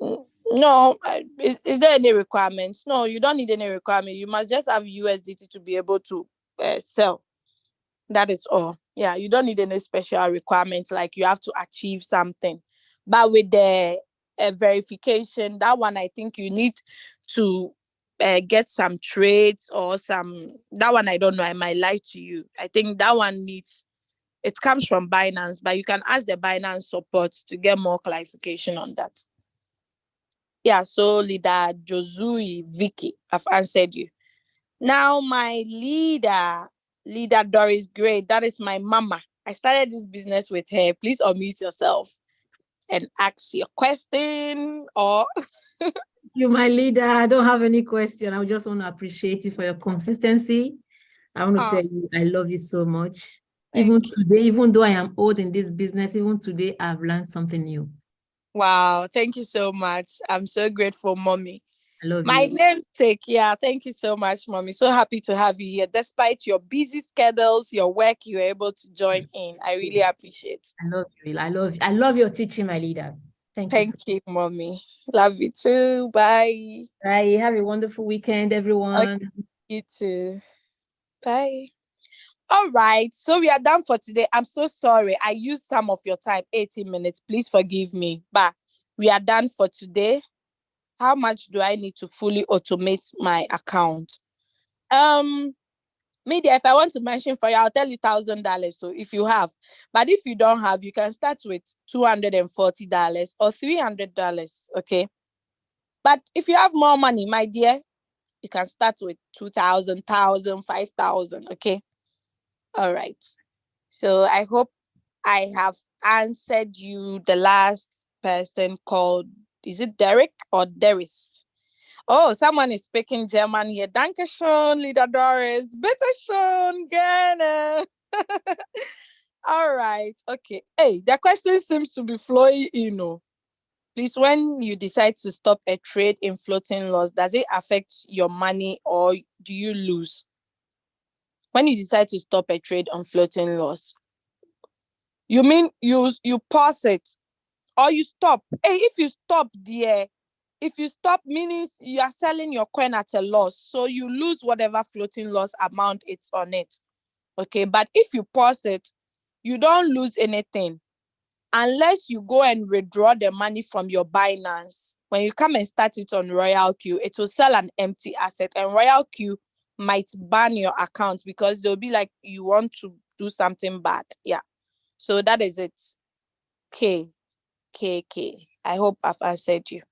No, is there any requirements? No, you don't need any requirement. You must just have USDT to be able to sell. That is all. Yeah, you don't need any special requirements like you have to achieve something. But with the verification, that one I think you need to get some trades or that one I don't know, I might lie to you. I think that one it comes from Binance, but you can ask the Binance support to get more clarification on that. Yeah, so leader Josui Vicky, I've answered you. Now my leader Doris, great. That is my mama. I started this business with her. Please unmute yourself and ask your question or You, my leader. I don't have any question. I just want to appreciate you for your consistency. I want to tell you, I love you so much. Today, even though I am old in this business, even today, I've learned something new. Wow, thank you so much. I'm so grateful, mommy. I love my you. namesake. Yeah, thank you so much, mommy. So happy to have you here. Despite your busy schedules, your work, you were able to join in. I really appreciate. I love you. I love your teaching, my leader. Thank you, mommy. Love you too. Bye. Bye. Have a wonderful weekend, everyone. Okay, you too. Bye. All right, so we are done for today. I'm so sorry. I used some of your time, 18 minutes. Please forgive me. But we are done for today. How much do I need to fully automate my account? Media, if I want to mention for you, I'll tell you $1,000. So if you have, but if you don't have, you can start with $240 or $300. Okay. But if you have more money, my dear, you can start with 2,000, 5,000. Okay. All right. So I hope I have answered you. The last person called, is it Derek or Doris? Oh, someone is speaking German here. Dankeschön, leader Doris. Bitteschön, gerne. All right. Okay. Hey, the question seems to be flowing, Please, when you decide to stop a trade in floating loss, does it affect your money or do you lose? When you decide to stop a trade on floating loss, you mean you pause it or you stop? Hey, if you stop there, if you stop, meaning you are selling your coin at a loss, so you lose whatever floating loss amount it's on it. Okay, but if you pause it, you don't lose anything unless you go and withdraw the money from your Binance. When you come and start it on Royalq, it will sell an empty asset, and Royalq might ban your account because they'll be like, you want to do something bad. Yeah. So that is it. K. I hope I've answered you.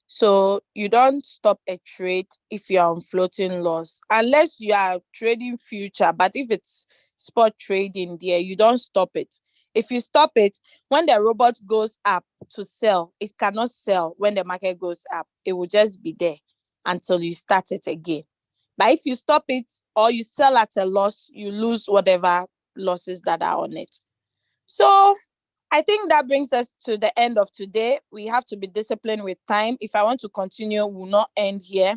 So you don't stop a trade if you're on floating loss, unless you are trading future. But if it's spot trading there, you don't stop it. If you stop it, when the robot goes up to sell, it cannot sell when the market goes up. It will just be there until you start it again. But if you stop it or you sell at a loss, you lose whatever losses that are on it. So I think that brings us to the end of today. We have to be disciplined with time. If I want to continue, we'll not end here.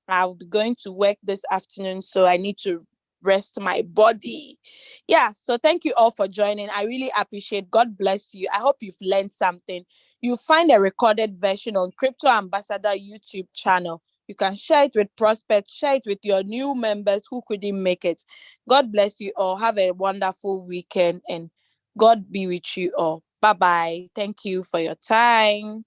I'll be going to work this afternoon, so I need to rest my body. Yeah, so thank you all for joining. I really appreciate. God bless you. I hope you've learned something. You'll find a recorded version on Crypto Ambassador YouTube channel. You can share it with prospects, share it with your new members who couldn't make it. God bless you all. Have a wonderful weekend, and God be with you all. Bye-bye. Thank you for your time.